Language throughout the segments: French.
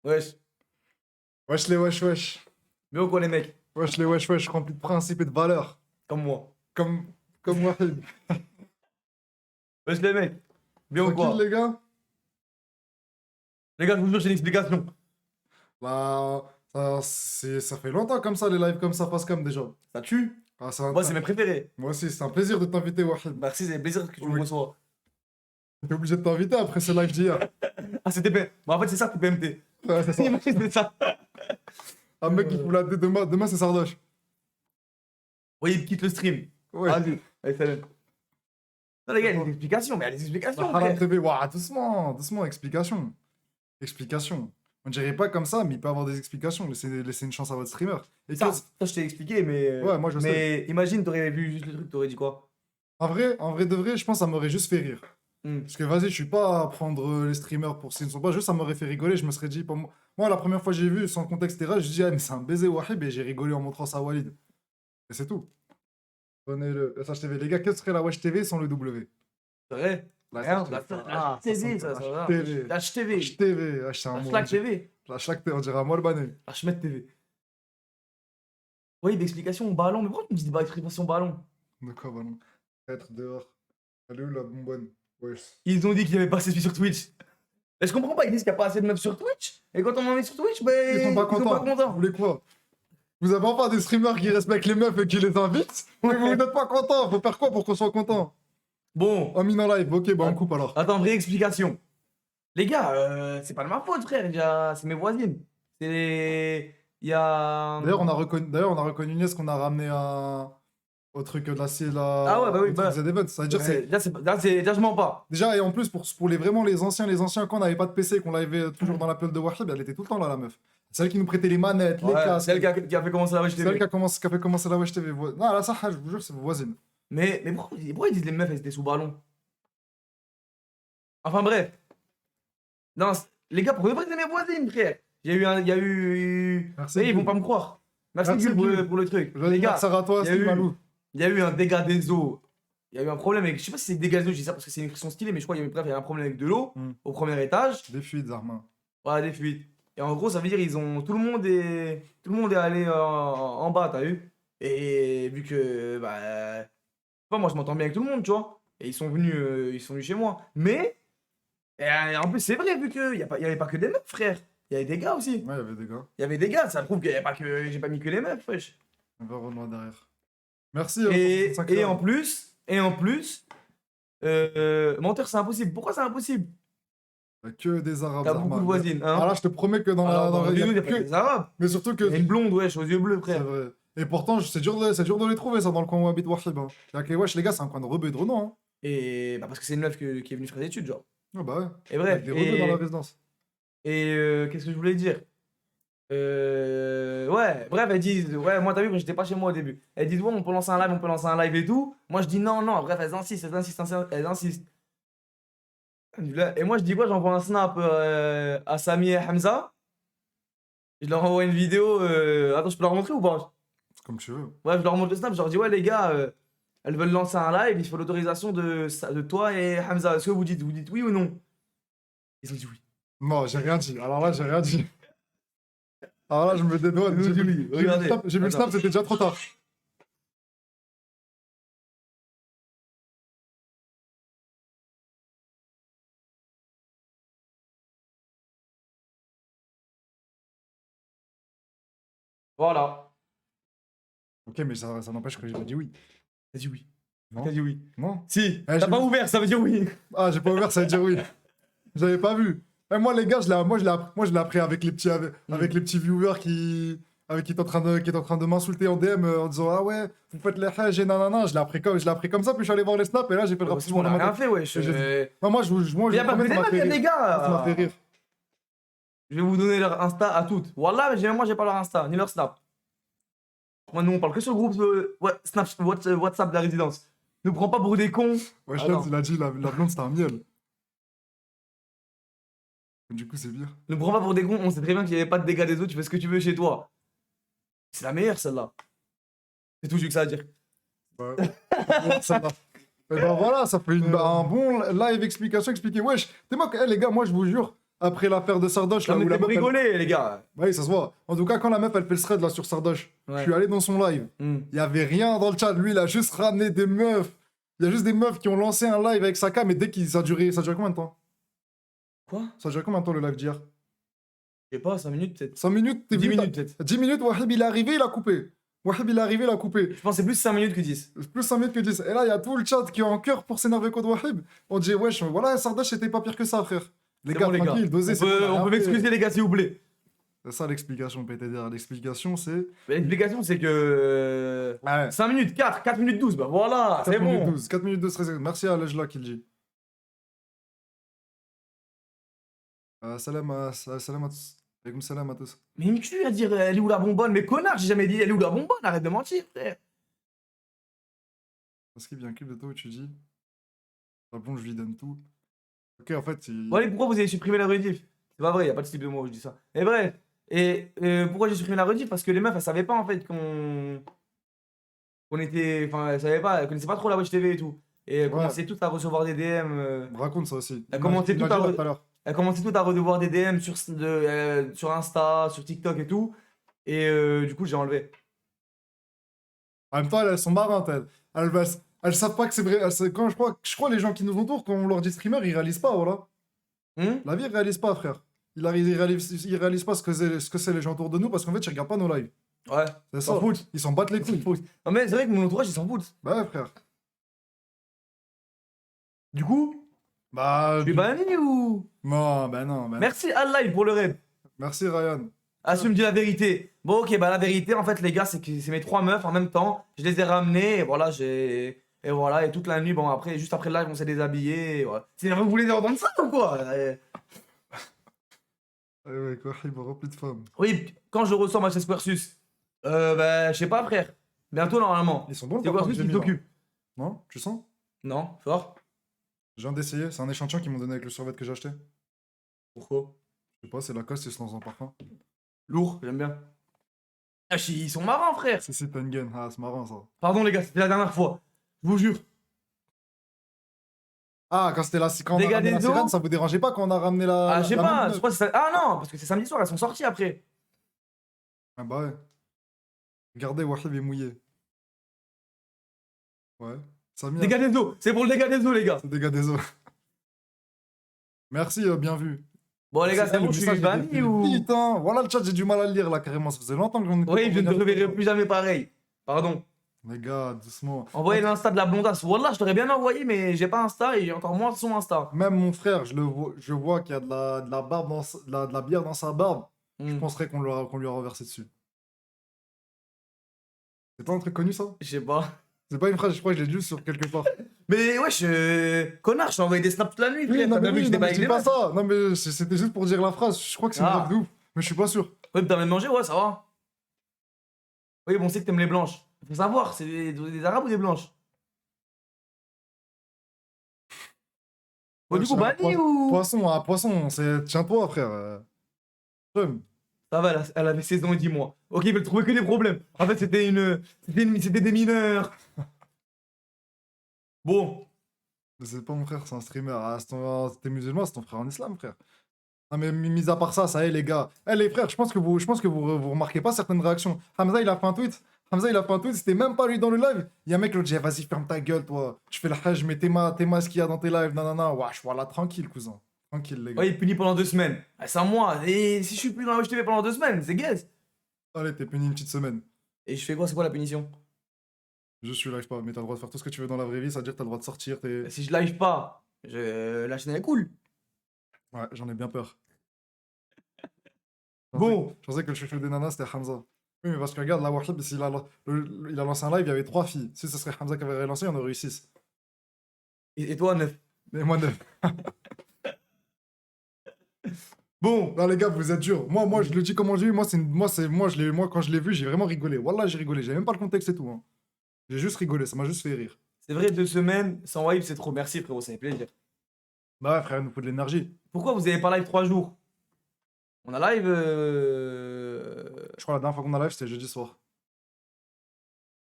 Wesh. Wesh les wesh wesh. Mais ou quoi, les mecs? Wesh les wesh wesh, remplis de principes et de valeurs. Comme moi. Comme Wahid. Wesh, les mecs. Bien ou quoi? Tranquille les gars. Les gars, je vous jure, j'ai une explication. Là, ça fait longtemps comme ça, les lives comme ça, face cam déjà. Ça tue. Ah, c'est un- Moi, c'est mes préférés. Moi aussi, c'est un plaisir de t'inviter, Wahid. Merci, c'est un plaisir que tu me Oui. reçois. T'es obligé de t'inviter après ce live d'hier. Ah, c'était bien. Mais en fait, c'est ça, c'est PMT. Ouais, c'est ça. Imagine, c'est ça. Un mec qui fout la tête demain c'est Sardoche. Oui, il quitte le stream. Ouais. Vas-y. Allez, salut. Non, les gars, il y a des explications. Mais il y a des explications, Haram frère. TV, ouah, doucement, explication. Explication. On dirait pas comme ça, mais il peut avoir des explications. Laissez une chance à votre streamer. Et Ça, que- je t'ai expliqué, mais. Ouais, moi, je sais. Mais imagine, t'aurais vu juste le truc, t'aurais dit quoi? en vrai de vrai, je pense que ça m'aurait juste fait rire. Hmm. Parce que vas-y, je suis pas à prendre les streamers pour s'ils ne sont pas, juste ça m'aurait fait rigoler. Je me serais dit, pour moi la première fois que j'ai vu, sans contexte, etc., je dis, ah, mais c'est un baiser Wahib, et j'ai rigolé en montrant ça à Walid. Et c'est tout. Prenez-le SHTV. Les gars, qu'est-ce que serait la Wesh TV sans le W? C'est vrai? La Rien, SHTV. la TV, ça va. HTV. La HTV. HTV. C'est un La mot. Schlack TV. La Schlack TV, on dirait un Molbané. La Schmet TV. Oui, d'explication ballon. Mais pourquoi tu me dis pas explication ballon? De quoi, ballon? Être dehors. Salut la bonbonne. Wesh. Ils ont dit qu'il n'y avait pas assez de filles sur Twitch. Mais je comprends pas, ils disent qu'il n'y a pas assez de meufs sur Twitch. Et quand on en met sur Twitch, ben. Ils sont pas contents. Vous voulez quoi? Vous avez enfin des streamers qui respectent les meufs et qui les invitent? Mais vous n'êtes pas contents. Faut faire quoi pour qu'on soit content? Bon, Oh, mine en live. Ok, bah on coupe alors. attends, vraie explication. Les gars, c'est pas de ma faute, frère. Déjà, c'est mes voisines. C'est les. Il y a. D'ailleurs, on a reconnu Niès qu'on a ramené au truc de la. Ah ouais, bah oui, au truc bah. Z-Event. Ça veut dire c'est. Déjà, je mens pas. Déjà, et en plus, pour vraiment les anciens, quand on n'avait pas de PC, qu'on l'avait toujours dans l'appel de Wahib, elle était tout le temps là, la meuf. Celle qui nous prêtait les manettes, les Ouais, casques. c'est elle qui a fait commencer la Wesh C'est elle TV. qui a fait commencer la Wesh TV. Non, la Sahha, je vous jure, c'est vos voisines. Mais pourquoi ils disent les meufs, elles étaient sous ballon? Enfin bref. Non, les gars, pour de vrai, c'est mes voisines, frère. Il y a eu. Merci, ils vont Gul. pas me croire. Merci, Merci, Gul, Gul. pour le truc. Joyeux Les gars, anniversaire à toi, il y a eu- Malou. il y a eu un dégât des eaux. Il y a eu un problème avec. Je sais pas si c'est dégâts des eaux, je dis ça parce que c'est une expression stylée, mais je crois qu'il y a eu, bref, il y a eu un problème avec de l'eau au premier étage. Des fuites, Zarma. Voilà, des fuites. Et en gros, ça veut dire ils ont tout le monde est allé en bas, t'as vu? Et vu que bah, je sais pas, moi je m'entends bien avec tout le monde, tu vois. Et ils sont venus chez moi. Mais en plus c'est vrai vu que y avait pas que des meufs, frère. Il y avait des gars aussi. Ouais, il y avait des gars. Il y avait des gars, ça prouve qu'il y avait pas que j'ai pas mis que les meufs, wesh. On va revenir derrière. Merci. Et, pour 5 et heures. en plus, menteur c'est impossible. Pourquoi c'est impossible? Que des Arabes, T'as Zarma. beaucoup de voisines, hein? Ah là, je te promets que dans Alors, la. il y a y a pas que- des arabes. Mais surtout que. Il y a une blonde, wesh, aux yeux bleus, C'est frère. vrai. Et pourtant, c'est dur de les trouver, ça, dans le coin où habite Wahib. Hein. C'est-à-dire que, wesh, les gars, c'est un coin de rebeux et de renom. Hein. Et bah parce que c'est une meuf qui est venue faire des études, genre. Ah bah ouais. Et bref. Des rebeux dans la résidence. Et qu'est-ce que je voulais dire? Ouais, bref, elles disent, ouais, moi t'as vu que j'étais pas chez moi au début. Elles disent, ouais, on peut lancer un live et tout. Moi je dis non, non, bref, elles insistent. Et moi je dis quoi? J'envoie un snap à Samy et Hamza. Je leur envoie une vidéo. Attends, je peux leur montrer ou pas? C'est comme tu veux. Bref, je leur montre le snap, je leur dis, ouais, les gars, elles veulent lancer un live, il faut l'autorisation de toi et Hamza. Est-ce que vous dites oui ou non? Ils ont dit oui. Non, j'ai rien dit. Alors là, j'ai rien dit. Alors là, je me dédouane. J'ai vu Regardez. J'ai vu le snap, Attends. c'était déjà trop tard. Voilà. Ok, mais ça n'empêche que j'ai dit oui. T'as dit oui. Non. T'as dit oui. Non. Si, j'ai t'as pas vu. ouvert, ça veut dire oui. Ah, j'ai pas ouvert, ça veut dire oui. J'avais pas vu. Et moi, les gars, moi, je l'ai appris avec les petits, avec les petits viewers qui est en train de m'insulter en DM en disant ah ouais, vous faites les hajj et nanana. Je l'ai appris comme ça, puis je suis allé voir les snaps et là, j'ai fait le Parce qu'on rapprochement a dans ma rien tête. fait, wesh. Et Non, moi, je vous Il y a pas que promets, des ça m'a meufs, fait il y a des rire. gars. Ça m'a fait rire. Je vais vous donner leur Insta à toutes. Wallah, mais moi, j'ai pas leur Insta, ni leur Snap. Moi, nous, on parle que sur le groupe WhatsApp de la résidence. Ne prends pas pour des cons. Ouais, Attends. il a dit la blonde, c'était un miel. Du coup, c'est bien. Ne prends pas pour des cons. On sait très bien qu'il n'y avait pas de dégâts des eaux. Tu fais ce que tu veux chez toi. C'est la meilleure, celle-là. C'est tout, j'ai que ça à dire. Ouais. Ça va. Et ben voilà, ça fait un bon live explication expliqué. Wesh, t'es moi, les gars, moi je vous jure, après l'affaire de Sardoche, Non, là mais où la t'es pour meuf. rigoler, les gars. Oui, ça se voit. En tout cas, quand la meuf, elle fait le thread là sur Sardoche, je Ouais. suis allé dans son live. Hmm. Il y avait rien dans le chat. Lui, il a juste ramené des meufs. Il y a juste des meufs qui ont lancé un live avec sa cam, et dès qu'il. Ça a duré combien de temps? Quoi? Ça a duré combien de temps le live d'hier? Je sais pas, 5 minutes peut-être. 5 minutes? 10 minutes peut-être. 10 minutes, Wahib, il est arrivé, il a coupé. Wahib, il est arrivé, il a coupé. Je pense que c'est plus 5 minutes que 10. Plus 5 minutes que 10. Et là, il y a tout le chat qui est en cœur pour s'énerver contre Wahib. On dit, wesh, voilà, Sardoche, c'était pas pire que ça, frère. Les C'est gars, bon, les gars. tranquille, dosez, c'est bon, On rien peut fait. m'excuser, les gars, s'il vous plaît. C'est ça l'explication, PTDR. L'explication, c'est. Mais l'explication, c'est que. Ouais. 5 minutes, 4 minutes 12, bah voilà, c'est 4 minutes bon. 12. 4 minutes 12, 13 secondes. Merci à Lejla qui le dit. Salam à tous. Alaykoum salam à tous. Mais tu à dire elle est où la bonbonne? Mais connard, j'ai jamais dit elle est où la bonbonne? Arrête de mentir, frère. Parce qu'il y a un clip de toi où tu dis. Ah bon, je lui donne tout. Ok, en fait, il. Bon, allez, pourquoi vous avez supprimé la rediff? C'est pas vrai, y a pas de slip de moi où je dis ça. Mais bref. Et pourquoi j'ai supprimé la rediff? Parce que les meufs, elles savaient pas en fait qu'on était. Enfin, elles savaient pas, elles connaissaient pas trop la Watch TV et tout. Et elles Ouais. commençaient toutes à recevoir des DM. Raconte ça aussi. Elle commençait Il m'a tout à dit là re- tout à l'heure. Elles commençaient toutes à recevoir des DM sur Insta, sur TikTok et tout. Et du coup, j'ai enlevé. En même temps, elles sont marrantes, elles. Elles savent pas que c'est vrai. Quand je crois les gens qui nous entourent, quand on leur dit streamer, ils réalisent pas, voilà. Hum? La vie, ils réalisent pas, frère. Ils réalisent pas ce que c'est les gens autour de nous parce qu'en fait, ils regardent pas nos lives. Ouais. C'est Ils ça. s'en foutent. Ils s'en battent les Ils s'en couilles. foutent. Non, mais c'est vrai que mon entourage, ils s'en foutent. Bah ouais, frère. Du coup, Bah. je suis banni ou. Non, bah non. Bah... Merci Allah pour le raid. Merci, Ryan. Assume dis la vérité. Bon, ok, bah la vérité, en fait, les gars, c'est que c'est mes 3 meufs en même temps. Je les ai ramenées, et voilà, Et voilà, et toute la nuit, bon, après, juste après le live, on s'est déshabillés. Et voilà. Vous voulez entendre ça ou quoi? Ouais, quoi, il me remplit de femmes. Oui, quand je ressors ma chaise versus, bah, je sais pas, frère. Bientôt, normalement. Ils sont bons, C'est par contre, versus que qui j'ai mis, là. s'occupe. Non? Tu sens? Non, fort. Je viens d'essayer. C'est un échantillon qu'ils m'ont donné avec le survêt que j'ai acheté. Pourquoi? Je sais pas, c'est Lacoste, ils se lancent en parfum. Lourd, j'aime bien. Ah, ils sont marrants, frère. C'est Tengen. Ah, c'est marrant ça. Pardon, les gars, c'était la dernière fois. Je vous jure. Ah, quand c'était là, quand on a Dégâts ramené la des eaux. sirène, ça vous dérangeait pas quand on a ramené la. Ah, je sais la pas, même je crois que c'est. Ah non, parce que c'est samedi soir, elles sont sorties après. Ah bah ouais. Regardez, Wahib est mouillé. Ouais. Samir, Dégâts des eaux, c'est pour le dégât des eaux, les gars. c'est des gars des eaux. Merci, bien vu. Bon, les gars, c'est bon, le je suis message banni était ou. putain, voilà le chat, j'ai du mal à le lire là carrément. Ça faisait longtemps que j'en étais Oui, pas je ne te revenu. reverrai plus jamais pareil. Pardon. Les gars, doucement. Envoyez l'insta de la blondasse. Wallah, je t'aurais bien envoyé, mais j'ai pas Insta et encore moins son Insta. Même mon frère, je vois qu'il y a de la barbe de la bière dans sa barbe. Je Hmm. penserais qu'on lui a renversé dessus. C'est pas un truc connu ça? Je sais pas. C'est pas une phrase, je crois que je l'ai lu sur quelque part. Mais wesh, connard, je t'ai envoyé des snaps toute la nuit, Oui, frère. non, T'as mais bien vu que oui, j'étais non, pas mais avec je dis les pas meufs. ça. Non, mais c'était juste pour dire la phrase. Je crois que c'est une Ah. blague de ouf. Mais je suis pas sûr. Ouais, mais t'as même mangé, ouais, ça va. Oui, bon, on sait que t'aimes les blanches. Faut savoir, c'est des arabes ou des blanches? Bon, Ouais, du coup, c'est un banni ou. Poisson, tiens-toi, frère. Chum. Ça va, elle avait 16 ans et 10 mois. Ok, ils veulent trouver que des problèmes. En fait, c'était des mineurs. Bon, Mais c'est pas mon frère, c'est un streamer. Ah, t'es musulman, c'est ton frère en islam, frère. Non, mais mis à part ça, ça y est, les gars. Eh, les frères, je pense que vous remarquez pas certaines réactions. Hamza, il a fait un tweet. C'était même pas lui dans le live. Il y a un mec qui lui dit, eh, vas-y, ferme ta gueule, toi. Tu fais le hajj, mais t'es ce qu'il y a dans tes lives. Nanana. Wesh, voilà, tranquille, cousin. Tranquille, les gars. ouais, il est puni pendant 2 semaines. Ah, c'est un mois. Et si je suis plus dans la Watch TV pendant 2 semaines, c'est gaze. Allez, t'es puni une petite semaine. Et je fais quoi? C'est quoi la punition? Je suis live pas, mais t'as le droit de faire tout ce que tu veux dans la vraie vie, c'est-à-dire que t'as le droit de sortir. Si je live pas, la chaîne elle est cool. Ouais, j'en ai bien peur. Bon. Je pensais que le chouchou des nanas c'était Hamza. Oui, mais parce que regarde, là, Wahib, il a lancé un live, il y avait 3 filles. Si ce serait Hamza qui avait relancé, il y en aurait eu 6. Et toi, 9. Mais moi, 9. Bon. Non, les gars, vous êtes durs. Moi, je le dis comment j'ai eu. Moi, quand je l'ai vu, j'ai vraiment rigolé. Wallah, j'ai rigolé. J'ai même pas le contexte et tout. Hein. J'ai juste rigolé, ça m'a juste fait rire. C'est vrai, 2 semaines sans wipe, c'est trop. Merci, frérot, ça fait plaisir. Bah ouais, frère, il nous faut de l'énergie. Pourquoi vous avez pas live 3 jours? On a live. Je crois que la dernière fois qu'on a live, c'était jeudi soir.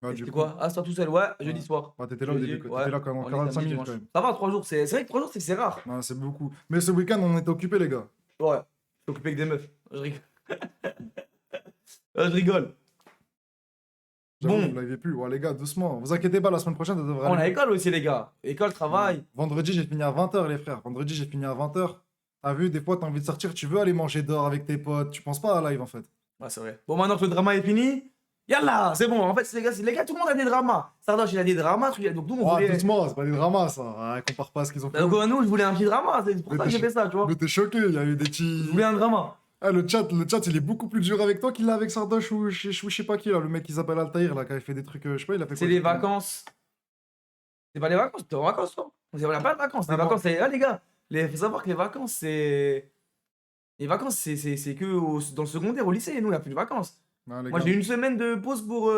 Ouais, C'était coup, quoi? Ah, c'est tout seul, ouais, jeudi Ouais. soir. bah, t'étais là au Jeudi, début. ouais. T'étais là quand On est 45 samedi, minutes quand dimanche. même. Ça va, 3 jours, c'est vrai que 3 jours, c'est rare. Ouais, c'est beaucoup. Mais ce week-end, on était occupés, les gars. Ouais. Je suis occupé avec des meufs. Je rigole. Je rigole. J'avoue, Bon. vous l'avez plus. Ouais, les gars, doucement. Vous inquiétez pas, la semaine prochaine, ça devrait On aller. a école aussi, les gars. École, travail. Vendredi, j'ai fini à 20h, les frères. Vendredi, j'ai fini à 20h. T'as vu, des fois, t'as envie de sortir, tu veux aller manger dehors avec tes potes. Tu penses pas à live, en fait. Ouais, c'est vrai. Bon, maintenant que le drama est fini, yallah, c'est bon. En fait, les gars, tout le monde a des dramas. Sardoche, il a des dramas, truc, donc nous, on Oh, voulait. doucement, c'est pas des dramas, ça. Ouais, compare pas à ce qu'ils ont fait. Donc, nous, je voulais un petit drama. C'est pour Mais ça que t'es j'ai fait ça, tu vois. Mais t'es choqué, il y a eu des petits. Je voulais un drama. Ah, le chat, il est beaucoup plus dur avec toi qu'il l'a avec Sardoche ou je sais pas qui, là. Le mec qui s'appelle Altaïr, là, qui avait fait des trucs. Je sais pas, il a fait C'est quoi, les ce truc vacances. C'est pas les vacances, t'es en vacances, toi. On n'a pas de vacances. Les Ah, non. vacances, c'est. Ah, les gars, faut savoir que les vacances, c'est. Les vacances, c'est que dans le secondaire, au lycée. Nous, il n'y a plus de vacances. Non, les Moi, gars. j'ai une semaine de pause pour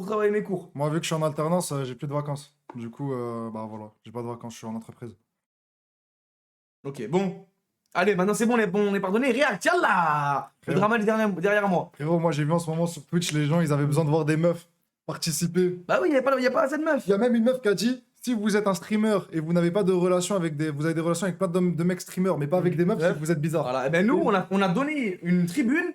travailler mes cours. Moi, vu que je suis en alternance, j'ai plus de vacances. Du coup, bah voilà, j'ai pas de vacances, je suis en entreprise. Ok, bon. Allez, maintenant c'est bon, on est pardonné. React, yallah. Le Frérot. drama est derrière moi. Frérot, moi j'ai vu en ce moment sur Twitch, les gens, ils avaient besoin de voir des meufs participer. Bah oui, il n'y a pas assez de meufs. Il y a même une meuf qui a dit, si vous êtes un streamer et vous n'avez pas de relation avec des... Vous avez des relations avec plein de mecs streamers, mais pas avec des meufs, c'est que vous êtes bizarre. Voilà, et ben nous, on a donné une tribune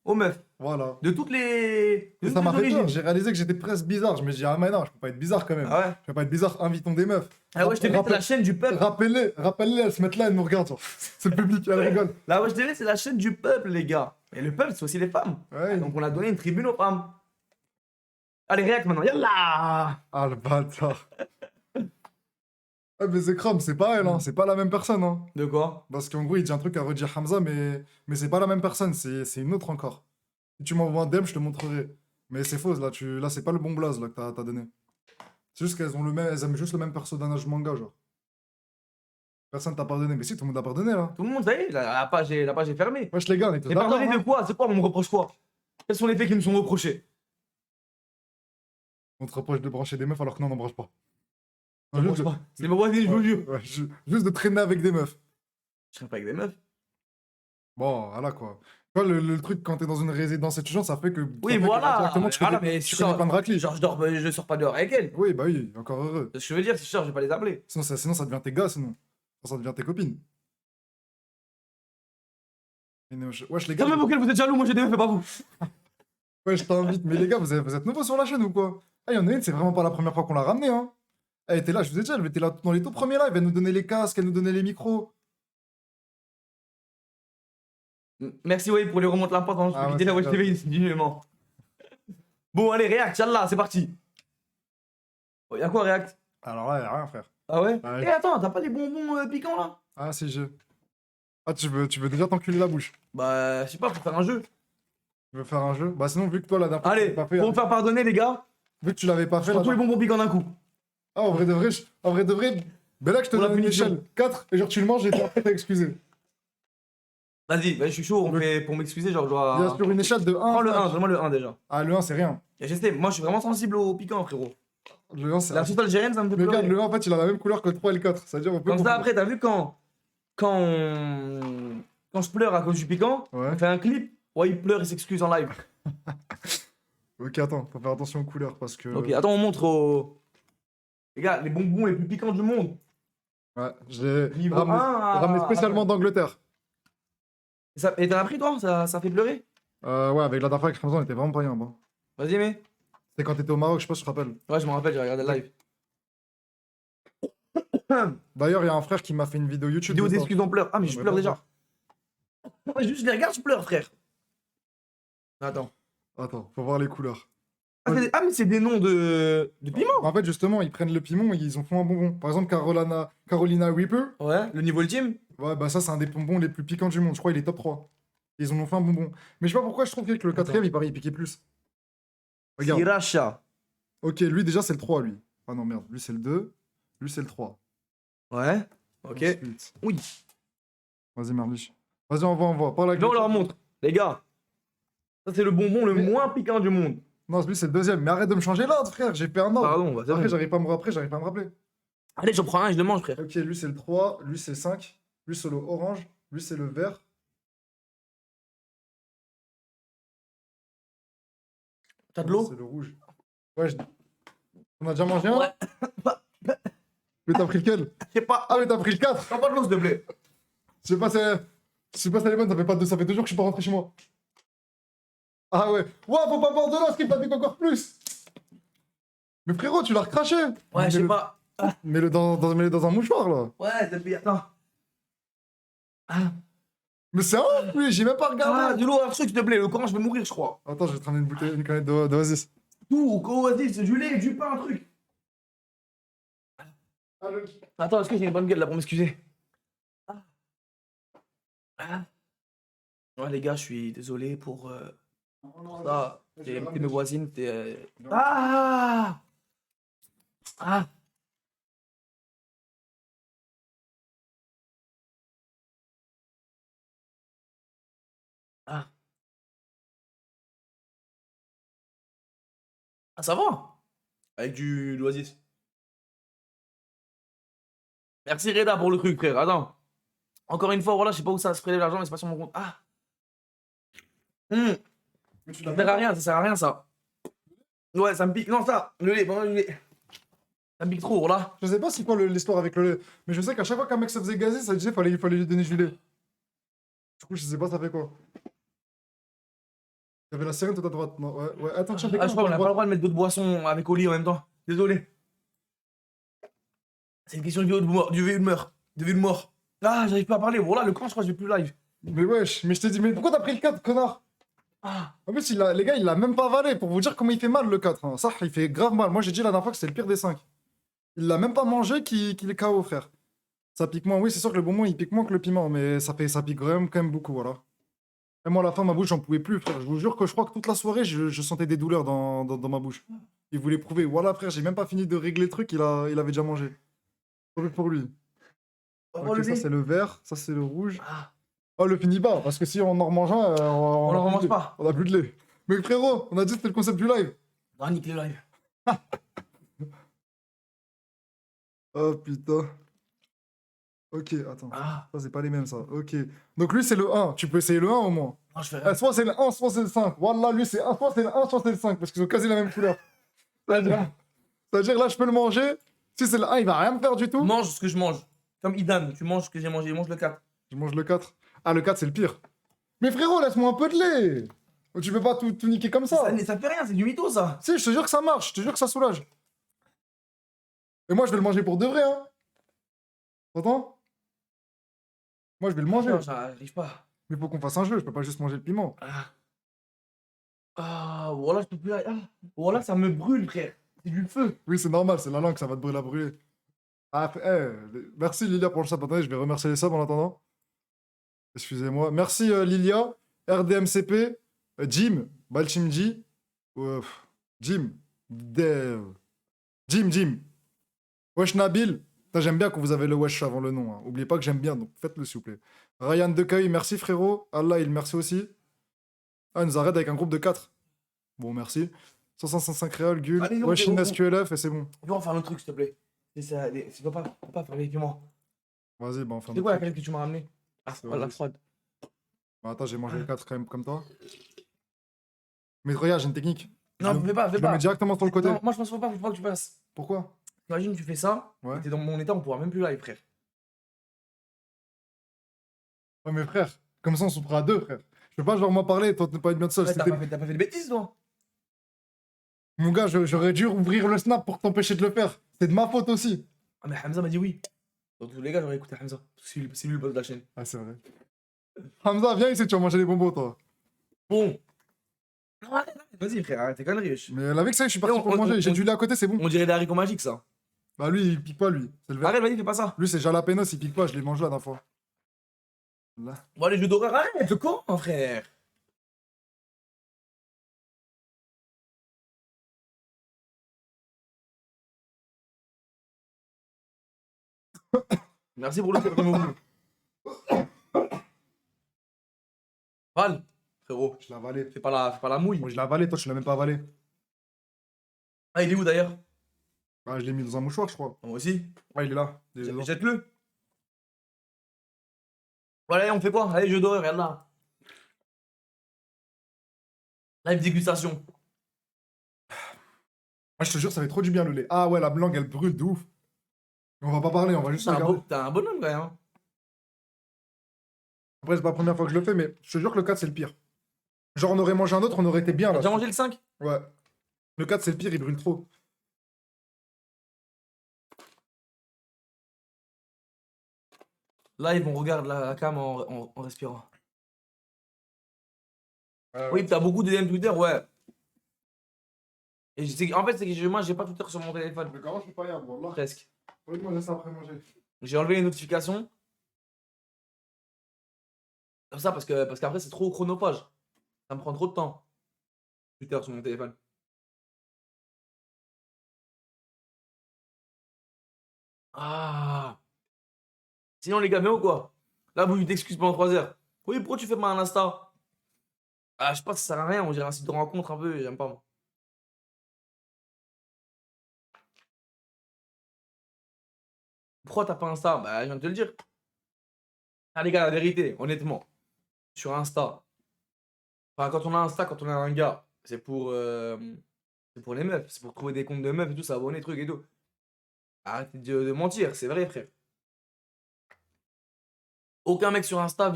aux meufs. Voilà. De toutes les. De Et ça toutes m'a les fait peur, origines. j'ai réalisé que j'étais presque bizarre. Je me suis dit, ah mais non, je peux pas être bizarre quand même. Ah ouais. Je peux pas être bizarre, invitons des meufs. Ah ouais, je t'ai mis, c'est la chaîne du peuple. Rappelle-les, elles se mettent là, elles nous regardent. Genre. C'est le public, elles rigolent. Là, ouais, je t'ai mis, c'est la chaîne du peuple, les gars. Et le peuple, c'est aussi les femmes. Ouais. Donc on a donné une tribune aux femmes. Allez, React maintenant, yallah. Ah le bâtard. Ah mais c'est Chrome, c'est pas elle, hein. C'est pas la même personne. Hein. De quoi? Parce qu'en gros, il dit un truc à redire Hamza, mais c'est pas la même personne, c'est une autre encore. Si tu m'envoies un DM, je te montrerai. Mais c'est faux, là c'est pas le bon blaze là, que t'as donné. C'est juste qu'elles ont elles aiment juste le même personnage manga, genre. Personne t'a pardonné, mais si, tout le monde a pardonné là. Tout le monde, ça y est, la page est fermée. Wesh les gars, on est tous Mais d'accord. pardonner Hein. de quoi? C'est quoi, on me reproche quoi? Quels sont les faits qui nous sont reprochés? On te reproche de brancher des meufs alors que non, on n'en branche pas. Je Non, pense pas. C'est ma voisine, je vous jure. ouais, juste de traîner avec des meufs. Je serais pas avec des meufs. Bon, voilà quoi. Toi, le truc, quand t'es dans une résidence étudiante, ça fait que. Oui, ça fait que voilà. directement, tu Voilà, connais, mais tu si connais ça- plein de raclis. Genre, je sors pas dehors avec elle. Oui, bah oui, encore heureux. C'est ce que je veux dire, si je sors, je vais pas les appeler. Sinon, ça devient tes gars, sinon. Ça devient tes copines. Wesh, les gars. Quand même auquel vous êtes jaloux, moi j'ai des meufs, mais pas vous. Ouais, je t'invite. Mais les gars, vous êtes nouveaux sur la chaîne ou quoi? Ah, il y en a une, c'est vraiment pas la première fois qu'on l'a ramenée, hein. Elle était là, je vous ai dit, elle était là dans les tout premiers lives. Elle nous donnait les casques, elle nous donnait les micros. Merci, oui, pour les remontes la pente, Ah je ouais, vais la c'est Watch TV, dignement. Bon, allez, React, Inch'Allah, c'est parti. Oh, y'a quoi, React? Alors là, y a rien, frère. Ah ouais? Ouais. Eh, attends, t'as pas les bonbons piquants là? Ah, si, je. Ah, tu veux déjà t'enculer la bouche. Bah, je sais pas, faut faire un jeu. Tu veux faire un jeu? Bah, sinon, vu que toi, la dernière fois, tu Allez, l'avais pas fait, pour me faire pardonner, les gars, vu que tu l'avais pas je fait, prends là, tous les bonbons piquants d'un coup. ah, en vrai de vrai, ben là, que je te Pour la donne une punition. échelle 4 et genre tu le manges et puis après t'as excusé. Vas-y, je suis chaud, pour m'excuser, genre, je Il y a dois. sur une échelle de 1. Prends le 1, donne-moi le 1 déjà. Ah, le 1, c'est rien. Et je sais, moi je suis vraiment sensible au piquant, frérot. Le 1, c'est La sauce algérienne, ça me fait Mais regarde, pleurer. le 1, en fait, il a la même couleur que le 3 et le 4. C'est-à-dire, on peut. Comme ça, confondre. après, t'as vu quand je pleure à cause du piquant, Ouais. on fait un clip. Ouais, il pleure, il s'excuse en live. Ok, attends, faut faire attention aux couleurs parce que. Ok, attends, on montre aux. Les gars, les bonbons les plus piquants du monde. Ouais, j'ai Niveau ramené, 1 à- ramené spécialement d'Angleterre. Et t'en as pris, toi? Ça fait pleurer? Ouais, avec la dernière fois avec Ramzan, on était vraiment pas bien. Bon. Vas-y, mais. C'est quand t'étais au Maroc, je sais pas si tu te rappelles. Ouais, je me rappelle, j'ai regardé le live. D'ailleurs, il y a un frère qui m'a fait une vidéo YouTube. Vidéo de ça. d'excuses, on pleure. Ah, mais je Ouais, pleure bah, déjà. Ouais, juste, je les regarde, je pleure, frère. Attends. Attends, faut voir les couleurs. Ah, mais c'est des noms de piment. En fait, justement, ils prennent le piment et ils en font un bonbon. Par exemple, Carolina Reaper. Ouais, le niveau ultime. Ouais, bah ça, c'est un des bonbons les plus piquants du monde. Je crois qu'il est top 3. Ils en ont fait un bonbon. Mais je sais pas pourquoi je trouve que le quatrième, il paraît, il piquait plus. Regarde. Sriracha. Ok, lui, déjà, c'est le 3, lui. Ah non, merde. Lui, c'est le 2. Lui, c'est le 3. Ouais. Ok. Ensuite. Oui. Vas-y, Merlich. Vas-y, envoie. Parle avec Viens, on le- leur montre. Les gars. Ça, c'est le bonbon le Mais- moins piquant du monde. Non, lui, c'est le deuxième. Mais arrête de me changer l'ordre, frère. J'ai fait un ordre. Pardon, bah, c'est Après, bon. j'arrive pas à me rappeler. Allez, j'en prends un et je le mange, frère. Ok, lui, c'est le 3. Lui, c'est le 5. Lui, c'est le orange. Lui, c'est le vert. T'as de l'eau? C'est le rouge. Ouais, on a déjà mangé un? Ouais. Mais t'as pris lequel? Je sais pas. Ah, mais t'as pris le 4. Prends pas de l'eau, s'il te plaît. Je sais pas si elle est bonne, ça fait 2 jours que je suis pas rentré chez moi. Ah ouais. Ouah, faut pas boire de l'eau, ce qui fatigue encore plus. Mais frérot, tu l'as recraché. Ouais, je sais pas. Ah, Mets-le dans un mouchoir, là. ouais, c'est pire. Attends. Ah, Mais c'est un lui, j'ai même pas regardé. de l'eau, un truc, s'il te plaît. Le Coran, je vais mourir, je crois. Attends, je vais te ramener une canette d'Oasis. Tout, vas-y, c'est du lait, du pain, un truc. Attends, est-ce que j'ai une bonne gueule là pour m'excuser? Ah. Ah. Ouais, les gars, je suis désolé pour ça. T'es mes voisines, t'es. Ah! Ah! Ah! Ah, ça va? Avec du l'Oasis. Merci Reda pour le truc, frère. Attends. Encore une fois, voilà, je sais pas où ça se prélève l'argent, mais c'est pas sur mon compte. Ah! Mais tu Ça sert à rien, ça sert à rien, ça. Ouais, ça me pique. Non, ça, le lait, le lait. Ça me pique trop, là. Je sais pas c'est quoi l'histoire avec le lait, mais je sais qu'à chaque fois qu'un mec se faisait gazer, ça disait qu'il fallait lui donner du lait. Du coup, je sais pas ça fait quoi. Il y avait la sirène tout à droite. Non, ouais, ouais. Attends, tiens, Ah, je crois qu'on a pas le droit de mettre d'autres boissons avec Oli en même temps. Désolé. C'est une question de vie ou de mort. De vie ou de mort. De vie ou de mort. Ah, j'arrive pas à parler. Voilà, le camp, je crois que je vais plus live. Mais wesh, mais je t'ai dit, mais pourquoi t'as pris le 4, connard? Ah, En plus, les gars, il l'a même pas avalé pour vous dire comment il fait mal le 4. Hein. Ça, il fait grave mal. Moi, j'ai dit la dernière fois que c'était le pire des 5. Il l'a même pas mangé qu'il est KO, frère. Ça pique moins. Oui, c'est sûr que le bonbon, il pique moins que le piment, mais ça pique quand même beaucoup, voilà. Et moi, à la fin, ma bouche, j'en pouvais plus, frère. Je vous jure que je crois que toute la soirée, je sentais des douleurs dans ma bouche. Il voulait prouver. Voilà, frère, j'ai même pas fini de régler le truc, il avait déjà mangé. Trop pour lui. oh, Ok, le ça, lait. c'est le vert, ça, c'est le rouge. Ah, Oh, le finit pas, parce que si on en remange un, on a en plus de remange lait. pas. On a plus de lait. Mais frérot, on a dit que c'était le concept du live. Non, nique les live. Oh putain. Ok, attends. Ah, Ça, c'est pas les mêmes, ça. Ok. Donc lui, c'est le 1. Tu peux essayer le 1 au moins. non, je fais Eh, rien. soit c'est le 1, soit c'est le 5. Wallah, lui, c'est soit c'est le 1, soit c'est le 5. Parce qu'ils ont quasi la même couleur. C'est-à-dire, là, je peux le manger. Si c'est le 1, il va rien me faire du tout. Mange ce que je mange. Comme Idan, tu manges ce que j'ai mangé. Mange le 4. Je mange le 4. Ah, le 4, c'est le pire. Mais frérot, laisse-moi un peu de lait. Tu peux pas tout niquer comme ça. Ça fait rien, c'est du mytho, ça. Si, je te jure que ça marche. Je te jure que ça soulage. Et moi, je vais le manger pour de vrai, hein. T'entends? Moi, je vais le manger. Non, j'arrive pas. Mais faut qu'on fasse un jeu. Je peux pas juste manger le piment. Ah. Ah, voilà, je peux plus. Ah, voilà, ça me brûle, frère. C'est du feu. Oui, c'est normal. C'est la langue, ça va te brûler à brûler. Ah, merci Lilia pour le chat. Attendez, je vais remercier les subs en attendant. Excusez-moi. Merci Lilia, RDMCP, Jim, Balchimji, Jim, Dev, Jim, Wesh Nabil. Putain, j'aime bien quand vous avez le Wesh avant le nom. Hein. Oubliez pas que j'aime bien, donc faites-le s'il vous plaît. Ryan Decaille, merci frérot. Allah, il merci aussi. Ah, il nous arrête avec un groupe de 4. Bon, merci. 505 réal, Gul, Allez, non, Wesh on- Inès QLF, et c'est bon. Viens, on va faire un autre truc, s'il te plaît. C'est ça, faut pas faire les piments. Vas-y, bah enfin. C'est quoi la canette que tu m'as ramené? Ah, C'est la vrai. froide. Bah, attends, j'ai mangé le 4 quand même comme toi. Mais regarde, j'ai une technique. Non, Je le- fais pas, Je fais le mets pas. directement sur le côté. Non, moi je pense faut pas que tu fasses. Pourquoi? Imagine, tu fais ça, Ouais. et t'es dans mon état, on pourra même plus live, frère. Ouais, mais frère, comme ça on se fera à deux, frère. Je peux pas genre moi parler et toi ne pas être bien seul. Ouais, C'était- t'as pas fait de bêtises, toi. Mon gars, j'aurais dû ouvrir le snap pour t'empêcher de le faire. C'est de ma faute aussi. Ah, mais Hamza m'a dit oui. Dans tous les cas, j'aurais écouté Hamza. Parce que c'est lui le boss de la chaîne. Ah, c'est vrai. Hamza, viens ici, tu vas manger des bonbons, toi. Bon. Non, arrête, vas-y, frère, arrête tes conneries, wesh. Mais avec ça, je suis parti on- pour on- manger. J'ai on- du lait à côté, c'est bon. On dirait des haricots magiques, ça. Bah, lui, il pique pas, lui. C'est le vert. Arrête, vas-y, fais pas ça. Lui, c'est jalapenos, il pique pas. Je l'ai mangé la dernière fois. Là. Bon, les jeux d'horreur, arrête, le con, frère. Merci pour le fait Val, frérot, Je l'ai avalé. fais pas la mouille. Moi, je l'ai avalé, toi, tu l'as même pas avalé. Ah, il est où d'ailleurs? Ah, je l'ai mis dans un mouchoir, je crois. Moi aussi. Ouais, il est là. Il est dedans. Jette-le. Voilà, on fait quoi? Allez, jeu d'horreur, regarde là. Live dégustation. Ah, je te jure, ça fait trop du bien le lait. Ah ouais, la langue, elle brûle de ouf. On va pas parler, on va juste regarder. T'es un bonhomme quand même. Hein. Après, c'est pas la première fois que je le fais, mais je te jure que le 4, c'est le pire. Genre, on aurait mangé un autre, on aurait été bien T'as là. déjà mangé le 5? Ouais. Le 4, c'est le pire, il brûle trop. Là, ils vont regarder la cam en respirant. Ouais, Oui, ouais. t'as beaucoup de DM Twitter, ouais. Et en fait, c'est que moi, j'ai pas Twitter sur mon téléphone. Mais comment je peux pas y avoir là? Presque. Oui, moi, laisse après manger. J'ai enlevé les notifications. Comme ça, parce qu'après, c'est trop chronophage. Ça me prend trop de temps. Twitter sur mon téléphone. Ah. Sinon, les gars, mais ou quoi? Là, vous t'excuses pendant 3 heures. Oui, pourquoi tu fais pas un Insta? Ah, je sais pas, ça sert à rien. On dirait un site de rencontre un peu. J'aime pas, moi. Pourquoi t'as pas Insta? Bah, je viens de te le dire. Ah, les gars, la vérité, honnêtement. Sur Insta. Enfin, quand on a Insta, quand on a un gars, c'est pour les meufs. C'est pour trouver des comptes de meufs et tout, s'abonner, trucs et tout. Arrêtez de mentir, c'est vrai, frère. Aucun mec sur Insta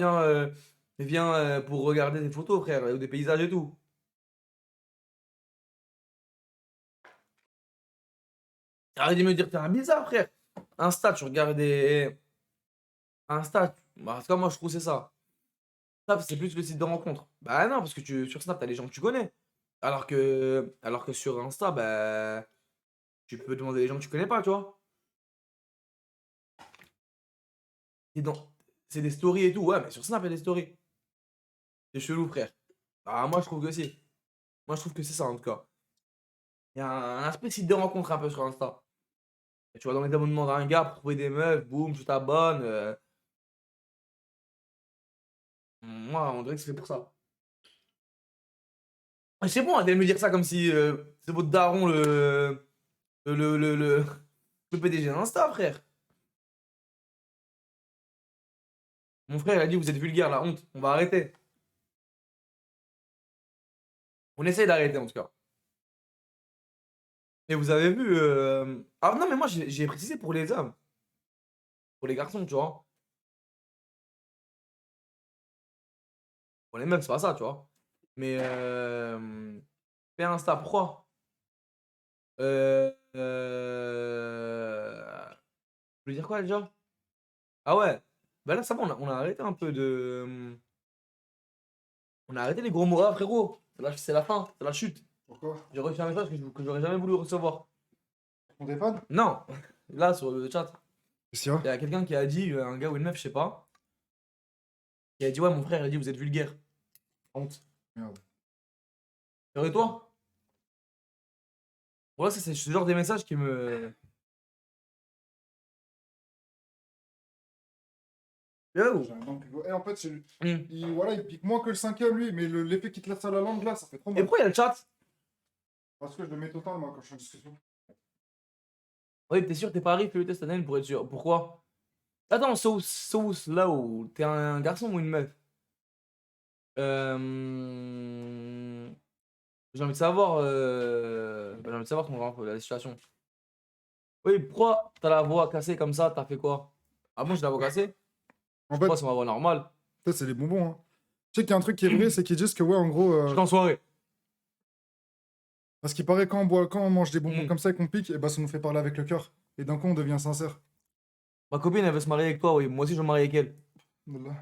vient pour regarder des photos, frère, ou des paysages et tout. Arrêtez de me dire, t'es un bizarre, frère. Insta, tu regardes des. Insta, bah, en tout cas, moi, je trouve que c'est ça. Snap, c'est plus le site de rencontre. Bah non, parce que sur Snap, t'as les gens que tu connais. Alors que sur Insta, bah, tu peux demander les gens que tu connais pas, tu vois. Et c'est des stories et tout, ouais, mais sur Snap, il y a des stories. C'est chelou, frère. Bah, moi, je trouve que si. Moi, je trouve que c'est ça, en tout cas. Il y a un aspect site de rencontre un peu sur Insta. Et tu vas dans les abonnements d'un gars pour trouver des meufs, boum, tu t'abonnes. Moi, on dirait que c'est fait pour ça. Ah, c'est bon, elle vient de me dire ça comme si c'est votre daron le, le PDG d'Insta, frère. Mon frère, il a dit vous êtes vulgaire, la honte. On va arrêter. On essaye d'arrêter en tout cas. Et vous avez vu. Ah non, mais moi j'ai précisé pour les hommes. Pour les garçons, tu vois. Pour les meufs, c'est pas ça, tu vois. Mais. Fais Insta, pourquoi? Euh. Je veux dire quoi déjà? Ah ouais. Bah là, ça va, on a arrêté un peu de. On a arrêté les gros mots, ah, frérot. C'est la fin, c'est la chute. Pourquoi? J'ai reçu un message que j'aurais jamais voulu recevoir. Ton téléphone? Non, là sur le chat, Qu'est-ce qu'il y a? il y a quelqu'un qui a dit, un gars ou une meuf, je sais pas, qui a dit ouais, mon frère, il a dit vous êtes vulgaire. Honte. Merde. Et toi? Voilà, c'est ce genre de messages qui me. Yo. J'ai un dent qui Et en fait, Hmm. voilà, il pique moins que le cinquième, lui, mais l'effet qui te laisse à la langue, là, ça fait trop Et mal. pourquoi il y a le chat? Parce que je le mets total, moi, quand je suis en discussion. Oui, t'es sûr, t'es pas arrivé, fais le test ADN pour être sûr. Pourquoi? Attends, sauce, là où t'es un garçon ou une meuf? Euh... J'ai envie de savoir. J'ai envie de savoir la situation. Oui, pourquoi t'as la voix cassée comme ça? T'as fait quoi? Ah bon, j'ai la voix cassée? En Je fait, crois que c'est ma voix normale. ça, c'est les bonbons, hein. Tu sais qu'il y a un truc qui est vrai, c'est qu'ils disent que, ouais, en gros, Je suis en soirée. parce qu'il paraît quand quand on mange des bonbons Mm. comme ça et qu'on pique, et bah, ça nous fait parler avec le cœur. Et d'un coup, on devient sincère. Ma copine, elle veut se marier avec toi, oui. Moi aussi, je veux me marier avec elle. Wallah.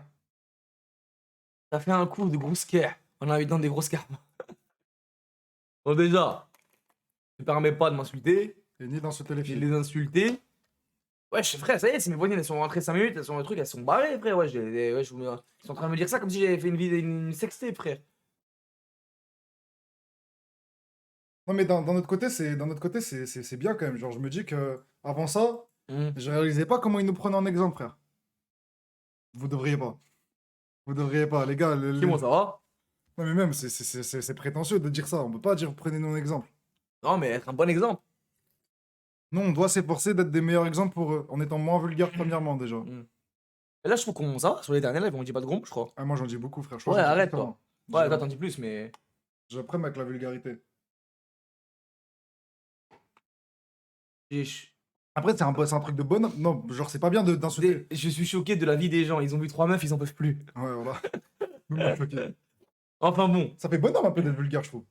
T'as fait un coup de grosse care. On a dans des grosses cares. Bon, déjà, ne permets pas de m'insulter, Et ni d'insulter les ni de filles. les insulter. Ouais, frère, ça y est, c'est mes voisines, elles sont rentrées 5 minutes, elles sont un truc, elles sont barrées, frère. Ouais, ils sont en train de me dire ça comme si j'avais fait une sextape, frère. Non, mais d'un autre côté, c'est bien quand même. Genre, je me dis que avant ça, Mm. je réalisais pas comment ils nous prenaient en exemple, frère. Vous devriez pas. Vous devriez pas, les gars. Dis-moi, ça va? Non, mais même, c'est prétentieux de dire ça. On peut pas dire prenez-nous en exemple. Non, mais être un bon exemple. Non, on doit s'efforcer d'être des meilleurs exemples pour eux, en étant moins vulgaire, premièrement, déjà. Mm. Et là, je trouve qu'on ça va, sur les derniers lives, on dit pas de gros mots, je crois. Ah, moi, j'en dis beaucoup, frère. Je crois Ouais, que j'en dis arrête, plus toi. qu'avant. Ouais, toi, t'en dis plus, mais. J'apprends avec la vulgarité. Chiche. Après, c'est un truc de bonhomme. Non, genre, c'est pas bien d'insulter. Je suis choqué de la vie des gens. Ils ont vu 3 meufs, ils en peuvent plus. Ouais, voilà. Nous, on est choqués. Enfin bon. Ça fait bonhomme un peu d'être vulgaire, je trouve.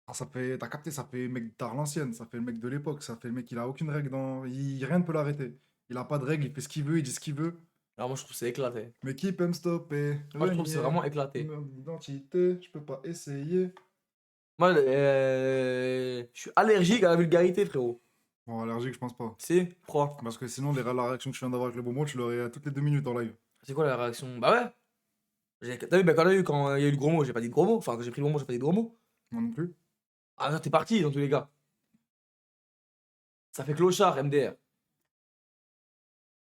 Ah, ça fait, t'as capté, ça fait mec tard l'ancienne, ça fait le mec de l'époque, ça fait le mec, il a aucune règle dans. Rien ne peut l'arrêter. Il a pas de règle, il fait ce qu'il veut, il dit ce qu'il veut. Alors moi, je trouve que c'est éclaté. Mais qui peut me stopper? Moi, je trouve que c'est Renier, vraiment éclaté. numéro d'identité, je peux pas essayer. Moi, je suis allergique à la vulgarité, frérot. Bon, allergique, je pense pas. C'est pourquoi? Parce que sinon, la réaction que je viens d'avoir avec le bonbon, tu l'aurais toutes les 2 minutes en live. C'est quoi la réaction? Bah ouais. T'as vu, bah, quand il y a eu le gros mot, j'ai pas dit de gros mots. Enfin, quand j'ai pris le gros mot, j'ai pas dit de gros mots. Moi non plus. Ah non, t'es parti dans tous les cas. Ça fait clochard, MDR.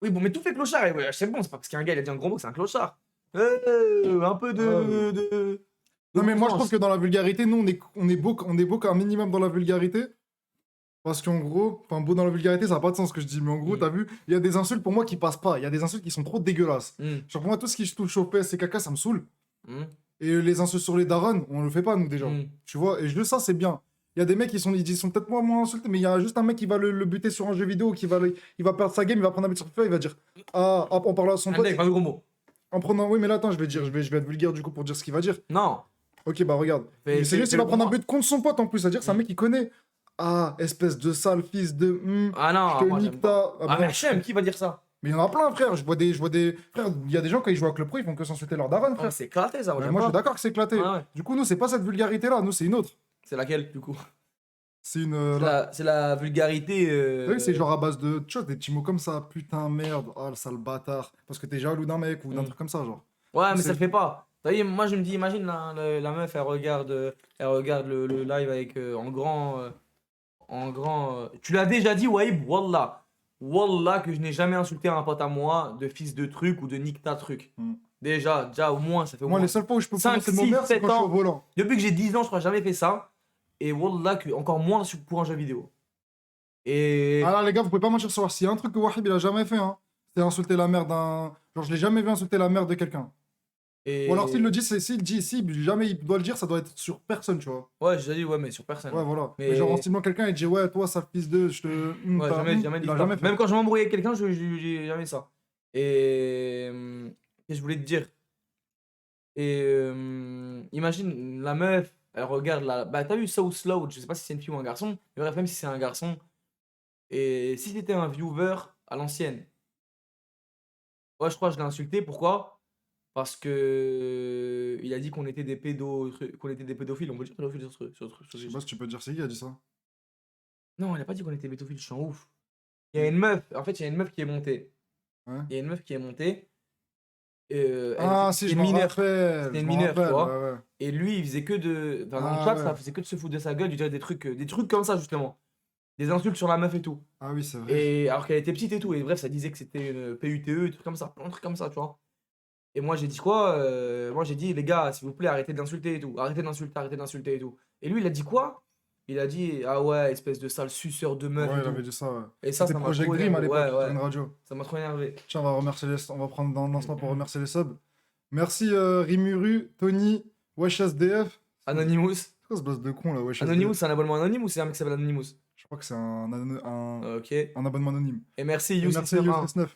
Oui, bon, mais tout fait clochard. Et ouais, c'est bon, c'est pas parce qu'un gars il a dit un gros mot que c'est un clochard. Un peu de Non, mais moi, je bon trouve sens. que dans la vulgarité, nous, on est beau qu'un minimum dans la vulgarité. Parce qu'en gros, enfin, beau dans la vulgarité, ça n'a pas de sens ce que je dis, mais en gros, Mm. t'as vu, il y a des insultes pour moi qui passent pas. Il y a des insultes qui sont trop dégueulasses. Mm. Genre, pour moi, tout ce qui touche au PS et caca, ça me saoule. Mm. Et les insultes sur les darons, on le fait pas, nous, déjà. Mm. Tu vois, et juste ça, c'est bien. Il y a des mecs ils sont peut-être moins insultés, mais il y a juste un mec qui va le buter sur un jeu vidéo, il va perdre sa game, il va prendre un but sur FIFA, il va dire ah, hop, on parle à son Un pote. mec, pas de gros mots. En prenant, oui, mais là, attends, je vais être vulgaire du coup pour dire ce qu'il va dire. Non. Ok, bah regarde. Fais- Mais c'est fais- juste, il va fais-le prendre un pour moi. but contre son pote en plus, c'est-à-dire que c'est un Mm. mec qui connaît. Ah, espèce de sale fils de. Ah je non, te moi nique j'aime ta. pas. Ah, Ah, bah mais non. Hachem, qui va dire ça? Mais il y en a plein, frère. Je vois des. Frère, il y a des gens quand ils jouent avec le pro, ils font que s'insulter leur daronne, Ah, mais frère. c'est éclaté ça, moi Mais j'aime moi, je suis pas. d'accord que c'est éclaté. Ouais, ouais. Du coup, nous, c'est pas cette vulgarité-là, nous, c'est une autre. C'est laquelle du coup? C'est une. C'est la vulgarité. Oui, c'est genre à base de. Tu vois, des petits mots comme ça. Putain, merde. Oh, le sale bâtard. Parce que t'es jaloux d'un mec ou d'un Mm. truc comme ça, genre. Ouais, mais C'est- ça le fait pas. T'as vu, moi je me dis, imagine la meuf, elle regarde le live avec en grand. Tu l'as déjà dit, Waïb, Wallah. Wallah que je n'ai jamais insulté un pote à moi de fils de truc ou de nique ta truc. Mm. Déjà au moins, ça fait au Moi, moins. les seules fois où je peux 5, prononcer le mot 6, merde, c'est 7 quand je suis au ans. volant. Depuis que j'ai 10 ans, je crois que j'ai jamais fait ça. Et Wallah que encore moins pour un jeu vidéo. Et. Ah là, les gars, vous pouvez pas mentir sur. S'il y a un truc que Wahib il a jamais fait, hein, c'est insulter la mère d'un. Genre, je l'ai jamais vu insulter la mère de quelqu'un. et... Ou alors, s'il le dit, s'il dit, si jamais il doit le dire, ça doit être sur personne, tu vois. Ouais, j'ai dit, ouais, mais sur personne. Ouais, voilà. Mais- Mais genre, en stimulant quelqu'un, il dit, ouais, toi, sale fils de. Je te. Ouais, t'as- jamais dit il a ça. jamais fait. Même quand je m'embrouillais avec quelqu'un, j'ai jamais ça. Et. Qu'est-ce que je voulais te dire? Et. Imagine, la meuf, elle regarde la. Bah, t'as vu So Slow, je sais pas si c'est une fille ou un garçon. Mais bref, même si c'est un garçon. Et si c'était un viewer à l'ancienne. Ouais, je crois que je l'ai insulté. Pourquoi? Parce que. Il a dit qu'on était des qu'on était des pédophiles. On peut dire pédophiles sur Je sais pas si tu peux dire c'est qui a dit ça. Non, il a pas dit qu'on était pédophiles, je suis en ouf. Il y a une meuf, en fait, il y a une meuf qui est montée. Ouais. Il y a une meuf qui est montée. Ah, si, c'était je une m'en mineure. rappelle. C'était je une m'en mineure, tu rappelle, vois. ouais, ouais. Et lui, il faisait que de. Enfin, dans le Ah, chat, ouais. ça faisait que de se foutre de sa gueule, il dirait des trucs comme ça, justement. Des insultes sur la meuf et tout. Ah oui, c'est vrai. Et alors qu'elle était petite et tout. Et bref, ça disait que c'était une PUTE, des trucs comme ça. Un truc comme ça, tu vois. Et moi, j'ai dit quoi? Moi, j'ai dit, les gars, s'il vous plaît, arrêtez d'insulter et tout. Arrêtez d'insulter et tout. Et lui, il a dit quoi? Il a dit, ah ouais, espèce de sale suceur de meuf Ouais, et il tout. avait dit ça, ouais. Et ça C'était m'a Project trop Dream à énervé. l'époque, Ouais, sur une ouais. radio. Ça m'a trop énervé. Tiens, on va prendre dans l'instant pour remercier les subs. Merci Rimuru, Tony, Wesh SDF. Anonymous. C'est quoi ce boss de con là, Wesh Anonymous, SDF? c'est un abonnement anonyme ou c'est un mec qui s'appelle Anonymous? Je crois que c'est Ok. Et un abonnement anonyme. merci Et merci You69. You69.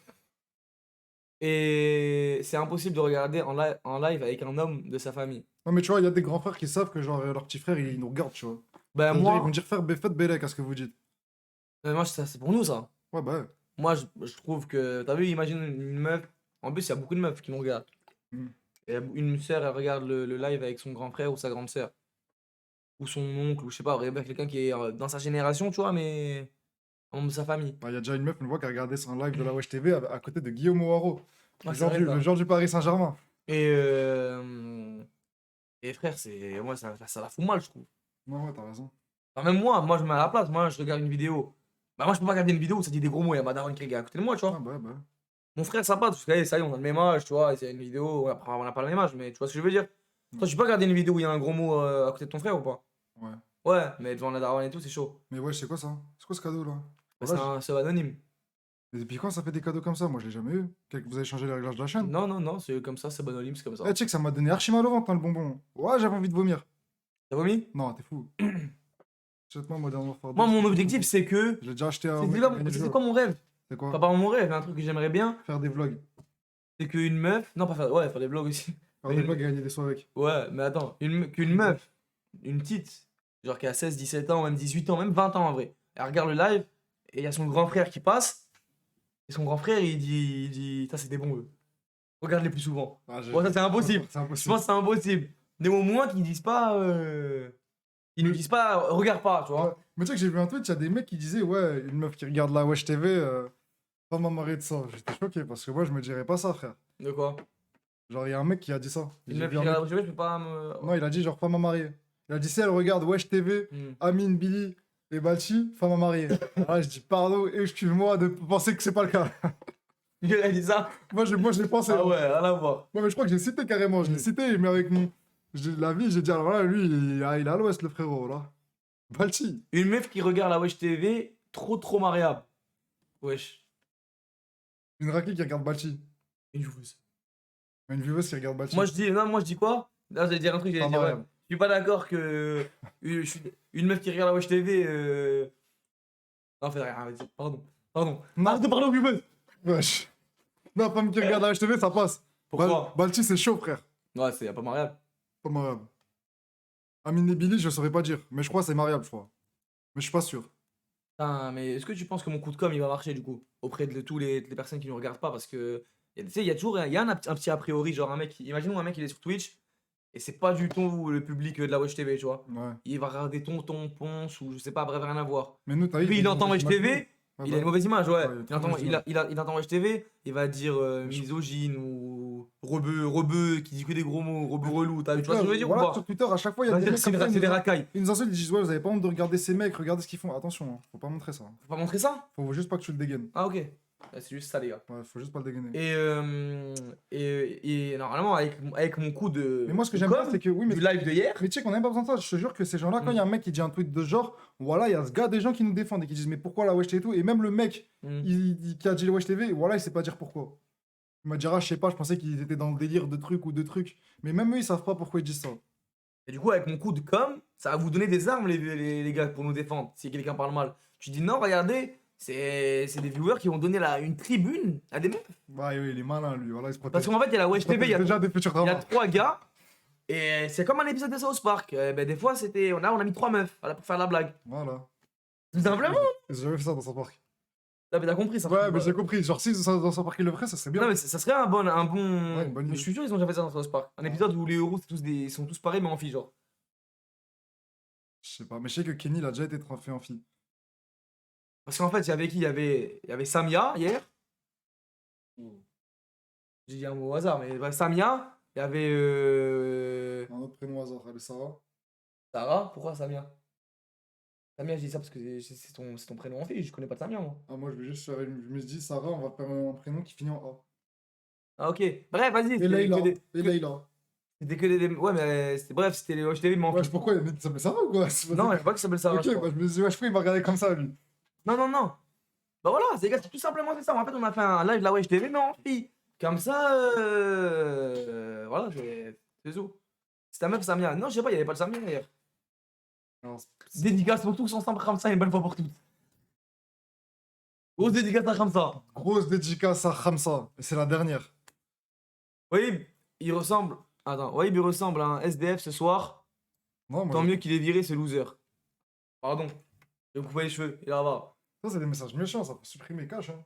Et c'est impossible de regarder en live avec un homme de sa famille. Non, mais tu vois, il y a des grands frères qui savent que genre leur petit frère il nous regarde, tu vois. Ben Ils moi, vont dire faire faites Bélec à ce que vous dites. moi c'est pour nous ça. Ouais, bah ouais. Moi je trouve que, t'as vu, imagine une meuf. En plus, il y a beaucoup de meufs qui nous regardent. Mm. Et une sœur, elle regarde le live avec son grand frère ou sa grande sœur. Ou son oncle, ou je sais pas, regarde quelqu'un qui est dans sa génération, tu vois, mais un membre de sa famille. Bah, il y a déjà une meuf, une fois, qui a regardé sur un live de la Wesh TV à côté de Guillaume O'Haraud, Ouais, c'est vrai, ça. le genre du Paris Saint-Germain. Et frère, c'est moi ça la fout mal, je trouve. Non, ouais, t'as raison. Enfin, même moi je me mets à la place, moi je regarde une vidéo. Bah moi je peux pas regarder une vidéo où ça dit des gros mots, il y a ma daronne qui est à côté de moi, tu vois. Ah, bah, bah. Mon frère ça passe, parce que ça y est, on a le même âge, tu vois, c'est une vidéo, après on n'a pas le même âge, mais tu vois ce que je veux dire. Toi tu peux pas regarder une vidéo où il y a un gros mot à côté de ton frère ou pas? Ouais. Ouais, mais devant la daronne et tout, c'est chaud. Mais ouais, c'est quoi ça? C'est quoi ce cadeau là? Bah, Voilà, c'est anonyme. Mais depuis quand ça fait des cadeaux comme ça? Moi, je l'ai jamais eu. Vous avez changé les réglages de la chaîne? Non, c'est comme ça, c'est anonyme, c'est comme ça. Eh, tu sais que ça m'a donné archi mal au ventre, hein, le bonbon. Ouais, j'avais envie de vomir. T'as vomi? Non, t'es fou. Achète-moi Modern Warfare 2. Moi, mon objectif, c'est que. J'ai déjà acheté un. C'est mec quoi, qui gagne le c'est jeu. quoi mon rêve? C'est quoi? Enfin, pas mon rêve, mais un truc que j'aimerais bien, Faire des vlogs. c'est qu'une meuf. Non, pas faire. Ouais, faire des vlogs aussi. Faire Mais- des vlogs et gagner des sous avec. Ouais, mais attends, qu'une meuf, une petite, genre qui a 16, 17 ans, même 18 ans, même 20 ans en vrai, elle regarde le live et il y a son grand frère qui passe. Et son grand frère, il dit, ça c'est des bons eux. Regarde-les plus souvent. Ah, Bon, ça c'est impossible. C'est Je impossible. pense que c'est impossible. Mais au moins qu'ils disent pas. Ils nous disent pas, regarde pas, tu vois. Ouais. Mais tu sais que j'ai vu un tweet, il y a des mecs qui disaient, ouais, une meuf qui regarde la Wesh TV, pas m'amarrer de ça. J'étais choqué parce que moi, je me dirais pas ça, frère. De quoi? Genre, il y a un mec qui a dit ça. Une J'ai meuf vu qui un mec- regarde la je peux pas me. Non, il a dit, genre, femme à marier. Il a dit, si elle regarde Wesh TV, Hmm. Amine, Billy et Balchi, femme à marier. Alors là, je dis, pardon, excuse-moi de penser que c'est pas le cas. Elle a dit ça? moi, je l'ai pensé. Ah ouais, rien à voir. Ouais, mais je crois que j'ai cité carrément. Je l'ai cité, mais avec mon. La vie, j'ai dit, alors là, lui, il est à l'ouest, le frérot, là. Balchi. Une meuf qui regarde la Wesh TV, trop mariable. Wesh. Une raclée qui regarde Balchi. Une joueuse. Une vieweuse qui regarde Balchi. Moi je dis, non, moi je dis quoi? Là, j'allais dire un truc, j'allais Pas dire, ouais. mariable. Je suis pas d'accord que une meuf qui regarde la Wesh TV. Non, fait rien, vas-y, pardon. Non. Arrête de parler aux viewers. Wesh. Non, femme qui regarde la HTV, ça passe. Pourquoi? Balchi, c'est chaud, frère. Ouais, c'est pas mariable. Pas mariable. Amine et Billy, je saurais pas dire. Mais je crois que c'est mariable, je crois. Mais je suis pas sûr. Putain, mais est-ce que tu penses que mon coup de com il va marcher du coup auprès de tous les personnes qui nous regardent pas? Parce que tu sais, il y a toujours il y a un petit a priori, genre un mec, imaginons un mec il est sur Twitch et c'est pas du tout le public de la Wesh TV, tu vois. Ouais. Il va regarder Tonton, Ponce ou je sais pas, bref, rien à voir. Mais nous, t'as vu. Lui il entend Wesh TV, il a une mauvaise image, ouais. Ouais, il a Il trop entend, mauvaise image. il entend Wesh TV, il va dire misogyne ou rebeu qui dit que des gros mots, rebeu relou, tu vois ce que je veux dire ou Voilà, pas? sur Twitter, à chaque fois, il y a On va des dire mecs que c'est comme ça, c'est des racailles. ils nous insultent, ils disent, ouais, vous avez pas honte de regarder ces mecs, regardez ce qu'ils font. Attention, hein, faut pas montrer ça. Faut pas montrer ça? Faut juste pas que tu le dégaines. Ah ok. Ouais, c'est juste ça les gars. Ouais, faut juste pas le dégainer. Et normalement, avec mon coup de. Mais moi, ce que de j'aime bien, com', c'est que, oui, mais du live de hier. Mais tu sais qu'on n'a même pas besoin de ça, je te jure que ces gens-là, quand il y a un mec qui dit un tweet de ce genre, voilà, il y a ce gars, des gens qui nous défendent et qui disent, mais pourquoi la Wesh TV et tout, et même le mec Mm. qui a dit la Wesh TV, voilà, il sait pas dire pourquoi. Il m'a dit, ah, je sais pas, je pensais qu'ils étaient dans le délire de trucs ou de trucs. Mais même eux, ils savent pas pourquoi ils disent ça. Et du coup, avec mon coup de com', ça va vous donner des armes, les gars, pour nous défendre. Si quelqu'un parle mal. Tu dis non, regardez, c'est des viewers qui vont donner une tribune à des meufs. Bah oui, il est malin, lui, voilà, il se protège. Parce qu'en fait, il y a la Wesh Il se TV, il y protège a déjà des futurs il y a dramas. 3 gars. Et c'est comme un épisode de South Park. Ben, des fois, c'était. Là, on a mis 3 meufs voilà, pour faire la blague. Voilà. Tout simplement. Ils ont jamais fait ça dans son parc. Là, mais t'as compris ça. Ouais, mais j'ai compris. Genre, si dans son parc, il le ferait, ça serait bien. Non, mais ça serait un bon. Ouais, une bonne Mais idée. je suis sûr, ils ont déjà fait ça dans South Park. Un épisode où les héros, ils sont tous pareils, mais en filles, genre. Je sais pas, mais je sais que Kenny, il a déjà été fait en fille. Parce qu'en fait, il y avait qui il y avait Samia hier. J'ai dit un mot au hasard, mais bref, Samia. Il y avait Un autre prénom au hasard, allez, Sarah. Sarah. Pourquoi Samia? Samia, je dis ça parce que c'est ton prénom en fille. Je connais pas de Samia, moi. Ah, moi, je vais juste faire je me suis dit, Sarah, on va faire un prénom qui finit en A. Ah, ok. Bref, vas-y. Et C'était Leïla. que des- Et Leïla. C'était que des. Ouais, mais bref, c'était les Watch TV, mais en Wesh, fille. pourquoi il s'appelle Sarah ou quoi? C'est pas Non, ça. je sais pas que ça s'appelle Sarah. Ok, je crois. bah, je me suis dit, wesh, pourquoi il m'a regardé comme ça, lui? Non. Bah voilà, c'est gars, c'est tout simplement c'est ça. En fait, on a fait un live de la Wesh TV, mais en fille. Comme ça, voilà, c'est tout. C'est ta meuf Samia. Non, je sais pas, il y avait pas le Samia hier. Alors, Dédicace pour tous ensemble comme ça, une bonne fois pour toutes. Grosse dédicace à Khamsa. grosse dédicace à Khamsa. Et c'est la dernière. Oui, il ressemble. Attends, oui, il ressemble à un SDF ce soir. Non, moi, Tant mieux qu'il ait viré ce loser. Pardon. Je vais couper les cheveux, il va voir. ça, c'est des messages méchants, ça peut supprimer cash. Hein.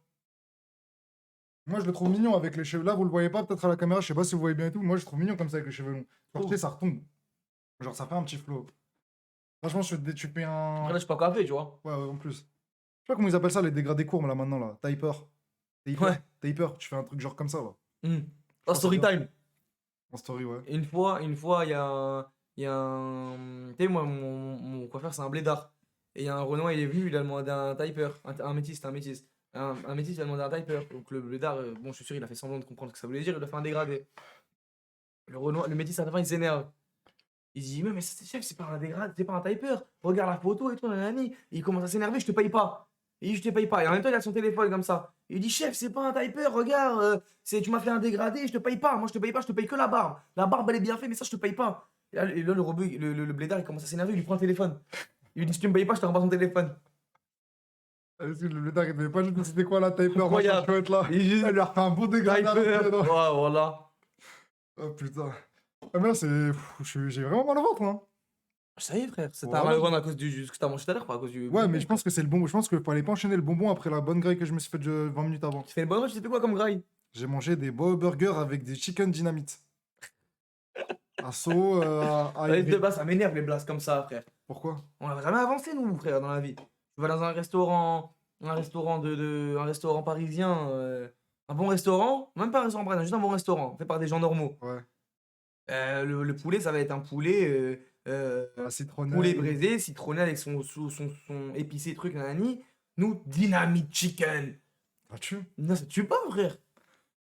Moi, je le trouve mignon avec les cheveux. Là, vous le voyez pas peut-être à la caméra, je sais pas si vous voyez bien et tout. Moi, je le trouve mignon comme ça avec les cheveux longs. Genre, tu sais, ça retombe. Genre, ça fait un petit flow. Franchement, tu payes un. Après là, je suis pas café, tu vois. Ouais, en plus. Je sais pas comment ils appellent ça, les dégradés courts, là, maintenant, là. Taper. Ouais. Taper, tu fais un truc genre comme ça, là. Oh, story time. En story, ouais. Une fois, il y a un. Tu sais, moi, mon coiffeur, c'est un blédard. Et il y a un Renoir, il est venu, il a demandé un typer. Un métis, c'était un métis. Un métis, il a demandé un typer. Donc le blédard, bon, je suis sûr, il a fait semblant de comprendre ce que ça voulait dire, il a fait un dégradé. Le métis, à la fin, il s'énerve. Il dit, mais chef, c'est pas un dégradé, c'est pas un typer. Regarde la photo et tout, nanani. Il commence à s'énerver, je te paye pas. Il dit, je te paye pas. Et en même temps, il a son téléphone comme ça. Il dit, chef, c'est pas un typer, regarde, tu m'as fait un dégradé, je te paye pas. Moi, je te paye pas, je te paye que la barbe. La barbe, elle est bien faite, mais ça, je te paye pas. Et là, le blédard, il commence à s'énerver, il lui prend le téléphone. Il lui dit, si tu me payes pas, je te remets ton téléphone. Le gars, il devait pas juste c'était quoi la Typer, machin Incroyable. chouette là. Il juste Elle lui a refait un beau dégradé à Sniper. l'entrée, non. Ouais, voilà. Oh putain. Ah, mais là, j'ai vraiment mal au ventre, hein. Ça y est, frère. C'est un Voilà. mal au ventre à cause ce que t'as mangé tout à l'heure, pas à cause du. Ouais, mais je pense que c'est le bon. Je pense qu'il fallait pas enchaîner le bonbon après la bonne graille que je me suis fait 20 minutes avant. Tu fais une bonne tu t'es fait quoi comme graille? J'ai mangé des beaux burgers avec des chicken dynamite. Assaut, Allez, de base, ça m'énerve les blagues comme ça, frère. Pourquoi? On n'a jamais avancé, nous, frère, dans la vie. Tu vas dans un restaurant un restaurant parisien, un bon restaurant, même pas un restaurant parisien, juste un bon restaurant, fait par des gens normaux. Ouais. Le poulet, ça va être un poulet, La citronnelle. poulet braisé, citronné avec son épicé truc, nanani. Nous, dynamite chicken. Ah, tu Non, ça tue pas, frère.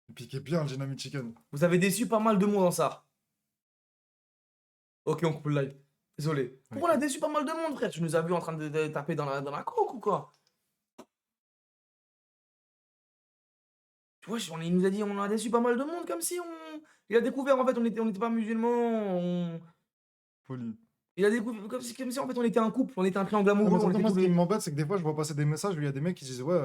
Il piquait bien le dynamite chicken. Vous avez déçu pas mal de monde dans ça. Ok, on coupe le live. Désolé. Pourquoi on a déçu pas mal de monde, frère? Tu nous as vu en train de taper dans la coque ou quoi? Tu vois, il nous a dit on a déçu pas mal de monde comme si on. Il a découvert en fait on était pas musulmans. Folie. Il a découvert comme si en fait on était un couple, on était un triangle Ah, mais amoureux. On surtout, était moi, tous ce qui les- m'embête, c'est que des fois, je vois passer des messages où il y a des mecs qui disent ouais,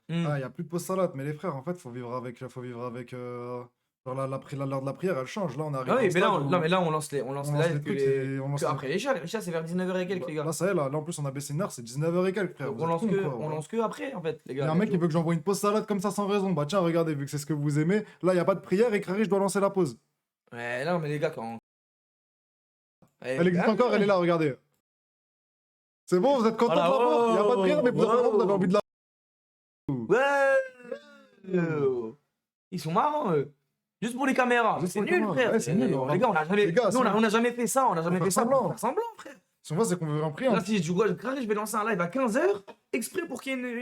Hmm. il y a plus de post salade. Mais les frères, en fait, faut vivre avec. Genre l'heure de la prière, elle change. Là, on arrive Ah à oui, un mais stade où non, mais là on lance les on lance lives les trucs, et on lance les- après les chats c'est vers 19h et quelques les gars. Là, ça y est, là, en plus, on a baissé une heure, c'est 19h et quelques, frère. Donc Vous on êtes lance cons, que, quoi, on voilà. lance que après en fait les Il y gars. a un mec qui veut que j'envoie une pause salade comme ça sans raison. Bah tiens, regardez, vu que c'est ce que vous aimez, là, il n'y a pas de prière et Crary, je dois lancer la pause. Ouais, non mais les gars quand. Elle existe encore, elle est là, regardez. C'est bon, vous êtes contents Voilà, de la voir? Il n'y a pas de prière, mais wow, vous avez envie de la. Ouais. Ils sont marrants eux. Juste pour les caméras. Juste C'est pour les nul, caméras. frère. Ouais, c'est nul, Les gars, on a jamais. Les gars, nous, c'est- on a jamais fait ça. On a jamais Faut fait faire ça pour semblant. faire semblant, frère. Si on voit, c'est qu'on veut un prix. Là, si je je vais lancer un live à 15h, exprès pour qu'il y ait Les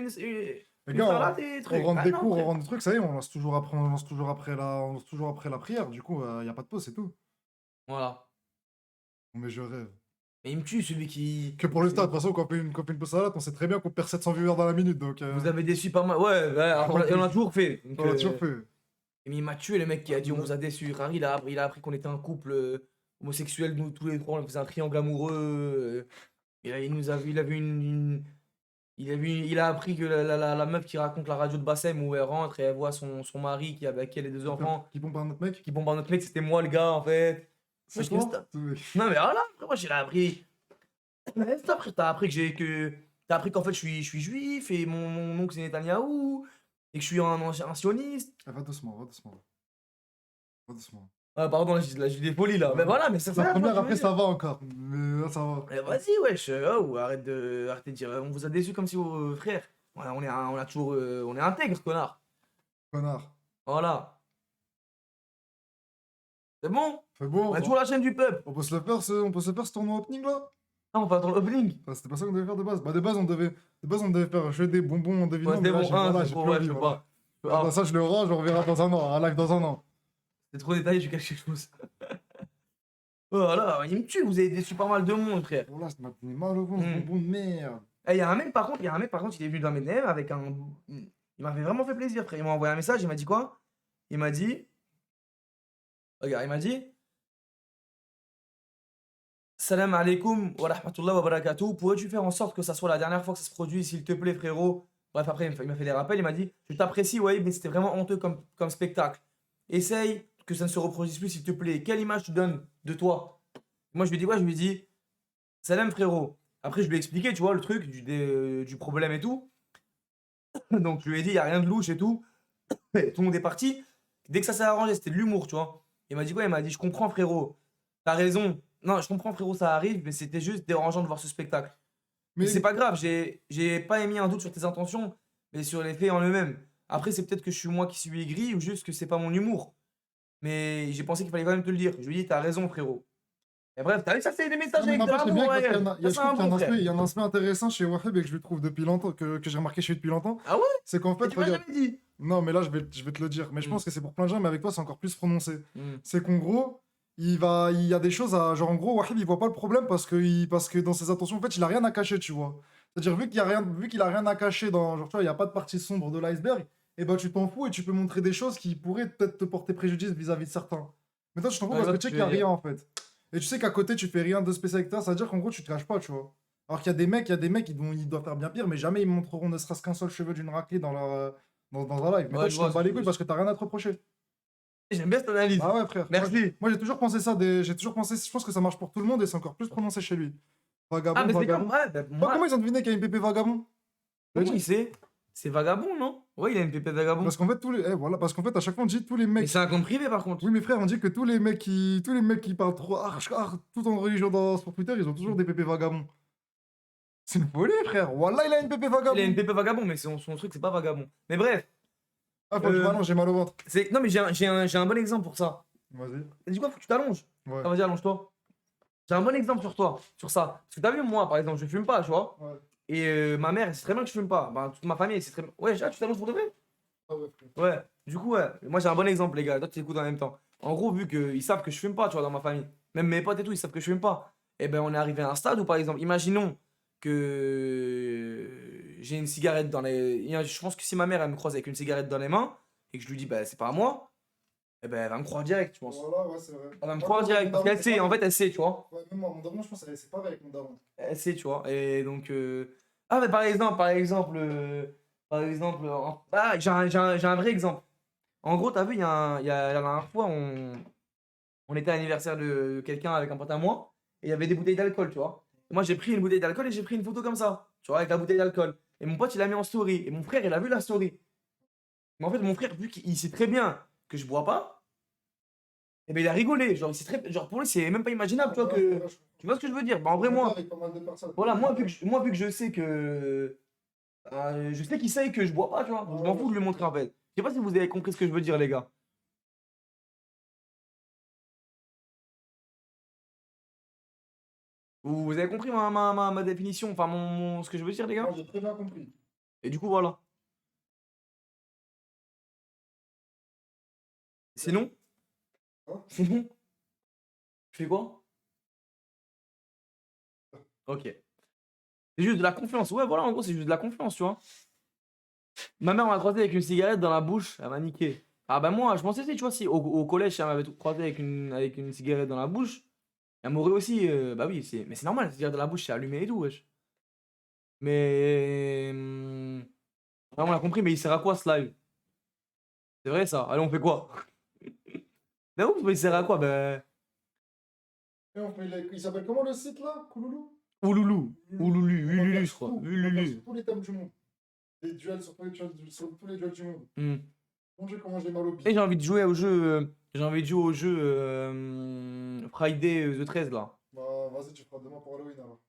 une gars, salade et on trucs. rentre Ah des non, cours, on frère. rentre des trucs, ça y est, on lance toujours après la prière. Du coup, il n'y a pas de pause, c'est tout. Voilà. Mais je rêve. Mais il me tue celui qui. Que pour le stade, de toute façon, quand on fait une pause salade, on sait très bien qu'on perd 700 viewers dans la minute. Donc, Vous avez déçu pas mal. Ouais, on a toujours fait. Donc, on l'a toujours fait. mais il m'a tué le mec qui a dit on vous a déçu. Rari, il a appris qu'on était un couple homosexuel, nous tous les trois, on faisait un triangle amoureux. Il nous a vu, il a appris que la meuf qui raconte la radio de Bassem où elle rentre et elle voit son mari qui a avec elle et deux enfants Qui pompe un autre mec? qui bombarde notre mec, c'était moi le gars en fait. Moi, je toi? stop. Non mais voilà, après moi j'ai appris. Mais stop, après t'as appris t'as appris qu'en fait je suis juif et mon oncle c'est Netanyahou et que je suis un sioniste. Ah, va doucement, va doucement. Va doucement. Ah pardon, là j'ai des folies là. Mais voilà, mais ça La ça, première, je après, veux ça dire. va encore. Mais là, ça va. Vas-y wesh, oh, arrêtez de dire on vous a déçu comme si vos frères. On a toujours on est intègre connard. Connard. Voilà. C'est bon? C'est bon. On a toujours la chaîne du peuple. On peut se le faire, on peut se le faire ce tournoi opening là? Ah, on va attendre l'opening. Ah, c'était pas ça qu'on devait faire de base. Bah, de base, on devait faire jouer des bonbons en devinant. Ouais, mais c'était là, bon, un, voilà, c'est j'ai trop, plus ouais, envie, je peux voilà. pas. Ah, Ah, bah, ça, je le range, on reverra dans un an, un live dans un an. c'est trop détaillé, je cache quelque chose. Voilà, il me tue, vous avez déçu pas mal de monde, frère. Oh là, ça m'a donné mal au ventre, Hmm. bonbon de merde. Eh, il y a un mec par contre, il est venu dans mes DM avec un. Il m'avait vraiment fait plaisir, frère. Il m'a envoyé un message, il m'a dit quoi? Il m'a dit. Regarde, il m'a dit. Salam alaikum wa rahmatullah wa barakatuh. Pourrais-tu faire en sorte que ça soit la dernière fois que ça se produit, s'il te plaît, frérot? Bref, après, il m'a fait des rappels. Il m'a dit je t'apprécie, ouais, mais c'était vraiment honteux comme spectacle. Essaye que ça ne se reproduise plus, s'il te plaît. Quelle image tu donnes de toi? Moi, je lui ai dit quoi? Je lui ai dit salam, frérot. Après, je lui ai expliqué, tu vois, le truc du problème et tout. Donc, je lui ai dit il n'y a rien de louche et tout. Et tout le monde est parti. Dès que ça s'est arrangé, c'était de l'humour, tu vois. Il m'a dit quoi? Il m'a dit je comprends, frérot. T'as raison. Non, je comprends, frérot, ça arrive, mais c'était juste dérangeant de voir ce spectacle. Mais Mais c'est pas grave, j'ai pas émis un doute sur tes intentions, mais sur les faits en eux-mêmes. Après, c'est peut-être que je suis moi qui suis aigri ou juste que c'est pas mon humour. Mais j'ai pensé qu'il fallait quand même te le dire. Je lui ai dit, t'as raison, frérot. Et bref, t'as vu, ça c'est des messages avec de n'empêche, c'est bien l'amour, parce ouais. qu'il y en a- il y a- Ça, je c'est trouve un qu'il y a un bon aspect- frère. il y a un aspect intéressant chez Wahib et que je le trouve depuis longtemps, que j'ai remarqué chez lui depuis longtemps. Ah ouais? C'est qu'en Mais fait, tu m'as regarde. jamais dit. Non, mais là, je vais te le dire. Mais je pense que c'est pour plein de gens, mais avec toi, c'est encore plus prononcé. Hmm. C'est qu'en gros, il y a des choses à. Genre, en gros, Wahib, il voit pas le problème parce que dans ses intentions, en fait, il a rien à cacher, tu vois. C'est-à-dire, vu qu'il a rien à cacher dans. Genre, tu vois, il y a pas de partie sombre de l'iceberg, et bah, tu t'en fous et tu peux montrer des choses qui pourraient peut-être te porter préjudice vis-à-vis de certains. Mais toi, tu t'en fous Ouais, parce je que vois tu sais ce qu'il y a que tu veux rien, en fait. Et tu sais qu'à côté, tu fais rien de spécial avec toi, ça veut dire qu'en gros, tu te caches pas, tu vois. Alors qu'il y a des mecs, ils doivent faire bien pire, mais jamais ils montreront ne serait-ce qu'un seul cheveu d'une raclée dans leur, dans un live. Mais Ouais, toi, je tu vois t'en ce bats que les tu veux couilles dire. parce que t'as rien à te reprocher. J'aime bien cette analyse. Ah ouais, frère. Merci. Moi, j'ai toujours pensé ça. J'ai toujours pensé. Je pense que ça marche pour tout le monde et c'est encore plus prononcé chez lui. Ah, Vagabond, mais c'est comme. vagabond. Ouais, bah, Toi, comment moi, ils ont deviné qu'il y a une pépé vagabond? comment il sait? C'est vagabond, non? Ouais, il a une pépette vagabond. Parce qu'en fait, voilà, parce qu'en fait, à chaque fois, on dit tous les Mais mecs. c'est un compte privé, par contre. Oui, mes frères, on dit que tous les mecs qui parlent trop tout en religion sur Twitter, ils ont toujours des pépés vagabonds. C'est une folie, frère. Wallah, il a une pépé Il a une vagabond. pépette vagabond, mais son truc, c'est pas vagabond. Mais bref. Ah, faut que je euh, m'allonge, j'ai mal au ventre. Non, mais j'ai un bon exemple pour ça. Vas-y. Dis quoi, faut que tu t'allonges. Ouais. Ah, vas-y, allonge-toi. J'ai un bon exemple sur toi, sur ça. Parce que t'as vu, moi, par exemple, je fume pas, tu vois. Ouais. Et ma mère, elle sait très bien que je fume pas. Ben, toute ma famille, elle sait très bien. Ouais, tu t'allonges pour de vrai? Ah ouais, frère. Ouais. Du coup, ouais. Moi, j'ai un bon exemple, les gars. Toi, tu écoutes en même temps. En gros, vu qu'ils savent que je fume pas, tu vois, dans ma famille. Même mes potes et tout, ils savent que je fume pas. Et ben, on est arrivé à un stade où, par exemple, imaginons que j'ai une cigarette dans les. Je pense que si ma mère, elle me croise avec une cigarette dans les mains et que je lui dis, bah, c'est pas à moi, et ben, elle va me croire direct, je pense. Voilà, ouais, c'est vrai. Elle va me Moi, croire mon direct. Parce daron, qu'elle c'est sait, en pareil. fait, elle sait, tu vois. Ouais, même moi, mon daron, je pense que c'est pareil avec mon daron. C'est, tu vois. Et donc. Ah, mais par exemple. Ah, j'ai un vrai exemple. En gros, t'as vu, la dernière fois, on était à l'anniversaire de quelqu'un avec un pote à moi, et il y avait des bouteilles d'alcool, tu vois. Et moi, j'ai pris une bouteille d'alcool et j'ai pris une photo comme ça, tu vois, avec la bouteille d'alcool. Et mon pote, il l'a mis en story. Et mon frère, il a vu la story. Mais en fait, mon frère, vu qu'il sait très bien que je bois pas, et ben il a rigolé. Genre, genre pour lui, c'est même pas imaginable, tu vois, que. Tu vois ce que je veux dire? Bah, en vrai, moi. Avec pas mal de personnes. Voilà, moi, vu que je sais que. Je sais qu'il sait que je bois pas, tu vois. Donc, je m'en fous de lui montrer en fait. Je sais pas si vous avez compris ce que je veux dire, les gars. Vous avez compris ma définition, enfin ce que je veux dire, les Moi, gars? j'ai très bien compris. Et du coup, voilà. Sinon? Hein? Sinon? Tu fais quoi? Ok. C'est juste de la confiance. Ouais, voilà, en gros, c'est juste de la confiance, tu vois. Ma mère m'a croisé avec une cigarette dans la bouche, elle m'a niqué. Ah bah moi, je pensais, tu vois, si au collège, elle m'avait croisé avec une cigarette dans la bouche, elle m'aurait aussi. Bah oui, mais c'est normal, la cigarette dans la bouche, c'est allumé et tout, wesh. Mais. On l'a compris, mais il sert à quoi ce live? C'est vrai ça? Allez, on fait quoi? Bah ouf, mais il sert à quoi? Bah. Et on fait il s'appelle comment le site là? Kouloulou? Ouloulou. Ouloulu, On va Ululu, faire je crois. tout. On va faire Ululu. sur tous les thèmes du monde. Les duels sur tous les duels du monde. Hmm. Mon dieu, comment j'ai mal au Et bide. j'ai envie de jouer au jeu. J'ai envie de jouer au jeu Friday the 13 là. Bah, vas-y, tu feras demain pour Halloween alors.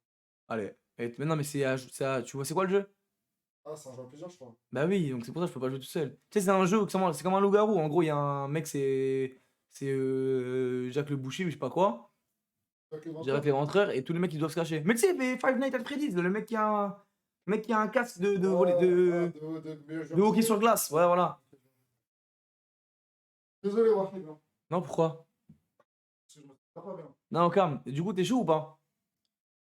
Allez. Mais non, mais tu vois, c'est quoi le jeu? Ah, c'est un jeu à plusieurs, je crois. Bah oui, donc c'est pour ça que je peux pas jouer tout seul. Tu sais, c'est un jeu, c'est comme un loup-garou. En gros, il y a un mec, c'est Jacques le Boucher ou je sais pas quoi. Avec les Jacques vampires. les rentreurs et tous les mecs ils doivent se cacher. Mais tu sais, mais Five Nights at Freddy's, le mec qui a un casque de hockey sur glace. Ouais, voilà. Désolé, Wafid. Hein, Non, pourquoi? parce que je me sens pas bien. Non, calme. Du coup, t'es chaud ou pas?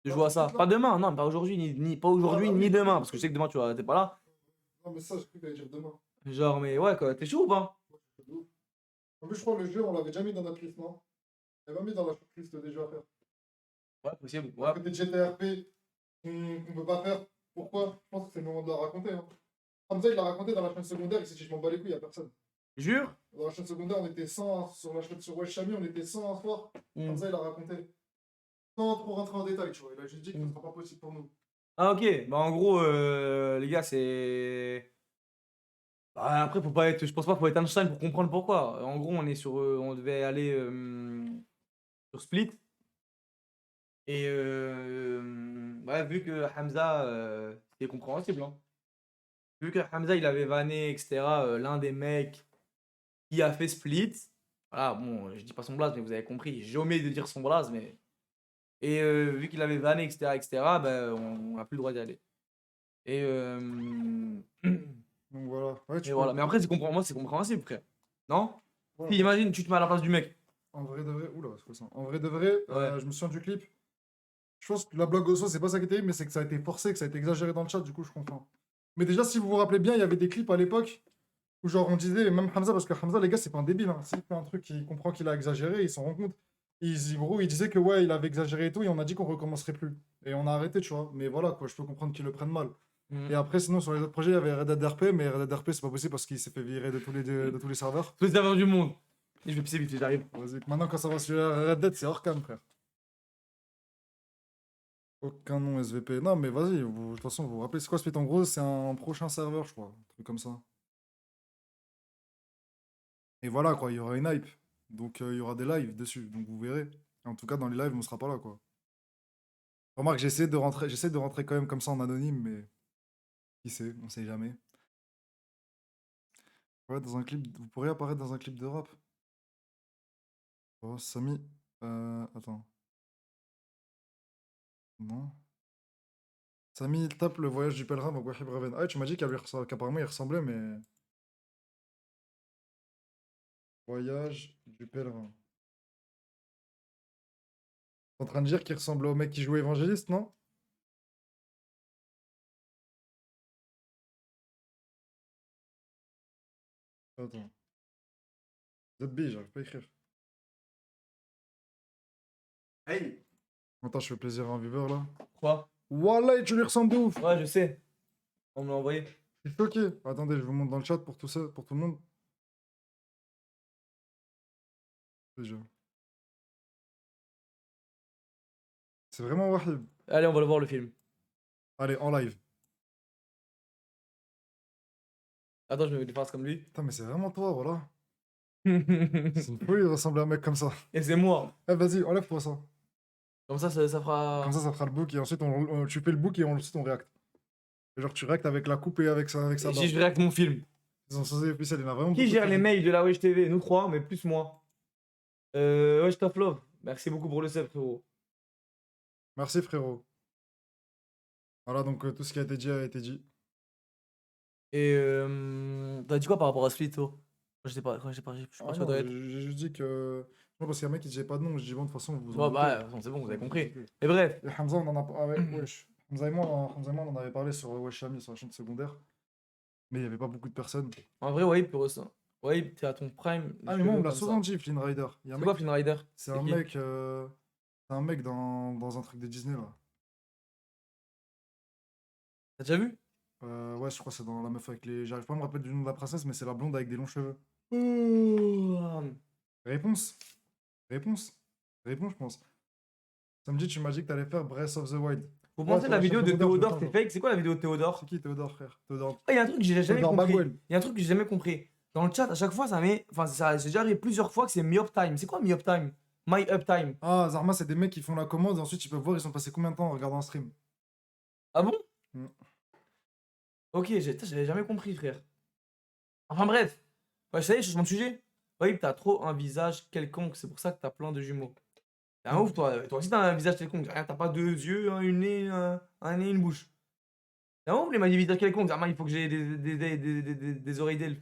De jouer à ça. Tout de Pas suite, là. demain, non, pas aujourd'hui, pas aujourd'hui, Ah, bah ni oui. demain, parce que je sais que demain t'es pas là. Non, mais ça, j'ai cru que t'allais dire demain. Genre, mais ouais, quoi, t'es chaud ou pas? De ouf. En plus, je crois que le jeu, on l'avait déjà mis dans notre liste, non? On l'avait pas mis dans la shortlist des jeux à faire. Ouais, possible. À côté de GTRP, qu'on peut pas faire. Pourquoi? Je pense que c'est le moment de la raconter. Hein. Hamza, il l'a raconté dans la chaîne secondaire, il s'est dit, je m'en bats les couilles, y a personne. Jure? Dans la chaîne secondaire, on était 100, sur la chaîne sur Wesh Chami, on était 100 un soir. Hmm. Hamza, il a raconté. Sans trop rentrer en détail, tu vois. Il a juste dit que ce sera pas possible pour nous. Ah, ok. Bah, en gros, les gars, c'est. Bah, après, je pense pas qu'il faut être Einstein pour comprendre pourquoi. En gros, on devait aller sur Split. Et ouais, vu que Hamza, c'est compréhensible, hein. Vu que Hamza, il avait vanné, etc., l'un des mecs qui a fait Split. Voilà, bon, je dis pas son blaze, mais vous avez compris. J'ai omis de dire son blaze, mais. Et vu qu'il avait vanné, etc., ben, on n'a plus le droit d'y aller. Et, Donc voilà. Ouais, et voilà. Mais après, moi, c'est compréhensible, frère. Non? Voilà. Si, imagine, tu te mets à la place du mec. En vrai de vrai, oula, c'est quoi ça? En vrai de vrai, Ouais. je me souviens du clip. Je pense que la blague au soi, c'est pas ça qui est terrible, mais c'est que ça a été forcé, que ça a été exagéré dans le chat, du coup, je comprends. Mais déjà, si vous vous rappelez bien, il y avait des clips à l'époque où, genre, on disait, même Hamza, parce que Hamza, les gars, c'est pas un débile. Hein. S'il fait un truc, il comprend qu'il a exagéré, il s'en rend compte. Gros, il disait que, ouais, il avait exagéré et tout, et on a dit qu'on recommencerait plus. Et on a arrêté, tu vois. Mais voilà, quoi, je peux comprendre qu'ils le prennent mal. Mm. Et après, sinon, sur les autres projets, il y avait Red Dead RP, mais Red Dead RP, c'est pas possible parce qu'il s'est fait virer de tous les serveurs. Tous les serveurs du monde. Et je vais pisser vite fait, j'arrive. Vas-y, maintenant, quand ça va sur Red Dead, c'est hors cam, frère. Aucun nom SVP. Non, mais vas-y, de toute façon, vous vous rappelez, c'est quoi Split? En gros, c'est un prochain serveur, je crois. Un truc comme ça. Et voilà, quoi, il y aura une hype. Donc, il y aura des lives dessus. Donc, vous verrez. En tout cas, dans les lives, on sera pas là, quoi. Remarque, j'essaie de rentrer quand même comme ça en anonyme, mais qui sait, on sait jamais. Ouais, dans un clip, vous pourrez apparaître dans un clip de rap. Oh, Samy. Attends. Non. Samy, il tape le voyage du pèlerin au Wahib Raven. Ah, tu m'as dit qu'apparemment il ressemblait, mais. Voyage du pèlerin. T'es en train de dire qu'il ressemble au mec qui jouait évangéliste, non? Attends. ZB, j'arrive pas à écrire. Hey. Attends, je fais plaisir à un viewer là. Quoi? Wallah, tu lui ressembles de ouf! Ouais, je sais. On me l'a envoyé. Je suis choqué. Attendez, je vous montre dans le chat pour tout ça, pour tout le monde. Déjà. C'est vraiment Wahib. Allez, on va le voir le film. Allez, en live. Attends, je me mets des phrases comme lui. Putain, mais c'est vraiment toi, voilà. Et C'est une folie de ressembler à un mec comme ça. c'est moi. Eh, vas-y, enlève-toi ça. Comme ça fera. Comme ça fera le book et ensuite tu fais le book et ensuite on réacte. Et genre, tu réactes avec la coupe et avec sa Et barbe. si je réacte mon film. Ils sont censés officiels, il y en a vraiment Qui beaucoup gère qui- les mails de la Wesh TV? Nous trois, mais plus moi. Wesh Tough Love. Merci beaucoup pour le sub, frérot. Merci, frérot. Voilà, donc tout ce qui a été dit a été dit. Et t'as dit quoi par rapport à Split, toi? Je sais pas, je suis Ah parti aux non, toilettes. j'ai juste dit que. Non, parce qu'il y a un mec qui disait pas de nom, je dis bon, de toute façon, vous vous en Ouais, doutez. bah, c'est bon, vous avez Vous compris. doutez. Mais bref. Et Hamza, on en a. Ah ouais, wesh. Hamza et moi, on en avait parlé sur Wesh Ami, sur la chaîne secondaire. Mais il y avait pas beaucoup de personnes. En vrai, Wahib, pour ça. Wahib, t'es à ton prime. Ah, les mais moi, on cheveux me l'a comme souvent ça. dit, Flynn Rider. Il y a un C'est mec. quoi Flynn Rider? C'est un qui mec. C'est un mec dans un truc de Disney, là. T'as déjà vu? Ouais, je crois que c'est dans la meuf avec les. J'arrive pas à me rappeler du nom de la princesse, mais c'est la blonde avec des longs cheveux. Ouh. Réponse. Réponse. Réponse, je pense. Samedi, tu m'as dit que t'allais faire Breath of the Wild. Vous Ouais, pensez sur la la vidéo chaîne de secondaire, je le Théodore, fais c'est un jour. fake? C'est quoi la vidéo de Théodore? C'est qui Théodore, frère? Théodore. Ah, il y a un truc que j'ai jamais Théodore compris. Bagwell. Il y a un truc que j'ai jamais compris. Dans le chat, à chaque fois, ça met. Enfin, ça, c'est déjà arrivé plusieurs fois que c'est Me Up Time. C'est quoi Me Up Time? My Up Time. Ah, Zarma, c'est des mecs qui font la commande et ensuite ils peuvent voir ils sont passés combien de temps en regardant un stream. Ah bon? Mm. Ok, j'avais jamais compris, frère. Enfin, bref. Ouais, ça y est, changement de sujet. Oui, t'as trop un visage quelconque. C'est pour ça que t'as plein de jumeaux. T'es un ouf, toi. Toi aussi, t'as un visage quelconque. Rien, t'as pas deux yeux, une nez, un nez, une bouche. T'es un ouf, les des visages quelconques. Ah, il faut que j'ai des oreilles d'elfe.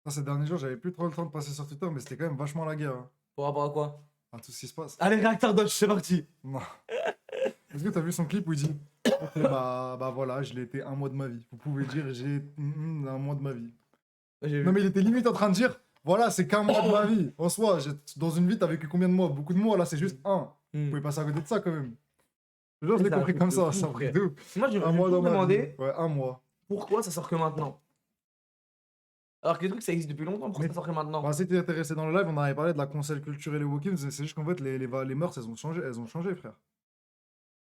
Ça, ces derniers jours, j'avais plus trop le temps de passer sur Twitter, mais c'était quand même vachement la guerre. Hein, Par rapport à quoi? à tout ce qui se passe. Allez, réacteur Dodge, c'est parti. Non. Est-ce que t'as vu son clip où il dit Ok, bah voilà, je l'ai été un mois de ma vie. Vous pouvez dire j'ai un mois de ma vie. J'ai vu. Non, mais il était limite en train de dire voilà, c'est qu'un mois de ma vie. En soi, dans une vie, t'as vécu combien de mois? Beaucoup de mois, là, c'est juste un. Vous Hmm. pouvez passer à côté de ça quand même. Genre, je l'ai C'est un compris truc comme de ça, fou, c'est un truc frère. de ouf. Moi, je Un me mois dans ma vie. demandé Ouais, un mois. pourquoi ça sort que maintenant. Alors que les trucs, ça existe depuis longtemps. Pourquoi Mais- ça sort que maintenant? Bah, si t'es intéressé dans le live, on avait parlé de la cancel culturelle et Walking, c'est juste qu'en fait, les mœurs, elles ont changé, frère.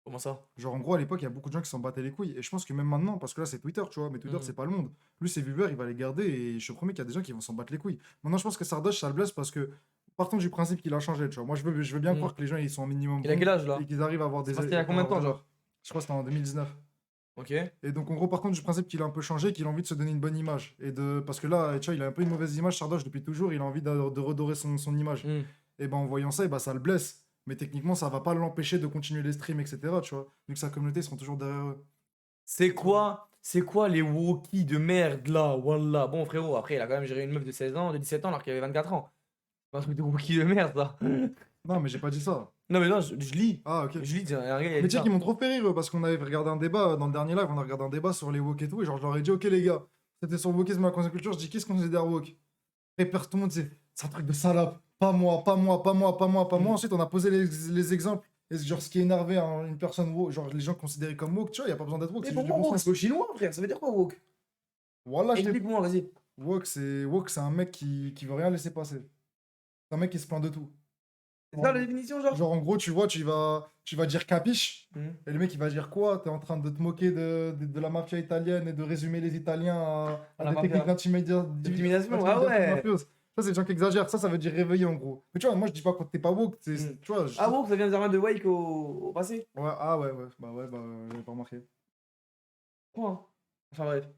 Comment ça? Genre, en gros, à l'époque, il y a beaucoup de gens qui s'en battaient les couilles. Et je pense que même maintenant, parce que là, c'est Twitter, tu vois, mais Twitter, Mhm. c'est pas le monde. Lui, ses viewers, il va les garder et je te promets qu'il y a des gens qui vont s'en battre les couilles. Maintenant, je pense que Sardoche, ça le blesse parce que, partons du principe qu'il a changé, tu vois. Moi, je veux bien Mhm. croire que les gens, ils sont un minimum Il a bons quel âge là? et qu'ils arrivent à avoir des. C'est parti il y a combien de temps, genre? Je crois que c'était en 2019. Ok. Et donc, en gros, par contre, du principe qu'il a un peu changé, qu'il a envie de se donner une bonne image. Parce que là, tu vois, il a un peu une mauvaise image, Sardoche, depuis toujours, il a envie de redorer son image. Hmm. Et ben en voyant ça, et ben, ça le blesse. Mais techniquement, ça va pas l'empêcher de continuer les streams, etc. Tu vois, vu que sa communauté, ils seront toujours derrière eux. C'est quoi les wokies de merde là? Wallah. Bon, frérot, après, il a quand même géré une meuf de 16 ans, de 17 ans alors qu'il avait 24 ans. C'est pas un truc de wookie de merde, ça. Non, mais j'ai pas dit ça. Non, mais non, je lis. Ah, ok. Je lis, il y a un gars, il a Mais dit tu sais ça. qu'ils m'ont trop fait rire, eux, parce qu'on avait regardé un débat dans le dernier live, on a regardé un débat sur les woke et tout, et genre, je leur ai dit, ok, les gars, c'était sur le wokisme et la conscience culture, je dis, qu'est-ce qu'on considère woke? Et tout le monde, c'est un truc de salope. Pas moi, pas moi, pas moi, pas moi, pas moi. Ensuite, on a posé les exemples Et genre, ce qui est énervé une personne woke, genre les gens considérés comme woke, tu vois, il n'y a pas besoin d'être woke, Mais c'est pour juste du moi, bon woke, sens. c'est au chinois, frère. Ça veut dire quoi, woke? Voilà, Explique-moi, vas-y. woke, c'est un mec qui veut rien laisser passer. C'est un mec qui se plaint de tout. C'est En, ça la définition, genre? genre, en gros, tu vois, tu vas dire capiche, Hmm. et le mec, il va dire quoi? T'es en train de te moquer de la mafia italienne et de résumer les Italiens à La des mafia. techniques D'intimidation, ah ouais. mafieuses. Ça, c'est des gens qui exagèrent. Ça veut dire réveiller, en gros. Mais tu vois, moi, je dis pas quand t'es pas woke, Hmm. tu vois. Ah, woke, ça vient de Wake au passé. Ouais, ah ouais, j'avais pas remarqué. Quoi, hein. Enfin bref.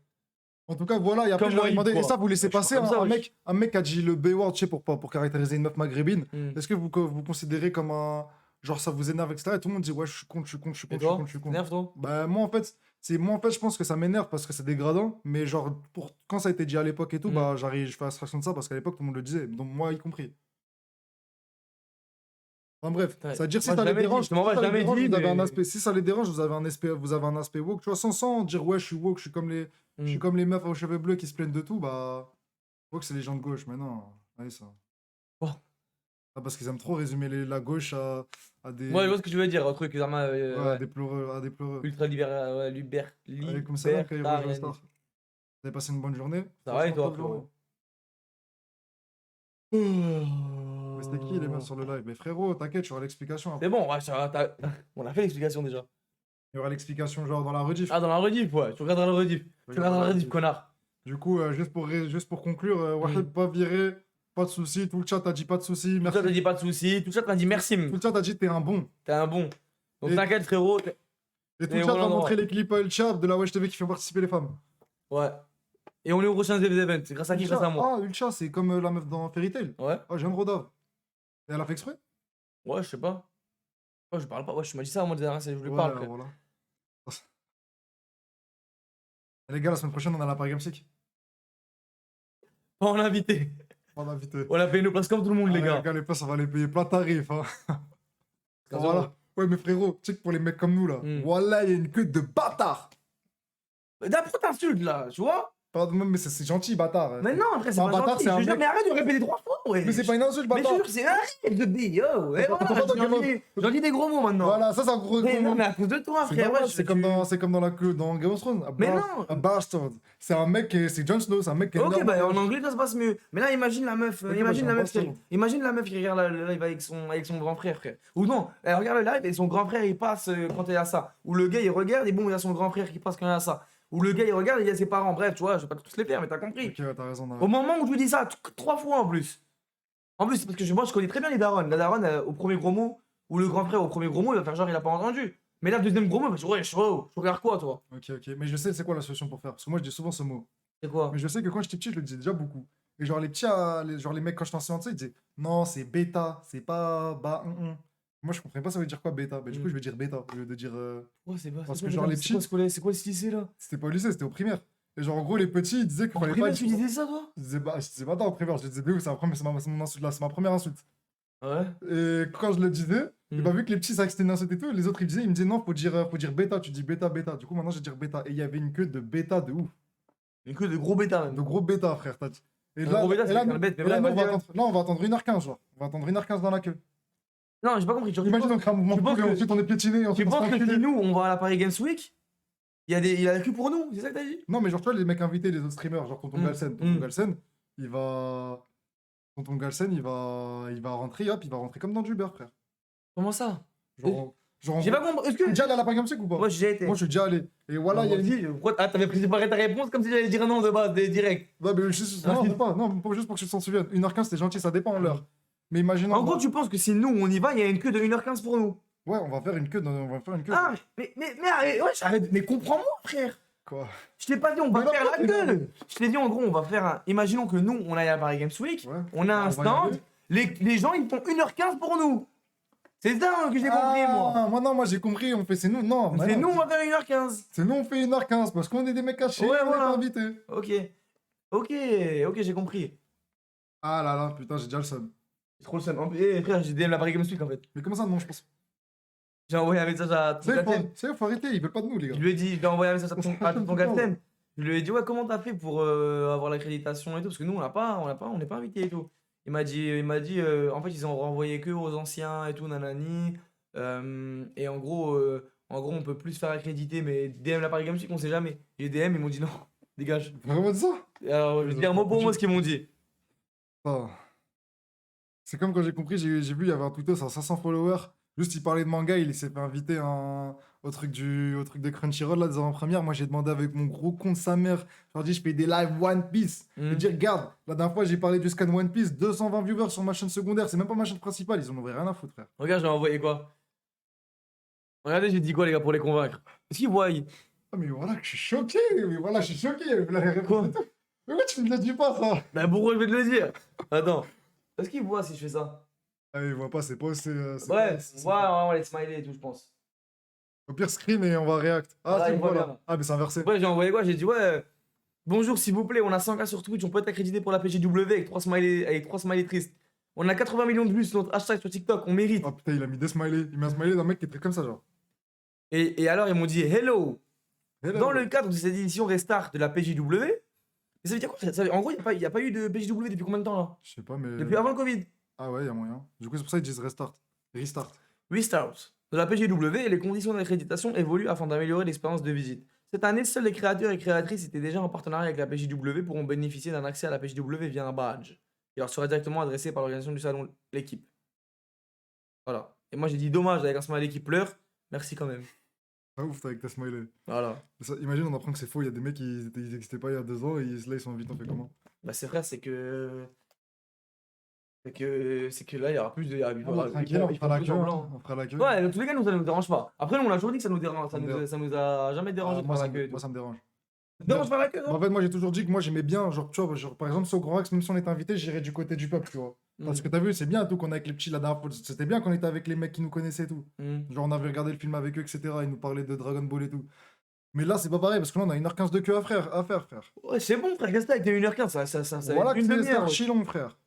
En tout cas, voilà, et après, Comme je leur ai Wade, demandé, et quoi. ça, vous laissez Ouais, je suis passer pas comme ça, un wesh. mec qui a dit le B-word, tu sais, pour caractériser une meuf maghrébine. Hmm. Est-ce que vous considérez comme un. Genre, ça vous énerve, etc. Et tout le monde dit, ouais, je suis contre, je suis contre, je suis Et contre, je suis toi, contre, je suis ça contre. t'énerve, toi? Bah, moi, en fait, je pense que ça m'énerve parce que c'est dégradant. Mais genre, quand ça a été dit à l'époque et tout, Hmm. bah, je fais abstraction de ça parce qu'à l'époque, tout le monde le disait. Donc, moi y compris. Enfin, bref, Putain, ça veut dire si moi, ça j'ai les jamais dit. dérange, Justement, si moi, ça j'ai les jamais dérange, dit, vous avez un mais. aspect. Si ça les dérange, vous avez un aspect woke. Tu vois, sans dire, ouais, je suis woke, je suis Hmm. comme les meufs aux cheveux bleus qui se plaignent de tout, bah. Woke, c'est les gens de gauche, mais non. Allez, ça. Bon. Ah, parce qu'ils aiment trop résumer la gauche à Moi, je des. vois ce que tu veux dire, un truc, Zarma, Ouais, à ouais. des pleureux, à des pleureux. Ultra Allez, comme salam, Caïro, Star. libertarianisme. Vous avez passé une bonne journée? Ça va Passez et une toi, top journée. frérot? Mais c'était qui les meufs sur le live? Mais frérot, t'inquiète, il y aura l'explication C'est après. bon, ouais, on a fait l'explication déjà. Il y aura l'explication genre dans la rediff. Ah, dans la rediff, ouais. Tu regarderas la rediff. Tu regarderas la rediff, connard. Du coup, juste pour conclure, Wahid Mm. pas viré, pas de soucis. Tout le chat a dit pas de soucis, Tout merci. ça, t'as dit pas de soucis. Tout ça, t'as dit merci. Tout le chat a dit t'es un bon. T'es un bon. Donc Et- t'inquiète, frérot. Et tout Et le chat au va endroit. montrer les clips El Chab de la Wesh TV qui fait participer les femmes. Ouais. Et on est au prochain event. C'est grâce à qui? Grâce à moi. Ah, Ulcha, c'est comme la meuf dans Fairy Tail. Ouais. Ah, j'aime Rodave. Et elle a fait exprès? Ouais, je sais pas. Ouais, je parle pas. Ouais, je m'as dit ça, moi, dernière, je lui Ouais, parle, frère. voilà. Et les gars, la semaine prochaine, on a la Paris Games Week. Pas en invité. On a invité. On a payé nos places comme tout le monde, les gars. Les gars, les places, on va les payer plein tarif. Hein. 15 Voilà. euros. Ouais, mais frérot, tu sais que pour les mecs comme nous, là, voilà, il y a une queue de bâtard. D'après t'insultes, là, tu vois? Pardon, mais c'est gentil, bâtard. Mais non, après, c'est Un pas bâtard, gentil. c'est un Je te jure, mec- mais arrête de répéter 3 fois, ouais. Mais c'est pas une insulte, Mais je bâtard. te jure, c'est un rêve de B, yo. Et Attends, voilà, attends, j'en dis des gros mots maintenant. Voilà, ça, c'est un gros Mais gros non, mot. mais à cause de toi, C'est frère. normal, Ouais, c'est comme dans la queue dans Game of Thrones. Mais non. Un bastard. C'est un mec, c'est Jon Snow, c'est un mec qui est Ok, normal. bah en anglais ça se passe mieux. Mais là, imagine la meuf, Ok, bah, imagine c'est la un meuf, bastard. imagine la meuf qui regarde le live avec son grand frère, frère. Ou non, elle regarde le live et son grand frère il passe quand il y a ça. Ou le gars il regarde et bon, il y a son grand frère qui passe quand il y a ça. Ou le gars il regarde et il y a ses parents. Bref, tu vois, je vais pas tous les faire, mais t'as compris. Ok, ouais, t'as raison. Au moment où je lui dis ça, 3 fois en plus. En plus, c'est parce que moi je connais très bien les darons. La daronne au premier gros mot, ou le grand frère au premier gros mot, il va faire genre il a pas entendu. Mais là, le deuxième gros mot, il va dire ouais, je regarde quoi toi? Ok. Mais je sais c'est quoi la solution pour faire. Parce que moi, je dis souvent ce mot. C'est quoi? Mais je sais que quand j'étais petit, je le disais déjà beaucoup. Et genre, les petits, genre les mecs, quand je t'enseignais, tu sais, ils disaient non, c'est bêta, c'est pas. Moi, je comprenais pas ça veut dire quoi bêta. Mais du coup, je vais dire bêta au lieu de dire. Ouais, c'est pas. Parce c'est que quoi, genre, les c'est quoi, petits- c'est quoi ce lycée là? C'était pas au lycée, c'était au primaire. Et genre, en gros, les petits, ils disaient qu'il En fallait primaire, pas. tu disais ça toi? Je disais pas en primaire, je disais, mais oui, c'est mon insulte là, c'est ma première insulte. Ouais. Et quand je le disais, et bah, Mm. vu que les petits savaient que c'était une insulte et tout, les autres ils me disaient non, faut dire bêta, tu dis bêta, bêta. Du coup, maintenant, je vais dire bêta. Et il y avait une queue de bêta de ouf. Une queue de gros bêta même. De gros bêta, frère, t'as dit. Et Un gros bêta, c'est là, quelqu'un de bête, mais et là, bref, nous, vas-y, là, on va attendre 1h15, genre. On va attendre 1h15 dans la queue. Non, j'ai pas compris. Imagine, on crée un mouvement tu de penses foule et que- ensuite on est piétiné. Tu Ensuite, on se penses fait que si enculer. nous, on va à la Paris Games Week, il a la queue pour nous? C'est ça que t'as dit? Non, mais genre, tu vois, les mecs invités, les autres streamers, genre Tonton Mm. Galsen. Tonton Mm. Galsen, il va. Tonton Galsen, il va rentrer, hop, il va rentrer comme dans du beurre, frère. Comment ça? Genre, J'ai pas compris. Est-ce T'es que. déjà allé à la Paris Games Week ou pas? Moi, j'ai déjà été. Moi, je suis déjà allé. Et voilà, il y a une. Ah, t'avais préparé ta réponse comme si j'allais dire non de base, direct. Ouais, mais non, Rapide. pas, non, pas juste pour que tu t'en souviennes. 1h15, c'était gentil, ça dépend de l'heure. Mais imaginons. En gros, tu penses que si nous, on y va, il y a une queue de 1h15 pour nous? Ouais, on va faire une queue. On va faire une queue. Ah, mais arrête, ouais, arrête. Mais comprends-moi, frère. Quoi? Je t'ai pas dit on va Mais non, faire la mais non. queue. Je t'ai dit en gros, on va faire un. Imaginons que nous, on aille à la Paris Games Week, Ouais. on a un On va y stand, aller. les gens ils font 1h15 pour nous. C'est ça que j'ai compris, moi. Ah, moi, j'ai compris. On fait, c'est nous. Non, C'est non, nous, on va faire 1h15. C'est nous, on fait 1h15 parce qu'on est des mecs cachés. Ouais, on est voilà. pas invités. Ok, j'ai compris. Ah là là, putain, j'ai déjà le seum. C'est trop le seum. Frère, j'ai DM la Paris Games Week en fait. Mais comment ça, non, je pense. J'ai envoyé un message à ton Galten. Faut arrêter, ils veulent pas de nous, les gars. Je lui ai dit, je lui ai envoyé un message à ton Putain. Galten. Je lui ai dit, ouais, comment t'as fait pour avoir l'accréditation et tout? Parce que nous, on n'est pas invités et tout. Il m'a dit, en fait, ils ont renvoyé que aux anciens et tout, nanani. Et en gros, on peut plus se faire accréditer, mais DM la Paris Games Week, on sait jamais. J'ai DM, ils m'ont dit non, dégage. Vraiment de ça? Alors, je vais te dire mot pour mot ce qu'ils m'ont dit. Ah. C'est comme quand j'ai compris, j'ai vu, il y avait un tweetos à 500 followers. Juste, il parlait de manga, il s'est fait inviter au truc de Crunchyroll, là, des avant-premières. Moi, j'ai demandé avec mon gros compte sa mère. Je leur ai dit, je fais des lives One Piece. Je Mm. dis, regarde, la dernière fois, j'ai parlé du scan One Piece, 220 viewers sur ma chaîne secondaire. C'est même pas ma chaîne principale, ils en auraient rien à foutre, frère. Regarde, je vais envoyer quoi? Regardez, j'ai dit quoi, les gars, pour les convaincre? Est-ce qu'ils voient? Ah, mais voilà, que je suis choqué. Mais voilà, je suis choqué. Vous l'avez Quoi? répondu. Mais ouais, tu me le dis pas, ça. Ben pourquoi je vais te le dire? Attends. Est-ce qu'ils voient si je fais ça? Ah, ils voient pas, c'est pas. Ouais, on voit les smileys et tout, je pense. Au pire, screen et on va react. Ah, Voilà, si, ils voient voilà. bien. Ah, mais c'est inversé. Ouais, j'ai envoyé quoi? J'ai dit, ouais, bonjour, s'il vous plaît, on a 100K sur Twitch, on peut être accrédité pour la PGW avec 3 smileys tristes. On a 80 millions de vues sur notre hashtag sur TikTok, on mérite. Ah, putain, il a mis des smileys. Il met un smiley d'un mec qui est très comme ça, genre. Et alors, ils m'ont dit, hello, Hello. dans le cadre de cette édition Restart de la PJW, mais ça veut dire quoi? En gros, il n'y a pas eu de PJW depuis combien de temps là? Je sais pas, mais. Depuis avant le Covid. Ah ouais, il y a moyen. Du coup, c'est pour ça qu'ils disent restart. Restart. Restart de la PGW et les conditions d'accréditation évoluent afin d'améliorer l'expérience de visite. Cette année, seuls les créateurs et créatrices étaient déjà en partenariat avec la PJW pourront bénéficier d'un accès à la PJW via un badge qui leur sera directement adressé par l'organisation du salon, l'équipe. Voilà. Et moi j'ai dit dommage avec un smiley qui pleure, merci quand même. Ah ouf, t'as avec ta smiley. Voilà. Imagine, on apprend que c'est faux. Il y a des mecs qui n'existaient pas il y a 2 ans et là, ils sont vite, on fait comment? Bah c'est vrai, c'est que. C'est que là, il y aura plus de. Ah bah, tranquille, on fera la queue. On fera la queue. Ouais, dans tous les cas, nous, ça nous dérange pas. Après, nous, on a toujours dit que ça nous dérange. Ça me dérange. Ça nous a jamais dérangé Ah, de moi, faire ça la queue. me, moi, ça me dérange. Ça te dérange de faire la queue, Bah, non? en fait, moi, j'ai toujours dit que moi, j'aimais bien, genre, tu vois, genre, par exemple, sur Grand Rex, même si on était invité, j'irais du côté du peuple, tu vois. Parce que t'as vu, c'est bien tout qu'on est avec les petits la dernière fois. C'était bien qu'on était avec les mecs qui nous connaissaient et tout. Mm. Genre, on avait regardé le film avec eux, etc. Ils nous parlaient de Dragon Ball et tout. Mais là, c'est pas pareil, parce que là, on a 1h15 de queue à faire, frère. Ouais, c'est bon, frère, qu'est-ce que t'as avec tes 1h15? Ça va Voilà être que une c'est demi-heure. archi long, frère.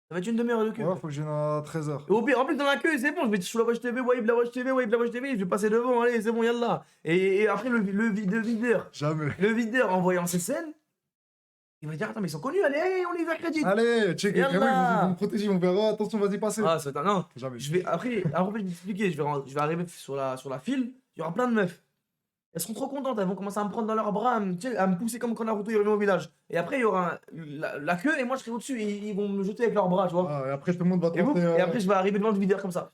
Ça va être une demi-heure de queue. Voilà, faut que j'ai à 13h. Et au pire, en plus, dans la queue, c'est bon, je vais sur la Watch TV, Wave, la Watch TV, Wave, la Watch TV, je vais passer devant, allez, c'est bon, yallah. Et après, le videur, Jamais. en voyant ces scènes, il va dire, attends, mais ils sont connus, allez, on les accrédite. Allez, check, Yallah. ils vont me protéger, ils vont faire, oh, attention, vas-y, passez. Ah, c'est non, Jamais. après, je vais t'expliquer, je vais arriver sur la file, il y aura plein de meufs. Elles seront trop contentes, elles vont commencer à me prendre dans leurs bras, à me pousser comme quand Naruto est revenu au village. Et après, il y aura la queue et moi je serai au-dessus et ils vont me jeter avec leurs bras, tu vois. Ah, et après, tout le monde va Et, tenter. et après, je vais arriver devant le videur comme ça.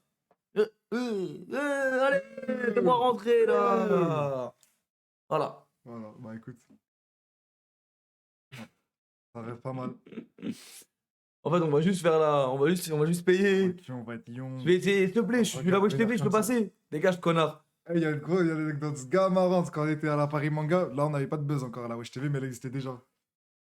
Allez, fais-moi rentrer là. Voilà. Voilà, bah écoute. Ça rêve pas mal. En fait, on va juste faire la. On va juste payer. Ok, on va être lion. Je vais essayer, s'il te plaît, je suis la Watch TV, je peux passer. Dégage, connard. Il y a l'anecdote gars marrante quand on était à la Paris Manga. Là, on n'avait pas de buzz encore à la Wesh TV, mais elle existait déjà.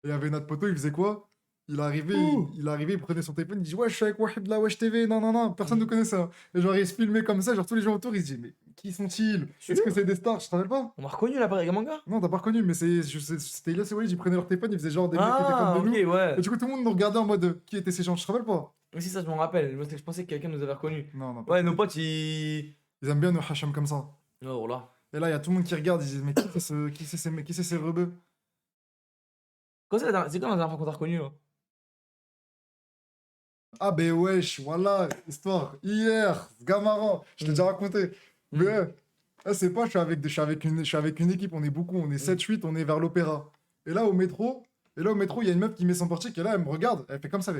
Et il y avait notre poteau, il faisait quoi? Il arrivait, il prenait son téléphone, il dit ouais, je suis avec Wahid de la Wesh TV, non, personne ne connaît ça. Et genre, il se filmait comme ça, genre tous les gens autour, ils se disaient mais qui sont-ils? Est-ce que c'est des stars? Je te rappelle pas? On m'a reconnu là, pareil, manga. Non, t'as pas reconnu, mais c'était Elias et Walid, ils prenaient leur téléphone, ils faisaient genre des mecs qui étaient Ah, comme de ok, nous. ouais. Et du coup, tout le monde nous regardait en mode qui étaient ces gens, je te rappelle pas? Mais si, ça, je m'en rappelle. Moi, je pensais que quelqu'un nous avait reconnu. Non, Ouais, nos potes, ils. Ils aiment bien nous hacham comme ça. Oh là. Et là, il y a tout le monde qui regarde, ils disent mais qui c'est ces rebeux? C'est quand la dernière fois qu'on t'a reconnu là? Ah ben wesh, voilà, histoire, hier, ce gars marrant, je t'ai déjà raconté. Mais c'est pas, je suis avec une équipe, on est beaucoup, on est 7-8, on est vers l'opéra. Et là au métro, il y a une meuf qui met son portique et là elle me regarde, elle fait comme ça.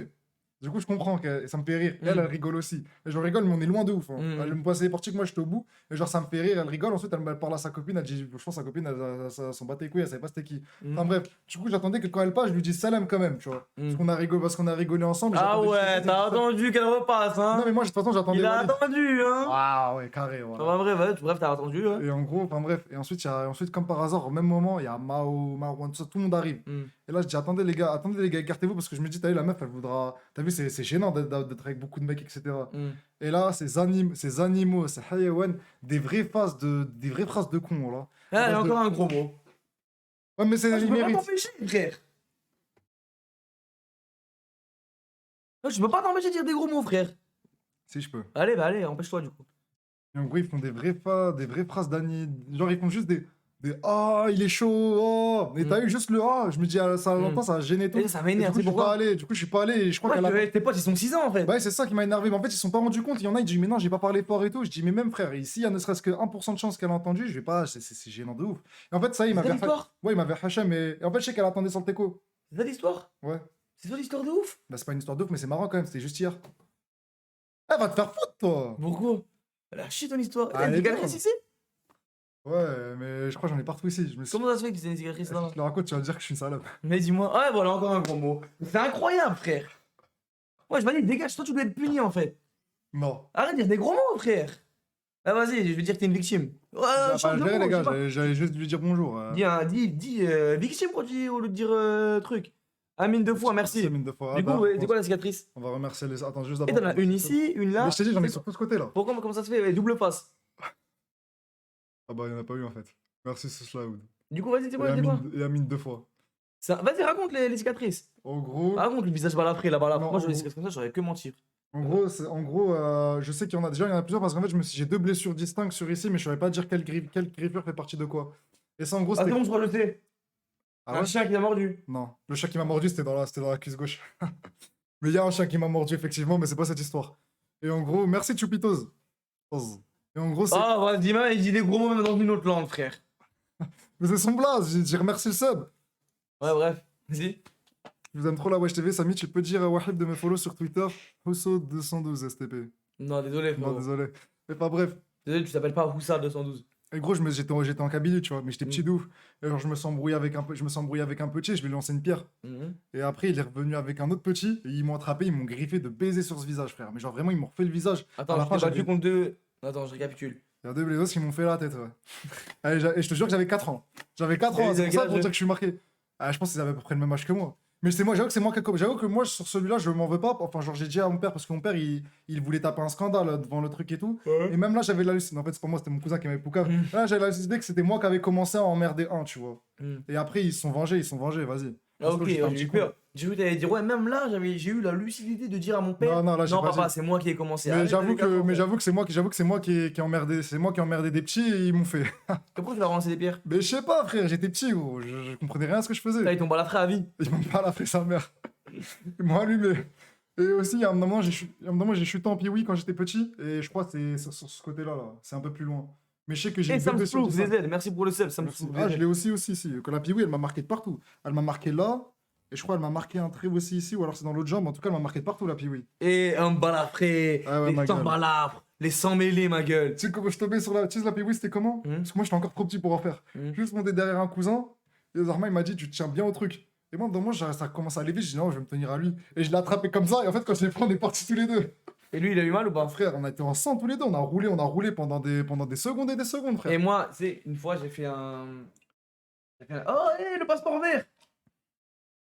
Du coup je comprends, ça me fait rire. Elle rigole aussi. Et je rigole, mais on est loin de ouf. Hein. Elle me passe les portiques, moi j'étais au bout. Et genre ça me fait rire, elle rigole. Ensuite elle parle à sa copine, elle dit, je pense que sa copine, elle s'en battait les couilles, elle savait pas c'était qui. Enfin bref, du coup j'attendais que quand elle passe, je lui dise salam quand même, tu vois. Parce qu'on a rigolé ensemble. Ah j'attendais ouais, juste t'as attendu qu'elle repasse, hein? Non mais moi de toute façon j'attendais. Il a Walid. attendu, hein? Ah ouais, carré, voilà. Enfin, bref, t'as attendu, hein? Et en gros, enfin bref, et ensuite, comme par hasard, au même moment, il y a Mao, Marwan, tout le monde arrive. Et là, je dis, attendez les gars, écartez-vous, parce que je me dis, t'as vu, la meuf, elle voudra. T'as vu, c'est gênant d'être avec beaucoup de mecs, etc. Et là, ces animaux, ces hayawan, des vraies phrases de cons, là. Ah, il y a encore un gros mot. Ouais, mais c'est Je les peux pas mérites. t'empêcher, frère. Non, je peux pas t'empêcher de dire des gros mots, frère. Si je peux. Allez, bah allez, empêche-toi du coup. Et en gros, ils font des vraies phrases d'années. Genre, ils font juste Des ah, il est chaud, oh. Et t'as eu juste le ah, je me dis, ah, ça longtemps, ça a gêné tout. Et ça Et du m'énerve, coup, c'est pourquoi? du coup, je suis pas allé. Et je crois Ouais, qu'à la fin. tes potes, ils sont 6 ans en fait. Bah ouais, c'est ça qui m'a énervé. Mais en fait, ils se sont pas rendus compte. Il y en a, ils disent, mais non, j'ai pas parlé fort et tout. Je dis, mais même frère, ici, il y a ne serait-ce que 1% de chance qu'elle a entendu. Je vais pas, c'est gênant de ouf. Et en fait, ça, il C'est ça m'avait l'histoire? ouais, il m'avait haché, mais et en fait, je sais qu'elle attendait sur le teco. C'est ça l'histoire? Ouais. C'est ça l'histoire de ouf? Bah, c'est pas une histoire de ouf, mais c'est marrant quand même. C'était juste hier. Eh, va te faire foutre, toi. Pourquoi? Elle a chié ton histoire. Ah, T'as une elle est cicatrice bien. ici? Ouais, mais je crois que j'en ai partout ici. Je me suis... Comment ça se fait que c'est une cicatrice là? Je te le raconte, tu vas dire que je suis une salope. Mais dis-moi. Ouais, voilà, encore un gros mot. C'est incroyable, frère. Ouais, je m'allais, dégage, toi tu dois être puni en fait. Non. Arrête de dire des gros mots, frère. Ah, vas-y, je vais dire que t'es une victime. Ouais, Bah, change de je verrai, mot, les je gars, sais pas. j'allais juste lui dire bonjour. Dis victime quand tu dis au lieu de dire truc. Amine deux fois, merci. Mine de fois. Du Ah, coup, bah, ouais, c'est quoi la cicatrice? on va remercier les. Attends, juste Et d'abord. t'en as une ici, une là. Mais je t'ai dit, j'en ai C'est sur tout ce côté-là. Pourquoi, comment ça se fait? Ouais, double face. Ah bah, il y en a pas eu en fait. Merci, Souslaoud. Du coup, vas-y, dis-moi, dis-moi. Et Amine deux fois. Vas-y, raconte les cicatrices. En gros, Raconte le visage balafré, la balafre. Non, Moi, je en les gros- cicatrices comme ça, j'aurais que mentir. je sais qu'il y en a déjà, il y en a plusieurs parce qu'en fait, j'ai deux blessures distinctes sur ici, mais je saurais pas dire quelle griffure fait partie de quoi. Et ça, en gros, Ah, c'est c'était. bon, je crois que je sais. Ah Un ouais? chien qui l'a mordu. Non, le chien qui m'a mordu, c'était dans la cuisse gauche. Mais il y a un chien qui m'a mordu, effectivement, mais c'est pas cette histoire. Et en gros, merci Chupitos. Et en gros, c'est. Ah, vas-y, il dit des gros mots même dans une autre langue, frère. Mais c'est son blaze, j'ai remercié le sub. Ouais, bref. Vas-y. Je vous aime trop la Wesh TV, Samy, tu peux dire à Wahib de me follow sur Twitter, Husso212 STP. Non, désolé, Non, frérot. désolé. Mais pas bref. Désolé, tu t'appelles pas Houssa 212. Et gros, j'étais en Kabylie, tu vois, mais j'étais petit Mm. de ouf. Et alors, je me suis embrouillé avec un petit, je lui ai lancé une pierre. Mhm. Et après, il est revenu avec un autre petit, et ils m'ont attrapé, ils m'ont griffé de baiser sur ce visage, frère. Mais genre, vraiment, ils m'ont refait le visage. À Attends, la je fin, t'ai battu j'avais- contre deux. Attends, je récapitule. Il y a deux blaisos qui m'ont fait la tête, ouais. Et je te jure que j'avais 4 ans. J'avais 4 Et ans, ils c'est avaient pour ça quel pour âge dire que je suis marqué. Ah, je pense qu'ils avaient à peu près le même âge que moi. Mais c'est moi, j'avoue que moi, sur celui-là, je m'en veux pas. Enfin, genre, j'ai dit à mon père, parce que mon père, il voulait taper un scandale devant le truc et tout. Et même là, j'avais l'hallucination. En fait, c'est pas moi, c'était mon cousin qui m'avait poucave. Mm. Là, j'avais l'hallucination que c'était moi qui avais commencé à emmerder un, tu vois. Mm. Et après, ils se sont vengés, vas-y. Ah, ok, Parce que j'étais un j'ai petit eu con. peur. J'ai cru que t'allais dire, ouais, même là, j'ai eu la lucidité de dire à mon père. Non, là, j'ai non, pas papa, dit. c'est moi qui ai commencé. Mais Arrête j'avoue avec la que, force. j'avoue que c'est moi qui ai emmerdé, c'est moi qui ai emmerdé des petits et ils m'ont fait. Pourquoi tu leur as lancé des pierres? Mais je sais pas, frère, j'étais petit, gros. Je comprenais rien à ce que je faisais. Là, ils t'ont balafré à vie. Ils m'ont pas fait sa mère. Ils m'ont allumé. Et aussi, il y a un moment, j'ai chuté en Pee-Wee quand j'étais petit. Et je crois que c'est sur ce côté-là, là. C'est un peu plus loin. Mais je sais que j'ai Et eu ça deux me blessures prouve, distinctes. ZZ, merci pour le sel, ça me Merci. prouve. Ah, je l'ai aussi, si. Que la Pee-Wee, elle m'a marqué de partout. Elle m'a marqué là. Et je crois qu'elle m'a marqué un trait aussi ici. Ou alors c'est dans l'autre jambe. En tout cas, elle m'a marqué de partout, la Pee-Wee. Et un balafré, Ah ouais, ma les 100 gueule. balafres, les 100 mêlés, ma gueule. Tu sais comment je tombais sur la. Tu sais, la Pee-Wee, c'était comment Hmm. Parce que moi, j'étais encore trop petit pour en faire. Juste monter derrière un cousin. Et Zarma, il m'a dit, tu te tiens bien au truc. Et moi, dans moi, ça commence à lever. Je dis, non, je vais me tenir à lui. Et je l'ai attrapé comme ça. Et en fait, quand je l'ai pris, on est partis tous les deux. Et lui, il a eu mal ou pas? Frère, on a été en sang tous les deux. On a roulé pendant des secondes et des secondes, frère. Et moi, tu sais, une fois, j'ai fait un. Oh, le passeport vert!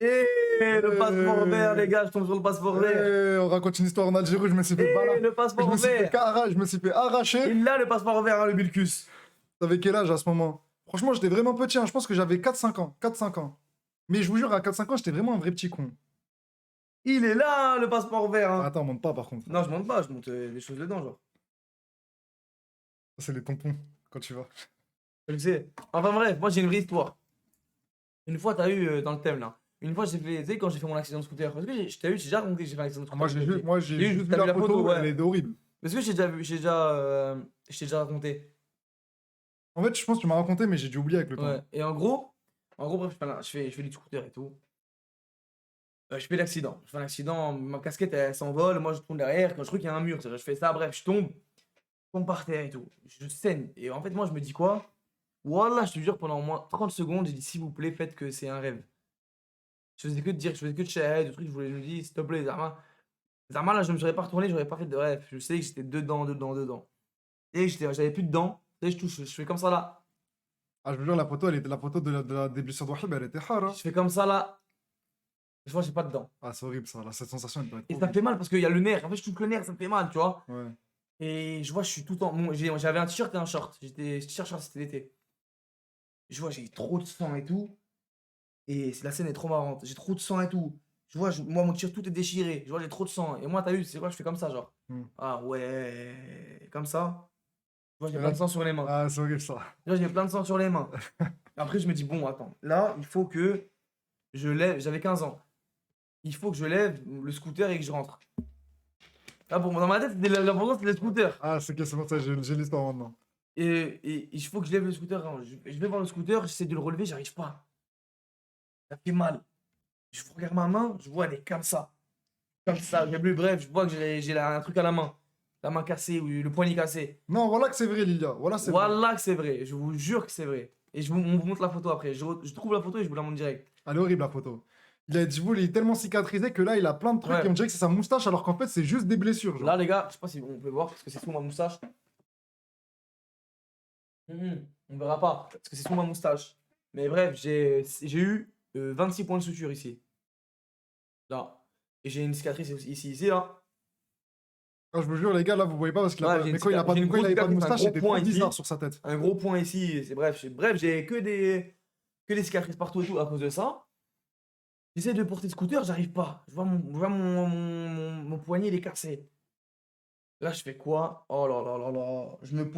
Le passeport vert, les gars, je tombe sur le passeport vert. Et on raconte une histoire en Algérie. Je me suis fait Le je passeport me suis fait, vert! je me suis fait arracher. Il a le passeport vert, hein, le Bilkus. T'avais quel âge à ce moment? Franchement, j'étais vraiment petit. Hein. Je pense que j'avais 4-5 ans. 4-5 ans. Mais je vous jure, à 4-5 ans, j'étais vraiment un vrai petit con. Il est là, le passeport vert. Hein. Attends, monte pas par contre. Non, je monte pas, je monte des choses dedans, genre. Ça, c'est les tampons quand tu vas. Je le sais. Enfin bref, moi j'ai une vraie histoire. Une fois, t'as eu dans le thème là. Une fois, j'ai fait, tu sais, quand j'ai fait mon accident de scooter. Parce que j'ai déjà raconté que j'ai fait un accident de scooter. Moi, j'ai J'ai juste t'as vu la photo, ouais. elle est horrible. Parce que je t'ai déjà raconté. En fait, je pense que tu m'as raconté, mais j'ai dû oublier avec le temps. Ouais. Et en gros, bref, je fais du scooter et tout. Je fais l'accident. Je fais un accident, ma casquette elle s'envole, moi je tourne derrière, quand je trouve qu'il y a un mur, je fais ça, bref, je tombe par terre et tout. Je saigne. Et en fait, moi je me dis quoi? Wallah, je te jure, pendant au moins 30 secondes, j'ai dit s'il vous plaît, faites que c'est un rêve. Je faisais que de dire, je faisais que de shahid, de trucs, je me dis s'il te plaît, Zarma. Zarma, là, je me serais pas retourné, j'aurais pas fait de rêve. Je sais que j'étais dedans. Et j'avais plus de dents. Tu sais, je touche, je fais comme ça là. Ah, je veux dire, la photo, la photo des blessures de Wahib, elle était hard. Hein. Je fais comme ça là. Je vois, j'ai pas de dents. Ah, c'est horrible ça. Là, cette sensation, elle doit être Et ça me horrible. fait mal parce qu'il y a le nerf. En fait, je touche le nerf, ça me fait mal, tu vois. Ouais. Et je vois, je suis tout en. J'avais un t-shirt et un short. J'étais t-shirt, short, c'était l'été. Je vois, j'ai trop de sang et tout. Et la scène est trop marrante. J'ai trop de sang et tout. Je vois, moi, mon t-shirt, tout est déchiré. Je vois, j'ai trop de sang. Et moi, t'as vu, c'est quoi? Je fais comme ça, genre. Hmm. Ah ouais. Comme ça. vois, j'ai Et plein là, de sang sur les mains. ah, c'est horrible ça. Là, j'ai plein de sang sur les mains. Après, je me dis, bon, attends, là, il faut que je lève. J'avais 15 ans. Il faut que je lève le scooter et que je rentre. Là, pour moi, dans ma tête, l'important, c'était le scooter. Ah, c'est que c'est pour ça, j'ai l'histoire maintenant. Et il faut que je lève le scooter. Hein. Je vais voir le scooter, j'essaie de le relever, j'arrive pas. Ça fait mal. Je regarde ma main, je vois, elle est comme ça. Comme ça, j'ai plus bref, je vois que j'ai un truc à la main. La main cassée ou le poignet cassé. Non, voilà que c'est vrai, Lilia. Voilà, c'est vrai. Voilà que c'est vrai, je vous jure que c'est vrai. Et on vous montre la photo après. Je trouve la photo et je vous la montre direct. Elle est horrible la photo. Il est tellement cicatrisé que là, il a plein de trucs Ouais. et on dirait que c'est sa moustache alors qu'en fait, c'est juste des blessures. Genre. Là, les gars, je sais pas si on peut voir parce que c'est sous ma moustache. On verra pas parce que c'est sous ma moustache. Mais bref, j'ai eu 26 points de suture ici. Là. Et j'ai une cicatrice ici, là. Ah, je vous jure, les gars, là, vous voyez pas parce qu'il a Ouais, pas... j'ai Mais une quand il a pas, j'ai une quand il grosse avait pas de cicatrice, un moustache, gros c'était point trop ici. bizarre sur sa tête. Un gros point ici. C'est bref, j'ai que des cicatrices partout et tout à cause de ça. J'essaie de porter le scooter, j'arrive pas. Je vois mon poignet, il est cassé. Là, je fais quoi? Oh là là là là. Je me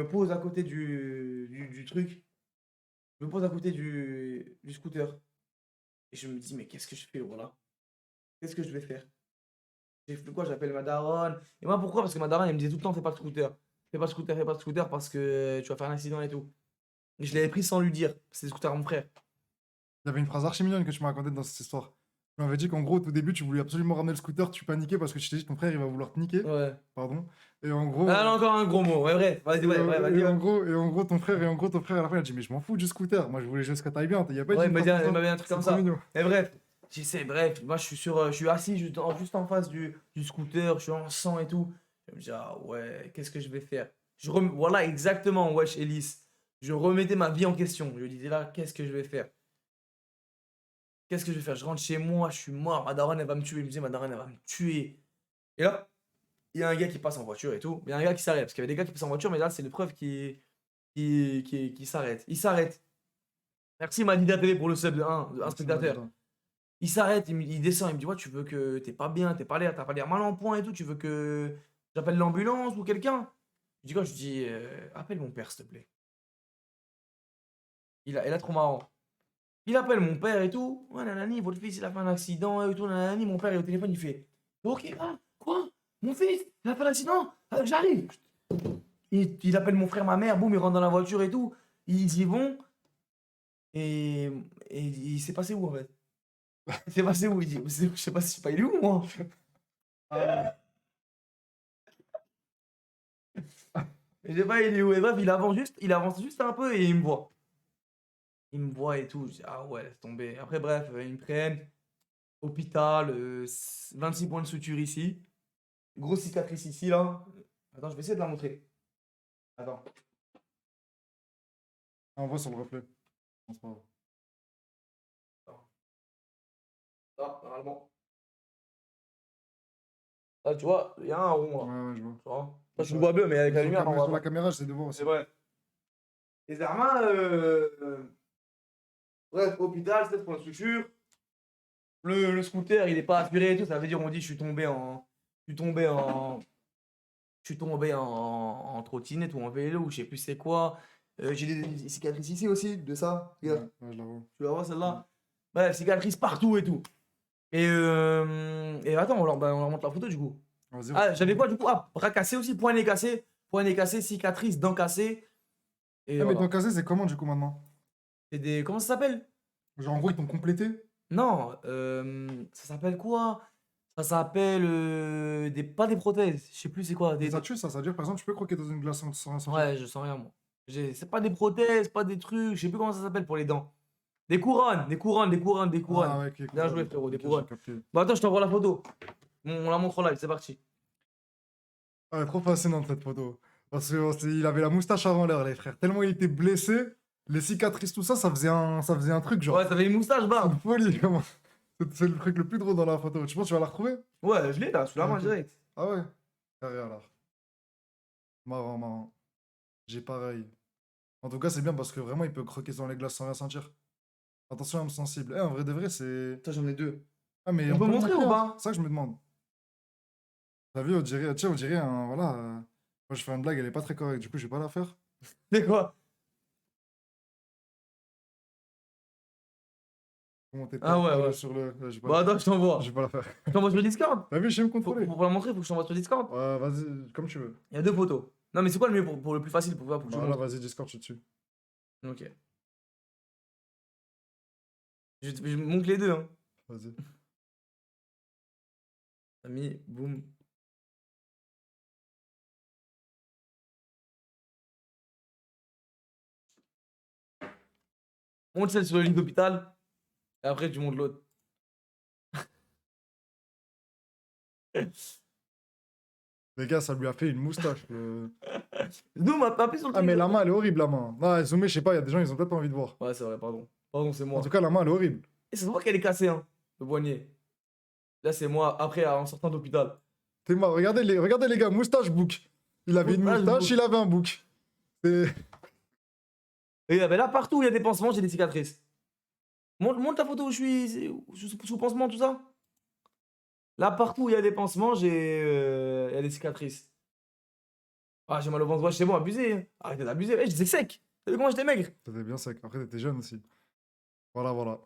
pose à côté du truc. Je me pose à côté du scooter. Et je me dis, mais qu'est-ce que je fais, voilà? Qu'est-ce que je vais faire? J'ai fait quoi? J'appelle ma daronne. Et moi, pourquoi? Parce que ma daronne, elle me disait tout le temps, fais pas de scooter. Fais pas de scooter, fais pas de scooter parce que tu vas faire un accident et tout. Et je l'avais pris sans lui dire. C'est le scooter à mon frère. Il y avait une phrase archi mignonne que tu m'as racontée dans cette histoire. Tu m'avais dit qu'en gros, au tout début, tu voulais absolument ramener le scooter, tu paniquais parce que tu t'es dit ton frère, il va vouloir te niquer. Ouais. Pardon. Et en gros. Ah, là, encore un gros mot. Ouais, bref. Vas-y, ouais, ouais, vas-y. Ouais. Et en gros, ton frère, à la fin, il a dit, mais je m'en fous du scooter. Moi, je voulais juste que t'ailles bien. Il y a pas Ouais, dit une phrase comme il ça. m'a dit un truc C'est comme trop ça. mignon. Et bref, j'essaie, bref, moi je suis assis juste en face du scooter, je suis en sang et tout. Je me dis, ah ouais, qu'est-ce que je vais faire? Voilà, exactement, wesh, Ellis. Je remettais ma vie en question. Je disais là, qu'est-ce que je vais faire? Qu'est-ce que je vais faire? Je rentre chez moi, je suis mort, ma daronne, elle va me tuer. Je me disais, ma daronne, elle va me tuer. Et là, il y a un gars qui passe en voiture et tout. Il y a un gars qui s'arrête, parce qu'il y avait des gars qui passent en voiture, mais là, c'est l'épreuve qui s'arrête. Il s'arrête. Merci, Manida TV, pour le sub de un spectateur. Il s'arrête, il descend, il me dit, ouais, tu veux que t'es pas bien, t'as pas l'air mal en point et tout, tu veux que j'appelle l'ambulance ou quelqu'un? Je dis quoi? Je dis, appelle mon père, s'il te plaît. Il a trop marrant. Il appelle mon père et tout. Ouais, nanani, votre fils, il a fait un accident et tout, nanani. Mon père est au téléphone, il fait, ok, ah, quoi? Mon fils, il a fait un accident? J'arrive. Il appelle mon frère, ma mère, boum, il rentre dans la voiture et tout. Ils y vont. Et, et il s'est passé où en fait? Il s'est passé où? Il dit, je sais pas si il est où moi? Ah, Je sais pas, il est où? Et bref, il avance juste un peu et il me voit. Il me voit et tout. Je dis, ah ouais, laisse tomber. Après, bref, ils me prennent. Hôpital, 26 points de suture ici. Grosse cicatrice ici, là. Attends, je vais essayer de la montrer. Attends. on voit sur le reflet. Non, c'est pas grave. Là, normalement. Là, tu vois, il y a un rond là. Ouais, ouais, je vois. Tu vois? Là, je le vois bleu, mais avec la lumière, on voit Sur la pas. caméra, j'essaie de voir aussi. C'est vrai. Et Zermain, bref, hôpital, 7 points de suture. Le scooter, il est pas aspiré et tout. Ça veut dire, on dit, je suis tombé en. Je suis tombé en. Je suis tombé en trottinette ou en vélo ou je sais plus c'est quoi. J'ai des cicatrices ici aussi de ça. Ouais, Regarde, ouais, je la vois. tu la vois celle-là? Bref, cicatrices partout et tout. Et attends, on leur montre la photo du coup. Vas-y, Ah, j'avais quoi du coup? Ah, bras cassé aussi, poignet cassé, cicatrices, dents cassées. Et Ah, mais voilà. ton casé, c'est comment du coup maintenant? C'est des. Comment ça s'appelle? Genre, en gros, ils t'ont complété? Non, ça s'appelle quoi? Ça s'appelle pas des prothèses, je sais plus c'est quoi. Ça tue, ça. Ça veut dire, par exemple, tu peux croquer dans une glace sans rien sentir. Ouais, je sens rien moi. C'est pas des prothèses, pas des trucs, je sais plus comment ça s'appelle pour les dents. Des couronnes, des couronnes, des couronnes, des couronnes. Ah, ouais, ok, Bien cool. joué frérot, des Ok, j'ai couronnes. capté. Bah attends, je t'envoie la photo. On la montre en live, c'est parti. Ah, trop fascinante cette photo. Parce qu'il avait la moustache avant l'heure, les frères. Tellement il était blessé, les cicatrices, tout ça, ça faisait un truc, genre. Ouais, ça fait une moustache, C'est bam. une folie, comment. C'est le truc le plus drôle dans la photo. Tu penses que tu vas la retrouver? Ouais, je l'ai là, sous la main Ok. direct. Ah ouais? Carré alors. Marrant, marrant. J'ai pareil. En tout cas, c'est bien parce que vraiment, il peut croquer dans les glaces sans rien sentir. Attention, âme sensible. Eh, en vrai de vrai, c'est. Toi, j'en ai deux. Ah, mais On peut montrer ou hein. pas? C'est ça que je me demande. T'as vu, on dirait, tiens, on dirait un. Voilà. Moi, je fais une blague, elle est pas très correcte, du coup, je vais pas la faire. C'est quoi? Comment t'es Ah ouais, ouais. sur le. Je vais pas, Bah attends, je t'envoie. je vais pas la faire. Je t'envoie sur Discord. T'as vu, je sais me Pour, contrôler. pour la montrer, faut que je t'envoie sur Discord. Ouais, vas-y, comme tu veux. Il y a deux photos. Non, mais c'est quoi le mieux pour le plus facile pour que je Bah te là, montre? vas-y, Discord, je suis dessus. Ok. Je montre les deux, hein. Vas-y. T'as mis, boum. Montre celle sur le lit d'hôpital. Et après, tu montres l'autre. Les gars, ça lui a fait une moustache. Zoom, appuie sur le Ah, truc. mais la main, elle est horrible, la main. Non, zoomé, je sais pas, il y a des gens, ils ont peut-être pas envie de voir. Ouais, c'est vrai, pardon. Pardon, c'est En moi. tout cas, la main, elle est horrible. Et ça se voit qu'elle est cassée, hein, le poignet. Là, c'est moi, après, en sortant d'hôpital. T'es mort, regardez les gars, moustache bouc. Il avait une Moustache moustache, bouc. il avait un bouc. C'est- Et là, partout où il y a des pansements, j'ai des cicatrices. Montre ta photo où je suis sous pansement, tout ça. Là, partout où il y a des pansements, il y a des cicatrices. Ah, j'ai mal au ventre. Ouais, c'est bon, abusé, hein. Arrêtez d'abuser. Eh, j'étais sec. T'as vu comment j'étais maigre? T'étais bien sec. Après, t'étais jeune aussi. Voilà, voilà.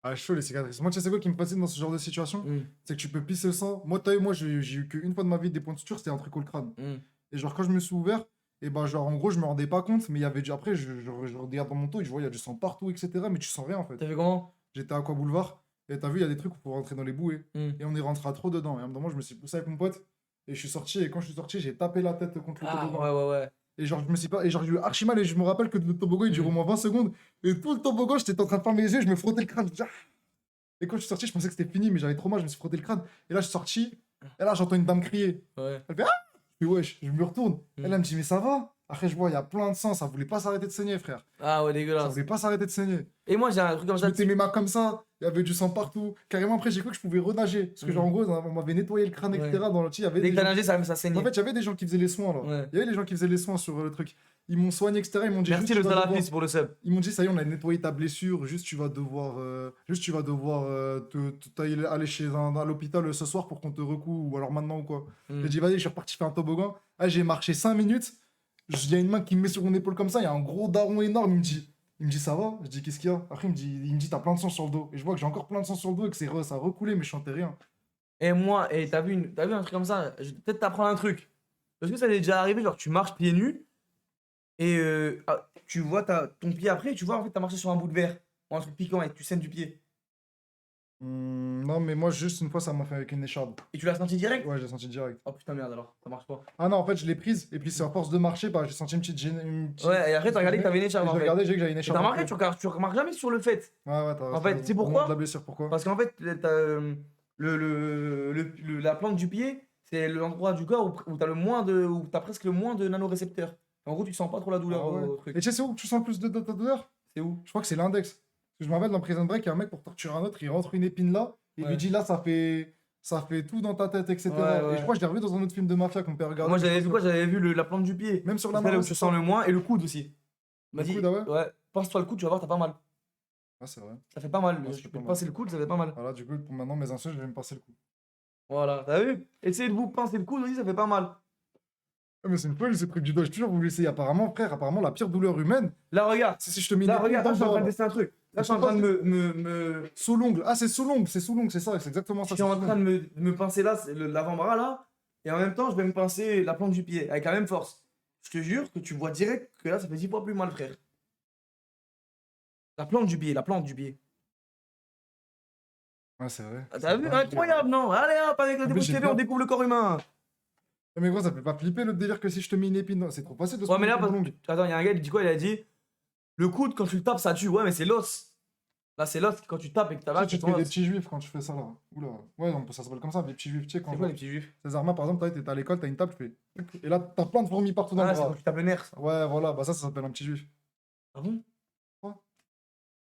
Ah, chaud, les cicatrices. Moi, tu sais, c'est quoi qui me fascine dans ce genre de situation? Hmm, C'est que tu peux pisser le sang. Moi, t'as vu, moi, j'ai eu qu'une fois de ma vie des points de suture, c'était un truc au crâne. hmm. Et genre, quand je me suis ouvert, et ben, genre, en gros, je me rendais pas compte, mais il y avait du. Après, je regarde dans mon dos et je vois, il y a du sang partout, etc. Mais tu sens rien, en fait. T'as fait comment? J'étais à Aqua Boulevard, et t'as vu, il y a des trucs où il faut rentrer dans les bouées. Hmm. Et on est rentré à trop dedans. Et à un moment, je me suis poussé avec mon pote, et je suis sorti, et quand je suis sorti, j'ai tapé la tête contre le Ah, toboggan. ouais, ouais, ouais. Et genre, je me suis pas. Et genre, j'ai eu archi mal, et je me rappelle que le toboggan, il dure au moins 20 secondes. Et tout le toboggan, j'étais en train de fermer les yeux, je me frottais le crâne. Je disais, ah. Et quand je suis sorti, je pensais que c'était fini, mais j'avais trop mal, je me suis frotté le crâne. Et là, je suis sorti, et là, j'entends une dame crier. Ouais. Elle fait ah. Je fais wesh, je me retourne. Mm. Elle, elle me dit, mais ça va? Après, je vois, il y a plein de sang, ça voulait pas s'arrêter de saigner, frère. Ah, ouais, Ça dégueulasse. voulait pas s'arrêter de saigner. Et moi, j'ai un truc comme Je ça. mettais mes mains comme ça, il y avait du sang partout. Carrément, après, j'ai cru que je pouvais renager. Parce que, genre, en gros, on m'avait nettoyé le crâne, etc. Ouais. Dans le il y avait Dès des que t'as gens... nagé, ça saignait. En fait, il y avait des gens qui faisaient les soins, là. Ouais. Il y avait des gens qui faisaient les soins sur le truc. Ils m'ont soigné, etc. Ils m'ont dit, Merci juste, le tu vas devoir- salafiste pour le sub. Ils m'ont dit, ça y est, on a nettoyé ta blessure. Juste, tu vas devoir aller à l'hôpital ce soir pour qu'on te recoue, ou alors maintenant ou quoi. Hmm. J'ai dit, vas-y, je suis reparti faire un toboggan. Ah, j'ai marché 5 minutes. Il y a une main qui me met sur mon épaule comme ça. Il y a un gros daron énorme. Il me dit, ça va? Je dis, qu'est-ce qu'il y a? Après, il me dit, t'as plein de sang sur le dos. Et je vois que j'ai encore plein de sang sur le dos et que ça a recoulé, mais je sentais rien. Et moi, t'as vu un truc comme ça? Je vais peut-être t'apprendre un truc. Parce que ça t'est déjà arrivé, genre tu marches pieds nus et tu vois ton pied après, tu vois en fait t'as marché sur un bout de verre ou un truc piquant et tu saignes du pied. Non, mais moi, juste une fois, ça m'a fait avec une écharde. Et tu l'as senti direct? Ouais, j'ai senti direct. Oh putain merde alors, ça marche pas. Ah non, en fait, je l'ai prise. Et puis, c'est à force de marcher, bah, j'ai senti une petite gêne. Ouais, et après t'as regardé que t'avais une Et écharpe j'ai en fait. regardé, j'ai vu que j'avais une Et écharde. t'as remarqué, après. tu remarques jamais sur le fait. Ouais, ouais, t'as En fait, raison. c'est Au pourquoi? moment de la blessure, pourquoi? Parce qu'en fait, la plante du pied, c'est l'endroit du corps où t'as presque le moins de nanorécepteurs. En gros, tu sens pas trop la douleur Ah ouais. au truc. Et tu sais, c'est où que tu sens le plus de ta douleur? C'est où? Je crois que c'est l'index. Parce que je me rappelle dans Prison Break, il y a un mec pour torturer un autre, il rentre une épine là, et il Ouais. lui dit là, ça fait tout dans ta tête, etc. Ouais, ouais. Et je crois que je l'ai revu dans un autre film de mafia qu'on peut regarder. Moi j'avais vu quoi? J'avais vu la plante du pied. Même sur la C'est là main, où tu sens le moins et le coude aussi. Il m'a Le dit, coude, ah ouais? ouais, pense-toi le coude, tu vas voir, t'as pas mal. Ah, c'est vrai. Ça fait pas mal. Ouais, ça Tu fait peux pas te mal. pincer le coude, ça fait pas mal. Voilà, du coup, pour maintenant, mes insultes, je vais me passer le coup. Voilà, t'as vu? Essayez de vous pincer le coude aussi, ça fait pas mal. Ah, mais c'est une folie ce truc du doigt, j'ai toujours voulu essayer. Apparemment, frère, apparemment, la pire douleur humaine, Là, regarde. c'est si je te mets une Là, épine regarde, là, dans je suis en le train de doigt. tester un truc. Là, je suis en train de me. Sous l'ongle. Ah, c'est sous l'ongle, c'est ça, c'est exactement Je ça. suis c'est en sous train l'ongle. de me pincer là, c'est l'avant-bras là. Et en même temps, je vais me pincer la plante du pied avec la même force. Je te jure que tu vois direct que là, ça fait 10 fois plus mal, frère. La plante du pied, la plante du pied. Ouais, c'est vrai. Ah, C'est t'as vu? pas Incroyable, non? Allez hop, avec le En plus, début j'ai TV, peur. on découvre le corps humain. Mais gros, ça fait pas flipper le délire que si je te mets une épine. Non, c'est trop facile de se Ouais, mais prendre là, une parce... épine longue. attends, il y a un gars, il dit quoi? Il a dit le coude, quand tu le tapes, ça tue. Ouais, mais c'est l'os. Là, c'est l'os. Quand tu tapes et que t'as Tu sais, mal, tu c'est te ton fais des os. petits juifs quand tu fais ça là. Oula. Ouais, ça s'appelle comme ça, des petits juifs. Tu sais, quand C'est quoi les petits juifs? ces armes par exemple, t'es à l'école, t'as une table, tu fais. Et là, t'as plein de fourmis partout dans Ah, le c'est quand bras. tu tapes le nerf, ça. Ouais, voilà, bah ça s'appelle un petit juif. Ah bon? Ouais.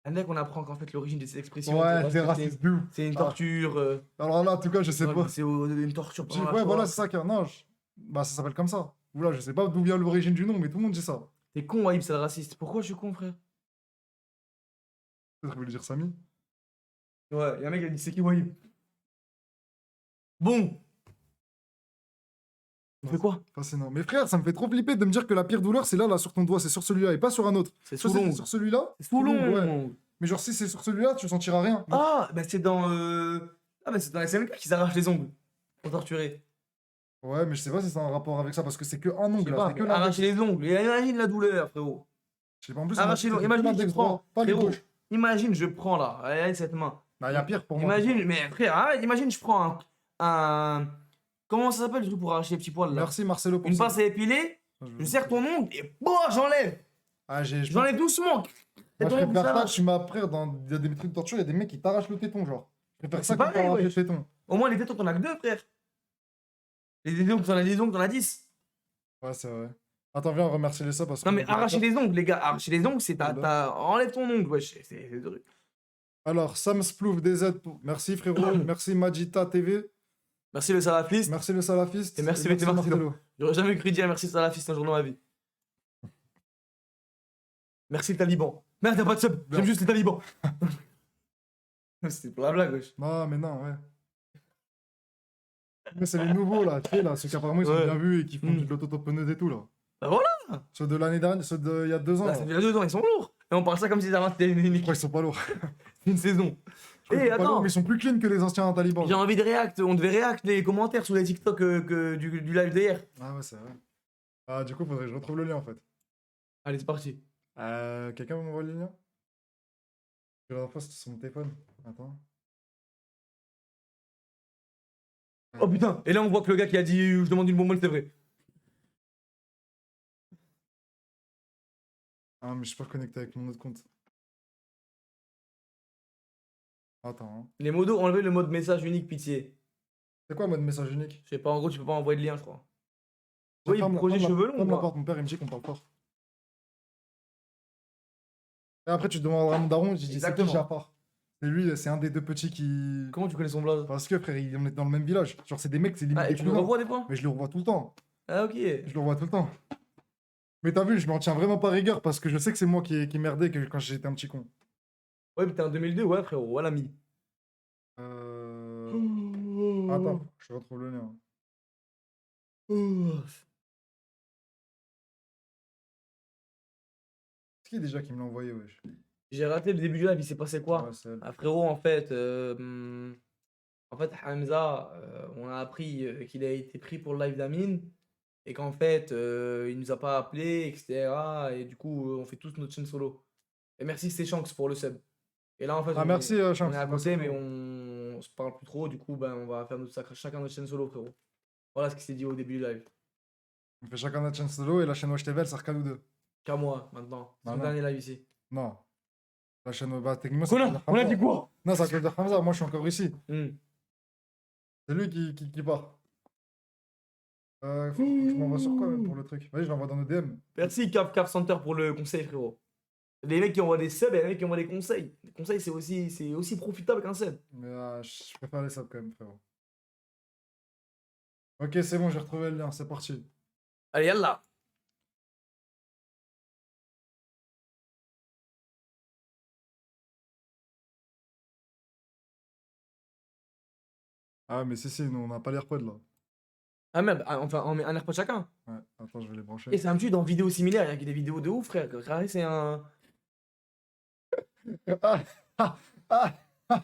Un mec, on apprend qu'en fait, l'origine de ces expressions, Ouais, tu c'est vois, raciste de ouf. c'est une Ah. torture. Alors là, en tout cas, je sais Ouais, pas. c'est une torture pendant la Ouais, Shoah. voilà, c'est ça qu'il y a. Non, bah ça s'appelle comme ça. Oula, je sais pas d'où vient l'origine du nom, mais tout le monde dit ça. T'es con, Waïb, c'est le raciste. Pourquoi je suis con, frère? Peut-être qu'il veut dire Samy. Ouais, y'a un mec qui a dit c'est qui Waïb? Bon, On fait quoi? Fascinant. Mais frère, ça me fait trop flipper de me dire que la pire douleur, c'est là, sur ton doigt, c'est sur celui-là et pas sur un autre. C'est Soit sous l'ongle. sur celui-là. C'est sous l'ongle, ouais. l'ongle. Mais genre, si c'est sur celui-là, tu sentiras rien. Ah, bah c'est dans. Ah, bah c'est dans SMK qu'ils arrachent les ongles. Pour torturer. Ouais, mais je sais pas si c'est un rapport avec ça parce que c'est que un Je sais ongle là. pas, C'est que la arracher les ongles. Et imagine la douleur, frérot. Je sais pas, en plus, Arracher on a l'ongle. dit que c'était Imagine, que tu l'index prends. droit, pas le Frérot, gauche. imagine, je prends là. Allez, cette main. Bah, y a pire pour moi. Imagine, mais frère, arrête, imagine, je prends un. Comment ça s'appelle le truc pour arracher les petits poils là? Merci Marcelo pour Une ça. pince à épiler, je serre ton ongle et boah, j'enlève. Ah, J'enlève doucement. Moi, Et je ton ongle, préfère ça ça, va. tu m'as frère, il y a des trucs de torture, il y a des mecs qui t'arrachent le téton, genre. Je préfère C'est ça que pareil, t'arracher le wesh. téton. Au moins, les tétons, t'en as que deux, frère. Les ongles, t'en as 10. Ouais, c'est vrai. Attends, viens, on remercie les ça parce que. Non, mais arracher les ongles, les gars. Arracher les ongles, c'est Voilà. enlève ton ongle, wesh. C'est horrible. Alors, Sam Splouf DZ, merci frérot, merci Magita TV, Merci le salafiste. merci le salafiste. Et merci Vete Marcelo. Marcelo. J'aurais jamais cru dire merci salafiste un jour dans ma vie. Merci le taliban. Merde, t'as pas de sub. J'aime Merde. juste les talibans. C'était pour la blague, wesh. Non, mais non, ouais. Mais c'est les nouveaux là, tu sais, là, ceux qui apparemment ils sont Ouais. bien vus et qui font Mm. de l'autotapeneuse et tout là. Bah voilà. Ceux de l'année dernière, ceux d'il y a 2 ans. Là, là. ça fait 2 ans, ils sont lourds. Et on parle ça comme si c'était Je crois qu'ils sont pas lourds. une saison. Je crois qu'ils Eh, sont pas lourds, attends. mais ils sont plus clean que les anciens talibans. J'ai envie de react. On devait react les commentaires sous les TikTok du live d'hier. Ah ouais, c'est vrai. Ah, du coup, faudrait que je retrouve le lien en fait. Allez, c'est parti. Quelqu'un m'envoie le lien? Je la fois c'était sur mon téléphone. Attends. Oh putain. Et là, on voit que le gars qui a dit je demande une bonbonne, c'était vrai. Ah, mais je suis pas connecté avec mon autre compte. Attends. Hein. Les modos, enlever le mode message unique, pitié. C'est quoi mode message unique? Je sais pas, en gros, tu peux pas envoyer de lien, je crois. Oui, Ferme la- projet ferme la- cheveux longs. ferme la quoi. porte, mon père il me dit qu'on parle fort. Et après, tu demanderas à mon daron, j'ai dit c'est qui Exactement. Jafar? C'est lui, c'est un des deux petits qui. Comment tu connais son blaze? Parce que frère, on est dans le même village. Genre, c'est des mecs, c'est limite Ah, et des tu le cousins. revois des fois? Mais je le revois tout le temps. Ah, ok. Je le revois tout le temps. Mais t'as vu, je m'en tiens vraiment pas rigueur parce que je sais que c'est moi qui merdais quand j'étais un petit con. Ouais, mais t'es en 2002, ouais, frérot, voilà, mi. Attends, je retrouve le lien. C'est qui déjà qui me l'a envoyé, wesh? J'ai raté le début du live, il s'est passé quoi? Ouais, c'est elle. Ah, frérot, en fait, Hamza, on a appris qu'il a été pris pour le live d'Amine et qu'en fait, il nous a pas appelé, etc. Et du coup, on fait tous notre chaîne solo. Et merci, c'est Shanks pour le sub. Et là, en fait, Ah, merci, on Shanks, est à merci côté, mais beaucoup. on se parle plus trop. Du coup, ben, on va faire chacun notre chaîne solo, frérot. Voilà ce qui s'est dit au début du live. On fait chacun notre chaîne solo et la chaîne Watch TV, elle sert qu'à nous deux. Qu'à moi, maintenant. C'est Non, mon non. dernier live ici. Non. La chaîne, bah, techniquement, c'est Connard, on a dit quoi? Non, ça cause de Hamza, moi je suis encore ici. Hmm. C'est lui qui part. Faut que je m'envoie sur quoi pour le truc? Vas-y, je l'envoie dans nos DM. Merci Cave Center pour le conseil, frérot. Les mecs qui envoient des subs et les mecs qui envoient des conseils. Les conseils, c'est aussi profitable qu'un sub. Mais je préfère les subs quand même, frérot. Ok, c'est bon, j'ai retrouvé le lien, c'est parti. Allez, yallah. Ah, mais si, nous on n'a pas l'AirPod là. Ah merde, enfin, on met un AirPod chacun. Ouais, attends, je vais les brancher. Et ça me tue dans vidéos similaires, il y a des vidéos de ouf, frère. Carré, c'est un. Ah, ah, ah, ah.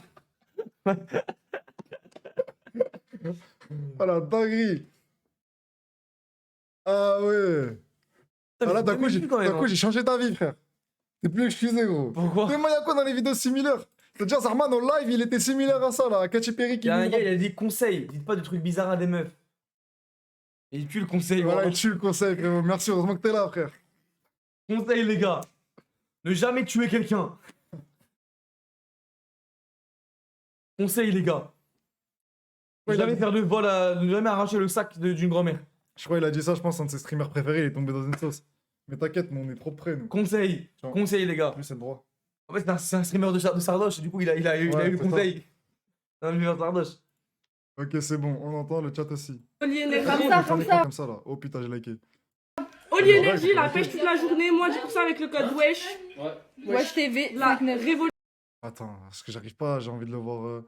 Oh la dinguerie! Ah ouais! Ah là, d'un coup, j'ai changé ta vie, frère. T'es plus excusé, gros. Pourquoi? Mais moi, y'a quoi dans les vidéos similaires? C'est-à-dire, Zarman en live, il était similaire à ça, là, à Katy Perry Il qui y a un lui- gars, il a dit conseil, dites pas de trucs bizarres à des meufs. Et il tue le conseil, Voilà, voilà. il tue le conseil, frérot. Merci, heureusement que t'es là, frère. Conseil, les gars. Ne jamais tuer quelqu'un. Conseil, les gars. Ne Ouais, il a jamais dit- faire de vol, ne jamais arracher le sac d'une grand-mère. Je crois qu'il a dit ça, je pense, un de ses streamers préférés, il est tombé dans une sauce. Mais t'inquiète, nous, on est trop près, nous. Conseil, Tiens. conseil, les gars. Plus, c'est le droit. En fait, c'est un streamer de Sardoche, et du coup, il a eu Ouais, le c'est ça. conseil. Un streamer de Sardoche. Ok, c'est bon, on entend le chat aussi. Oli Comme Énergie, ça, comme ça, là. Oh putain, j'ai liké. Oli Énergie, la pêche toute la journée. Moi, j'ai pour ça avec le code WESH. Wesh TV, La 59. révolution. Attends, parce que j'arrive pas, j'ai envie de le voir.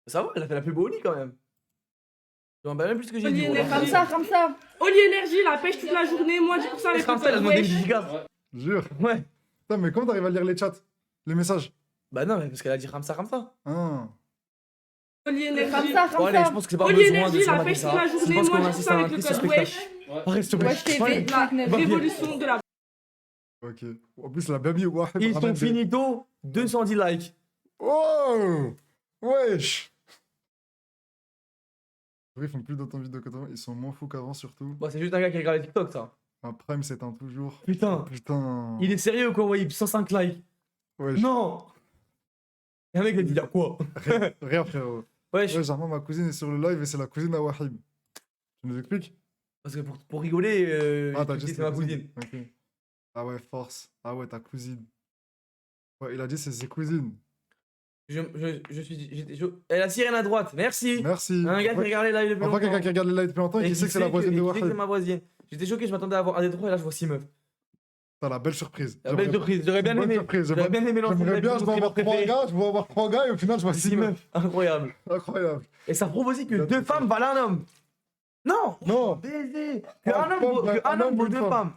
Ça va, elle a fait la plus beau lit quand même. Je me rappelle même plus ce que j'ai dit. Oli voilà. Énergie. Ramsa. Oli Énergie, la pêche toute la journée. Moi, 10% les Et comme ça, elle a demandé une wesh. dédicace. Jure. Ouais. Putain, mais comment t'arrives à lire les chats? Les messages? Bah non, mais parce qu'elle a dit Ramsa. Ah. Oli Énergie. Bon, allez, je pense que c'est pas Oli besoin de Énergie, se la remettre pêche ça. toute la Je journée. pense Moi, qu'on 10% assiste à un avec le triste code spectacle. wesh. Arrête, s'il te plaît. Wesh TV. Ouais. La révolution de la. Ok. En plus, la baby Wahib Ils sont ramène des- finito, 210 likes. Oh! Wesh! Ils font plus d'autant de vidéos qu'avant, ils sont moins fous qu'avant surtout. Bah, c'est juste un gars qui regarde les TikTok, ça. Un Prime s'éteint toujours. Putain. Putain. Il est sérieux ou quoi, Wahib? 105 likes. Wesh. Non. Et un mec, il a dit, y'a quoi? Rien frérot. Wesh. Ouais, genre, ma cousine est sur le live et c'est la cousine à Wahib. Tu nous expliques? Parce que pour rigoler, Ah, t'as il dit dit, c'est ma cousine. Ok. Ah ouais, force. Ah ouais, ta cousine. Ouais, il a dit c'est ses cousines. Je suis. Et la sirène à droite, merci. Merci. Un gars qui regarde les lives depuis Enfin, longtemps. quelqu'un qui regarde les lives depuis longtemps et qui sait que c'est la voisine de et qui sait que c'est Wahib. ma voisine. J'étais choqué, je m'attendais à avoir un des trois et là je vois 6 meufs. T'as la belle surprise. La belle surprise, j'aurais bien Bonne aimé. surprise, J'aurais bien aimé lancer J'aimerais le bien, live je de vais mon avoir streamer 3 préféré. gars, je vais avoir 3 gars et au final je vois 6 6 meufs. meufs, incroyable. Incroyable. Et ça prouve aussi que Il a 2 tout femmes valent un homme. Non. Non. Baiser. Un Qu'un homme vaut 2 femme. femmes.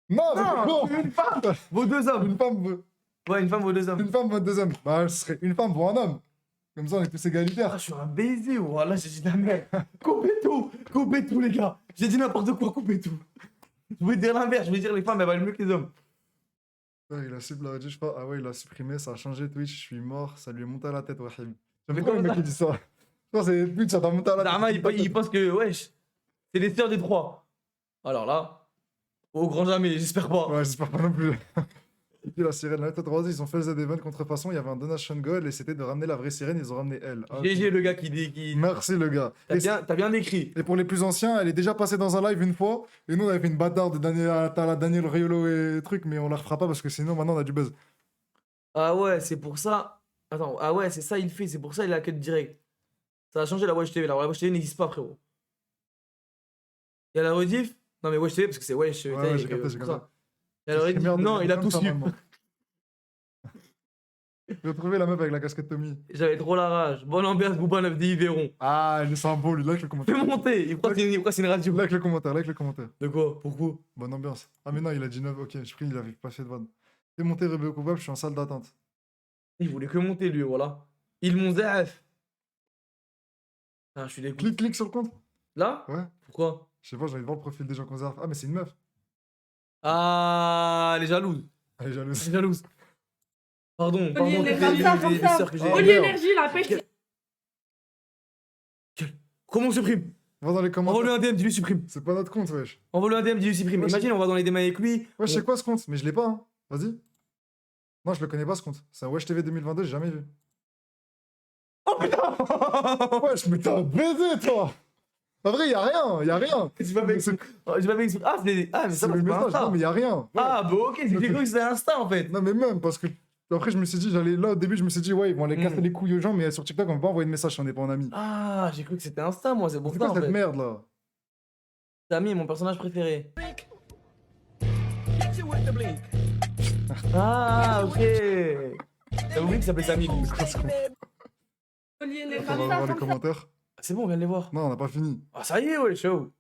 Non, Non, mais une femme vaut 2 hommes. Une femme veut. Ouais, une femme vaut 2 hommes. Une femme vaut 2 hommes. Bah, ce serait une femme vaut un homme. Comme ça, on est tous Ah, égalitaires. je suis un baiser, voilà, j'ai dit de la merde. Coupez tout, les gars. J'ai dit n'importe quoi, coupez tout. Je voulais dire l'inverse, je voulais dire les femmes, elles valent mieux que les hommes. Ouais, il a supprimé, je sais pas. Ah ouais, il a supprimé, ça a changé Twitch, je suis mort, ça lui est monté à la tête, Wahib. Mais J'aime pas le comment mec ça qui dit ça. Je pense que c'est Twitch, ça t'a monté à la Dharma, tête. il pense que, wesh, c'est les sœurs des trois. Alors là, au grand jamais, j'espère pas. Ouais, j'espère pas non plus. Et puis la sirène, la tête rose, ils ont fait le Z-Event contrefaçon, il y avait un donation goal et c'était de ramener la vraie sirène, ils ont ramené elle. Ah, GG, le gars qui dit. Merci le gars. T'as bien décrit. Et pour les plus anciens, elle est déjà passée dans un live une fois. Et nous, on avait fait une bâtarde de Daniel Riolo et truc, mais on la refera pas parce que sinon, maintenant, on a du buzz. Ah ouais, c'est pour ça. Attends, ah ouais, c'est ça, il fait, c'est pour ça il a cut direct. Ça a changé la Wesh TV. La Wesh TV n'existe pas, frérot. Il y a la rediff. Non, mais Wesh TV, parce que c'est Wesh TV. Ouais, j'ai capté, j'ai pour capté. ça. Il y a la rediff. Merde, Non, il a comme tout ça, su. maintenant. J'ai retrouvé la meuf avec la casquette Tommy. J'avais trop la rage. Bonne ambiance, Bouba 9D, ils verront. Ah, il est sympa, lui. Like le commentaire. Fais monter. Il croit que c'est une radio. Like le commentaire, like le commentaire. De quoi? Pourquoi? Bonne ambiance. Ah, mais non, il a dit 9. Ok, je prie, il avait pas fait de vanne. Fais monter Rebecca Web, je suis en salle d'attente. Il voulait que monter, lui, voilà. Ils m'ont ZF. Ah, je suis dégoûté. Clique sur le compte. Là? Ouais. Pourquoi? Je sais pas, j'ai envie de voir le profil des gens qu'on a. Ah, mais c'est une meuf. Ah, elle est jalouse. Elle est Elle jalouse. est jalouse. Pardon, Oli toutes Énergie, les sœurs que j'ai. Oh, Oli merde. Énergie, la pêche. Comment on supprime? Va dans les commentaires. Envoie-lui un DM, dis-lui supprime. C'est pas notre compte, wesh. Envoie-lui un DM, dis-lui supprime. Ouais, Imagine, on va dans les DM avec lui. Wesh, c'est quoi ce compte? Mais je l'ai pas, hein. Vas-y. Non, je le connais pas ce compte. C'est un Wesh TV 2022, j'ai jamais vu. Oh putain! Wesh, mais t'es un baiser, toi! En vrai, y'a rien, y'a rien. J'ai pas fait C'est j'ai pas fait exprès. Ah, mais ça, c'est le c'est pas message, Insta. non, mais y'a rien. Ouais. Ah, bah ok, j'ai cru que c'était Insta en fait. Non, mais même, parce que. Après, je me suis dit, j'allais. Là, au début, je me suis dit, ouais, ils vont aller casser Mm. les couilles aux gens, mais sur TikTok, on peut pas envoyer de message si on n'est pas en ami. Ah, j'ai cru que c'était Insta, moi, c'est pour C'est ça quoi en cette fait. merde là? Samy, mon personnage préféré. Ah, ok. T'as oublié qu'il s'appelait Samy, lui. Oli On Énergie. va voir les commentaires. C'est bon, on vient de les voir. Non, on n'a pas fini. Ah, ça y est, ouais, show.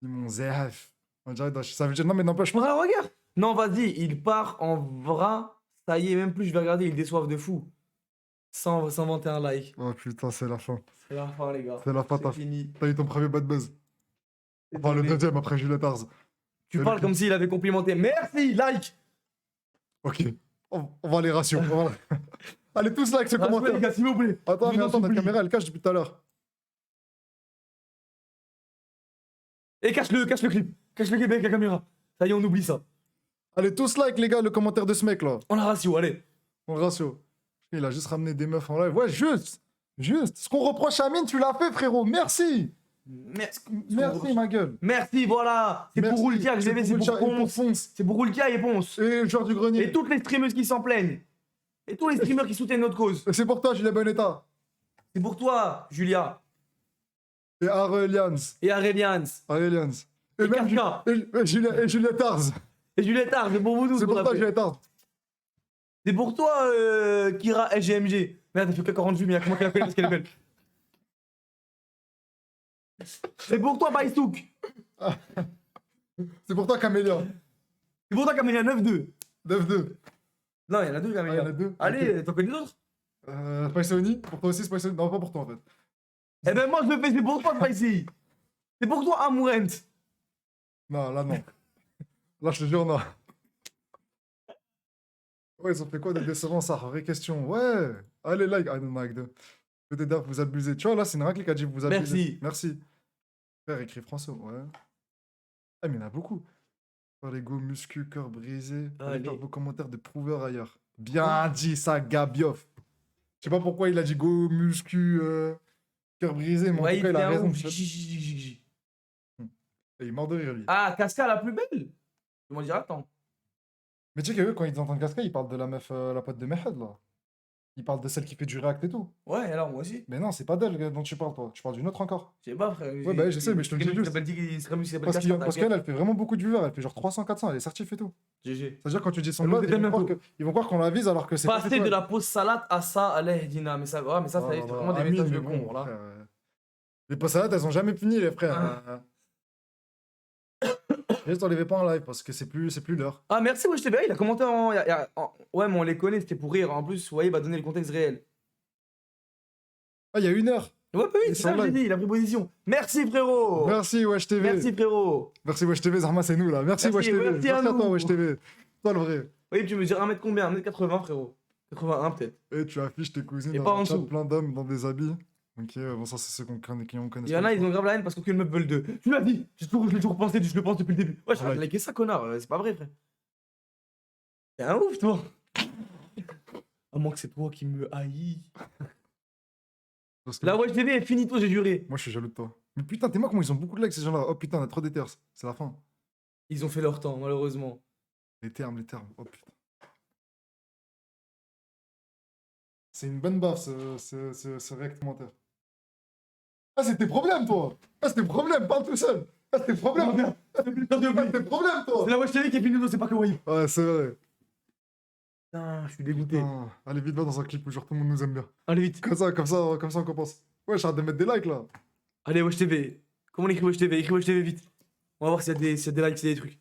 Ils m'ont zef. On dirait, ça veut dire, non, mais n'empêche pas. Ah, regarde. Non, vas-y, il part en vrai. Ça y est, même plus je vais regarder, il déçoive de fou. 121 likes. Oh putain, c'est la fin. C'est la fin, les gars. C'est la fin, C'est t'as fini. eu ton premier bad buzz. Enfin, le Désolé. deuxième après Juliette Arz. Tu parles comme s'il avait complimenté. Merci, like. Ok. On va les ratios. Allez, tous like ce Respect, commentaire. les gars, s'il vous plaît. Attends, Je mais vous en attends, notre supplie. caméra elle cache depuis tout à l'heure. Et cache le clip. Cache le clip avec la caméra. Ça y est, on oublie ça. Allez, tous like les gars, le commentaire de ce mec là. On a ratio, allez. On ratio. Il a juste ramené des meufs en live. Ouais, juste. Juste. Ce qu'on reproche à Amine, tu l'as fait, frérot. Merci. Merci, ma gueule. Merci, voilà. C'est Merci. pour Roulkia que je l'ai fait, c'est pour Ponce. Ponce. C'est pour Roulkia et Ponce. Et le joueur du grenier. Et toutes les streameuses qui s'en plaignent. Et tous les streamers qui soutiennent notre cause. Et c'est pour toi, Julien Bonetta. C'est pour toi, Julia. Et Aurelians. Et Aurelians. Aurelians. Et Kafka. Et Juliette Arz. Et Juliette Arz, c'est pour vous tous. C'est qu'on pour a toi, fait. Juliette Arz. C'est pour toi, Kira SGMG. Merde, t'as fait que 40 vues, mais comment qu'elle appelle parce qu'elle est belle. C'est pour toi, Baïsouk. C'est pour toi, Camélia. C'est pour toi, Camélia 9-2. 9-2. Non, il y en a deux, Ah, il y Camélia. en a deux. Allez, t'en connais d'autres? Spicy Oni. Pour toi aussi, Spicy Oni. Non, pas pour toi, en fait. Eh ben, moi, je le fais, c'est pour toi, Spicy. C'est pour toi, Amourent. Non, là, non. Là, je te jure, non. Ouais, ils ont fait quoi de décevant, ça? Vraie question. Ouais. Allez, like. Ah, non, like 2. Peut-être vous abusez. Tu vois, là, c'est une règle qui a dit vous abusez. Merci. Merci. Frère, écrit français, ouais. Ah, mais il y en a beaucoup. Par les go, muscu, cœur brisé. Allez Allez. faire vos commentaires de prouveurs ailleurs. Bien dit, ça, Gabioff. Je sais pas pourquoi il a dit go, muscu, cœur brisé, mais en Ouais, tout cas, il a raison. raison. Et il est mort de rire, lui. Ah, Casca la plus belle. Je m'en dire, attends. Mais tu sais qu'eux, quand ils entendent Casca, ils parlent de la meuf, la pote de Mehed, là. Ils parlent de celle qui fait du React et tout. Ouais, alors moi aussi. Mais non, c'est pas d'elle dont tu parles, toi. Tu parles d'une autre encore. Je sais pas, frère. Ouais, bah, je sais, mais je te le dis juste. Parce qu'elle, elle fait vraiment beaucoup de viewers. Elle fait genre 300, 400, elle est certif et tout. GG. C'est-à-dire, quand tu dis son Elle blog, nous déteste bientôt. ils vont croire qu'on la vise alors que c'est pas Passer de la pause salade à ça, à l'Ehdina. Mais ça, ouais, mais ça, Oh ça y est, là c'est là, vraiment des Amine, messages de mais con, bon, là. frère, les possades, elles ont jamais fini, les frères. Ah. Juste, on les fait pas en live parce que c'est plus l'heure. Ah, merci, ouais, je t'ai vu. Il a commenté en. Ouais, mais on les connaît, c'était pour rire. En plus, vous voyez, il va donner le contexte réel. Ah, il y a 1 heure. Ouais, bah oui, Ils c'est sont ça que j'ai live. dit, il a pris position. Merci, frérot. Merci, Wesh TV. Merci, frérot. Merci, Wesh TV. Zarma, c'est nous, là. Merci, Merci, Wesh TV. merci à Merci à toi, nous. Wesh TV. Toi, le vrai. Oui, tu me dis 1m combien? 1m80, frérot. 81, peut-être. Et tu affiches tes cousines Et dans pas un en chat dessous. plein d'hommes dans des habits. Ok, bon, ça, c'est ceux qu'on connaît. Il y en a, ils ont grave la haine parce qu'aucune meuf veut le 2. Tu l'as dit. Je l'ai toujours pensé, je le pense depuis le début. Ouais, je Ouais. vais liker ça, connard. C'est pas vrai, frère. T'es un ouf, toi. À moins que c'est toi qui me haïs. La Watch TV est finito, j'ai juré. Moi, je suis jaloux de toi. Mais putain, t'es moi comment ils ont beaucoup de likes, ces gens-là. Oh putain, on a trop d'éthers. C'est la fin. Ils ont fait leur temps, malheureusement. Les termes, les termes. Oh putain. C'est une bonne baffe, ce réact commentaire. Ah, c'est tes problèmes, toi. Ah, c'est tes problèmes, parle tout seul. Ah, c'est tes problèmes. Ah, c'est tes problèmes, toi. C'est la Watch TV qui est finito, c'est pas que Wahib. Ouais, c'est vrai. Putain, je suis dégoûté. Putain. Allez, vite, va dans un clip où genre tout le monde nous aime bien. Allez, vite. Comme ça, on compense. Ouais, j'arrête de mettre des likes, là. Allez, Watch TV. Comment on écrit Watch TV? Écris Watch TV vite. On va voir s'il y a des likes, s'il y a des trucs.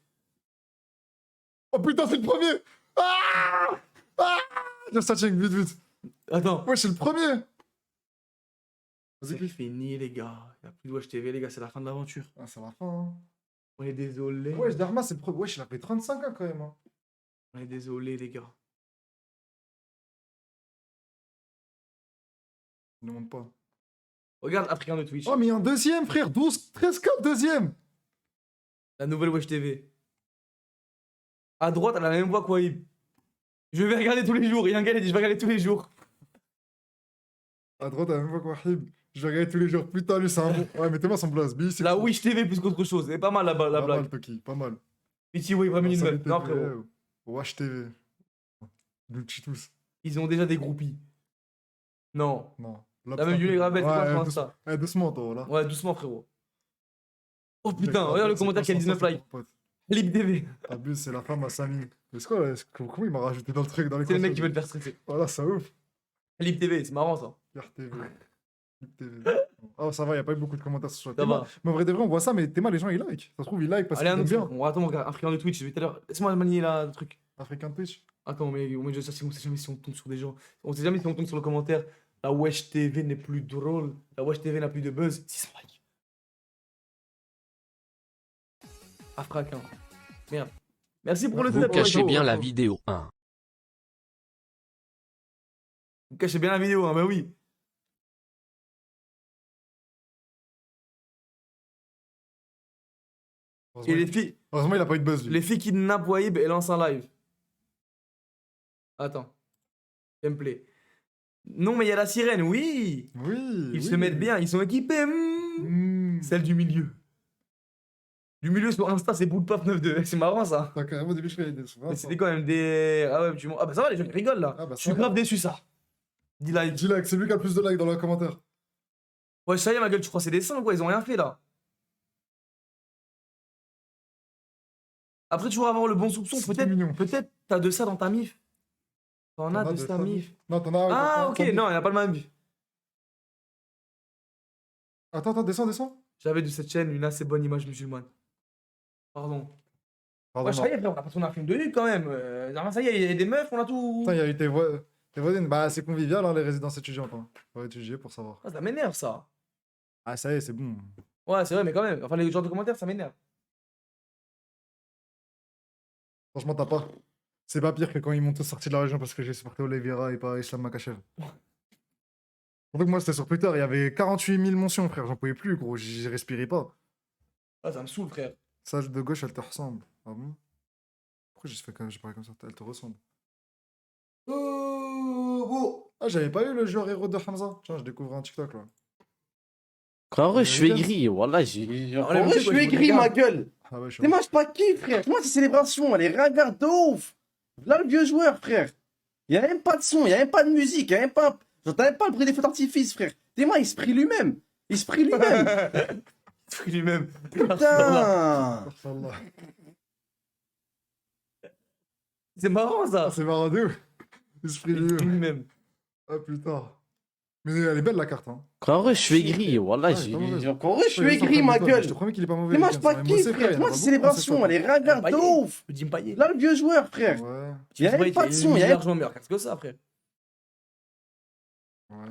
Oh putain, c'est le premier. Ah ah Just touching, vite, vite. Attends. Ouais, c'est le premier. C'est fini, les gars. Il n'y a plus de Watch TV, les gars, c'est la fin de l'aventure. Ah, c'est la fin, hein. On est désolé. Ouais, Dharma, c'est le premier. Ouais, il a fait 35 ans, quand même, hein. On est désolé, les gars. Je ne demande pas. Regarde Africain de Twitch. Oh, mais il y a un deuxième, frère. 12, 13 codes, deuxième. La nouvelle Watch TV. À droite, elle a la même voix que Wahib. Je vais regarder tous les jours. Il y a un gars qui a dit je vais regarder tous les jours. À droite, à la même fois que Wahib. Je vais regarder tous les jours. Putain, lui, c'est un bon. Ouais, mettez-moi son blast. Bi, c'est La Wish TV plus qu'autre chose. C'est pas mal la pas blague. mal, Toki, pas mal. Petit Wahib, vraiment une Salut, nouvelle. Non, TV, frérot. Wash TV. Nous tous. Ils ont déjà des groupies. Non. Non. La même Julie Gravel, c'est quoi, je pense ça. Doucement, toi, là. Ouais, doucement, frérot. Oh putain, regarde le commentaire qui a 19 likes. Lib TV. Abuse, c'est la femme à Samy. Mais c'est quoi, là comment il m'a rajouté dans le truc, dans les C'est le mec qui consoles veut te faire stresser. Voilà, ça ouf. Lib TV, c'est marrant ça. Pierre TV. Lip TV. Oh, ça va, y a pas eu beaucoup de commentaires sur Ça va. Mais en vrai de vrai, on voit ça, mais Théma, les gens, ils like. Ça se trouve, ils like parce Allez, qu'ils un aiment autre. bien. On attend mon gars, Africain de Twitch, j'ai vu tout à l'heure. Laisse-moi manier là, le truc. African Twitch. Attends, mais je sais, on sait jamais si on tombe sur des gens. On sait jamais si on tombe sur le commentaire. La Wesh TV n'est plus drôle. La Wesh TV n'a plus de buzz. 600 likes. Africain. Merde. Merci pour le Vous tap. cachez bien la vidéo 1. Vous cachez bien la vidéo, hein, bah oui. Et les filles, Heureusement, il a pas eu de buzz, lui. les filles kidnappent Wahib et lancent un live. Attends. Gameplay. Non, mais il y a la sirène, oui. Oui. Ils se mettent bien, ils sont équipés. Celle du milieu. Du milieu sur Insta, c'est Boulpop 92. C'est marrant ça. T'as carrément au début, je fais des Mais c'était quand même des. Ah ouais, ah bah ça va, les gens ils rigolent là. Ah bah, Je suis ça va. grave déçu ça. Dis like. Dis like, c'est lui qui a le plus de likes dans le commentaire. Ouais, ça y est, ma gueule, tu crois que c'est des seins quoi, ils ont rien fait là. Après, tu vas avoir le bon soupçon, C'est peut-être. mignon. Peut-être t'as de ça dans ta mif. T'en as de de ça ça, mif. Non, t'en as. Ah, t'en as- ok, t'en as- non, il a pas le même mif. Attends, descends. J'avais de cette chaîne une assez bonne image musulmane. Pardon. Pardon, Ouais, ça y est, frère, on a pas tourné un film de nu quand même. Ça y est, il y a des meufs, on a tout. putain, il y a eu tes voisines. Bah, c'est convivial, hein, les résidences étudiantes. Hein. Faut étudier pour savoir. Ah, ça m'énerve ça. Ah, ça y est, c'est bon. Ouais, c'est vrai, mais quand même. Enfin, les genres de commentaires, ça m'énerve. Franchement, t'as pas. C'est pas pire que quand ils m'ont tous sorti de la région parce que j'ai supporté Oliveira et pas Islam Makachev. Surtout que moi, c'était sur Twitter, il y avait 48 000 mentions, frère. J'en pouvais plus, gros. J'y respirais pas. Ah, ça me saoule, frère. Celle de gauche, elle te ressemble. Ah bon? Pourquoi j'ai parlé comme ça? Elle te ressemble. Oh. Ah, j'avais pas eu le joueur héros de Hamza. Tiens, je découvre un TikTok là. En vrai, je suis Weekend. aigri, voilà, en Ah, les vrai, je week-ends, suis moi, je aigri, regarde. ma gueule. Ah ouais, je suis Mais moi, je suis pas qui, frère. Moi, ces célébrations, elle est ringarde de ouf. Là, le vieux joueur, frère. Il y a même pas de son, il y a même pas de musique, il y a même pas. J'entends même pas le bruit des feux d'artifice, frère. T'es moi, il se prie lui-même. Il se prie lui-même. Truc lui-même. Putain. Inch'Allah. C'est marrant ça. Ah, c'est marrant de ouf. Esprit Il lieu. dit lui-même. Ah putain. Mais elle est belle la carte, hein. En vrai, je suis aigri, voilà, Ouais, pas mauvaise. En vrai, je suis Ouais, aigri, ma je gueule. te promets qu'il est pas mauvais. Mais moi, je le suis pas week-end. qui, Moi aussi, frère. il y en a Moi, beaucoup, ces célébrations, elle est ringarde de ouf. Le Jim Payet. Là, le vieux joueur, frère. Ouais. Il y a même pas de son, il y a même largement meilleur que ça, frère. Ouais.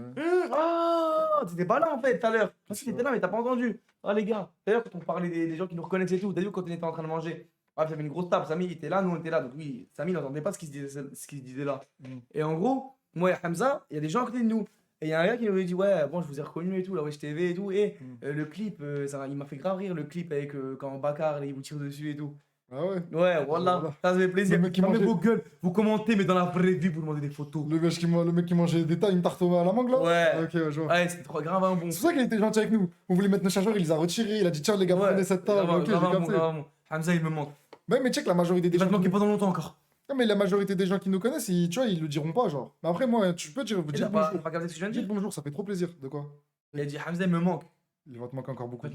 Ah, t'étais pas là en fait tout à l'heure. Ah, si, t'étais là, mais t'as pas entendu. Ah, les gars, d'ailleurs, quand on parlait des gens qui nous reconnaissent et tout, t'as vu quand on était en train de manger. Ah, j'avais une grosse table, Samy il était là, nous on était là. Donc, oui, Samy n'entendait pas ce qu'il se disait là. Mm. Et en gros, moi et Hamza, il y a des gens à côté de nous. Et il y a un gars qui nous a dit, ouais, bon, je vous ai reconnu et tout, la Wesh TV et tout. Et le clip, il m'a fait grave rire le clip avec quand Bakar, il vous tire dessus et tout. Ah ouais. Ouais, voilà, Voilà. ça fait plaisir. Le mec qui Fermez mangeait- vos gueules, vous commentez, mais dans la vraie vie, vous demandez des photos. Le mec qui mangeait des tas, une tarte à la mangue là. Ouais. Ah, ok, ouais, je vois. Ouais, c'était trop grave un bon. C'est pour ça qu'il était gentil avec nous. On voulait mettre nos chargeurs, il les a retirés. Il a dit tiens les gars, prenez cette table. grave, Ok, j'ai grave un bon, capté. grave un bon. Hamza, il me manque. Ouais, mais check la majorité des Il va gens. te manquer pas dans longtemps encore. Non, mais la majorité des gens qui nous connaissent, tu vois, ils le diront pas, genre. Mais après, moi, tu peux dire, Il dites a pas bonjour. capté ce que je viens de Dites dire. bonjour, ça fait trop plaisir. De quoi? Il a dit Hamza, il me manque. Il va te manquer encore beaucoup.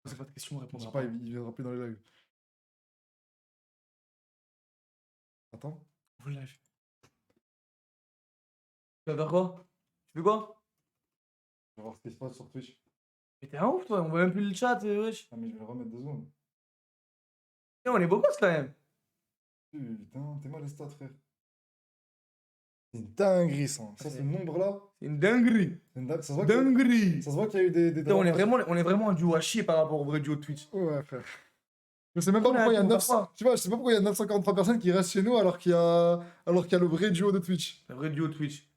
C'est pas de question, Je répondre sais pas, il viendra plus dans les lives. Attends. Tu vas faire quoi? Tu fais quoi? Je vais voir ce qui se passe sur Twitch. Mais t'es un ouf, toi, on voit même plus le chat, wesh. Ah, mais je vais le remettre 2 secondes. Et on est beau gosse quand même. Putain, t'es mal les stats, frère. C'est une dinguerie, ça. Ça, ce nombre-là. C'est une dinguerie. c'est une dingue- Ça se voit qu'il y a- Dinguerie. ça se voit qu'il y a eu des Putain, on est vraiment un duo à chier par rapport au vrai duo de Twitch. Ouais, frère. Je sais même pas On est pourquoi il y a à tout, 900... parfois. Tu vois, je sais pas pourquoi il y a 943 personnes qui restent chez nous alors qu'il y a le vrai duo de Twitch. Un vrai duo de Twitch.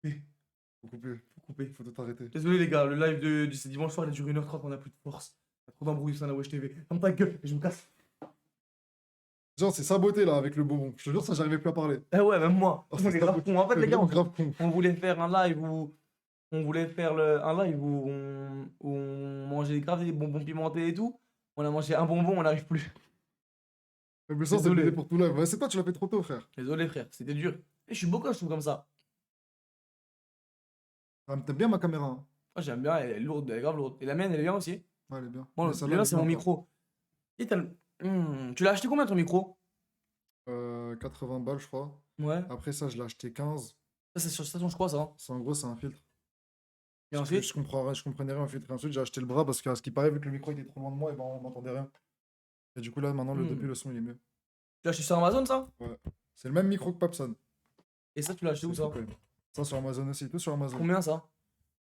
Faut couper, Faut couper. faut tout arrêter. Désolé les gars, le live de ce dimanche soir il a duré 1h30, on a plus de force. Il y a trop d'embrouilles sur la Wesh TV. Ferme ta gueule et je me casse. Genre, c'est saboté là avec le bonbon. Je te jure, ça, j'arrivais plus à parler. Eh ouais, même moi. Oh, On est grave con. En fait, C'est les gars, vraiment grave con. on voulait faire un live où on voulait faire un live où on mangeait grave des bonbons pimentés et tout. On a mangé un bonbon, on n'arrive plus. Mais ça, c'est Désolé. l'idée pour tout live. Ouais, c'est toi, tu l'as fait trop tôt, frère. Désolé frère, c'était dur. Et je suis beau quand je trouve comme ça. Ah, mais t'aimes bien ma caméra. Hein. Moi j'aime bien, elle est lourde, elle est grave lourde. Et la mienne elle est bien aussi. Ouais, elle est bien. Bon, Mais le celle-là, là elle est c'est mon bien, micro. Et tu l'as acheté combien ton micro? 80 balles, je crois. Ouais. Après ça, je l'ai acheté 15. Ça c'est sur station je crois ça. Hein. C'est en gros, c'est un filtre. Et Parce que ensuite, je comprenais rien au filtre. Et ensuite, j'ai acheté le bras parce qu'à ce qui paraît, vu que le micro était trop loin de moi, et ben, on m'entendait rien. Et du coup, là, maintenant, depuis le son, il est mieux. tu l'as acheté sur Amazon ça? C'est le même micro que Papson. Et ça tu l'as acheté où C'est ça? tout, quand même. Ça sur Amazon aussi, tout sur Amazon. Combien ça?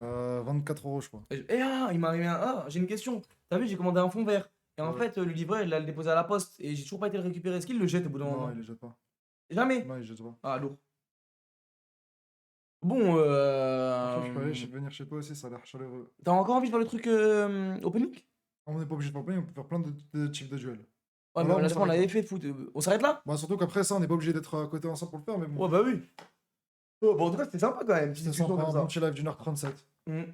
24 euros, je crois. Il m'est arrivé un. Ah, j'ai une question. T'as vu, j'ai commandé un fond vert. Et en Ouais. fait, le livreur, il l'a déposé à la poste. Et j'ai toujours pas été le récupérer. Est-ce qu'il le jette au bout d'un Non, moment? il les jette pas. Jamais. Non, il jette pas. Ah, lourd. Bon, Franchement, je peux aller venir chez toi aussi, ça a l'air chaleureux. t'as encore envie de faire le truc opening? On n'est pas obligé de faire plein, on peut faire plein de types de duels. Ouais, Voilà, mais on la dernière fois, on s'arrête l'avait fait foot. On s'arrête là? Bah, surtout qu'après ça, on n'est pas obligé d'être à côté ensemble pour le faire, mais bon. Ouais, bah oui. Oh, bon, en tout cas, c'était sympa quand même. Petite C'était discussion sympa, comme un ça. bon petit live d'1h37. Mm.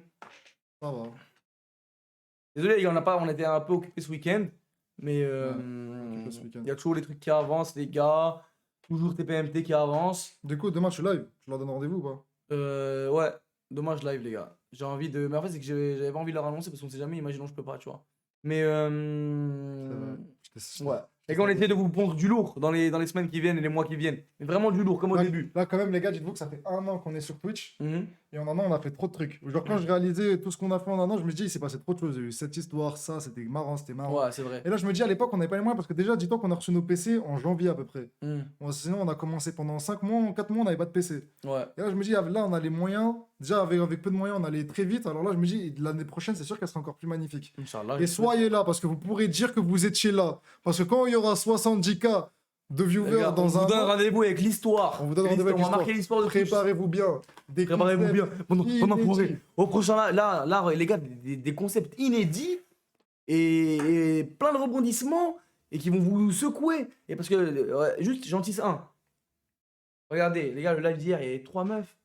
Ça va. Désolé, les gars, on était un peu occupés ce week-end. Mais occupés ce week-end. il y a toujours les trucs qui avancent, les gars. Toujours TPMT qui avance. Du coup, demain, tu live. Tu leur donnes rendez-vous ou pas? Ouais, dommage live, les gars. J'ai envie de. Mais en fait, c'est que j'avais pas envie de leur annoncer parce qu'on sait jamais, imaginons, je peux pas, tu vois. Mais. Ouais. Les gars, on essaie de vous pondre du lourd dans les semaines qui viennent et les mois qui viennent. Mais vraiment du lourd, comme au Là, début. là, quand même, les gars, dites-vous que ça fait 1 an qu'on est sur Twitch. Mhm. Et en un an, on a fait trop de trucs. Genre, quand je réalisais tout ce qu'on a fait en un an, je me dis, il s'est passé trop de choses. Il y a eu cette histoire, ça, c'était marrant, c'était marrant. Ouais, c'est vrai. Et là, je me dis, à l'époque, on n'avait pas les moyens parce que déjà, dis-toi qu'on a reçu nos PC en janvier à peu près. Hmm. Bon, sinon, on a commencé pendant 5 mois, 4 mois, on n'avait pas de PC. Ouais. Et là, je me dis, là, on a les moyens. Déjà, avec peu de moyens, on allait très vite. Alors là, je me dis, l'année prochaine, c'est sûr qu'elle sera encore plus magnifique. Inch'Allah. Et soyez là parce que vous pourrez dire que vous étiez là. Parce que quand il y aura 70K de Les viewers gars, on dans vous un donne an, rendez-vous avec l'histoire. on vous donne rendez-vous avec On va l'histoire. marquer l'histoire de Twitch. Préparez-vous bien. Des Préparez-vous concepts bien. Pendant inédits. forêt. Au prochain, là, les gars, des concepts inédits et plein de rebondissements et qui vont vous secouer. Et parce que, juste, j'en tisse un. Regardez, les gars, le live d'hier, il y avait 3 meufs.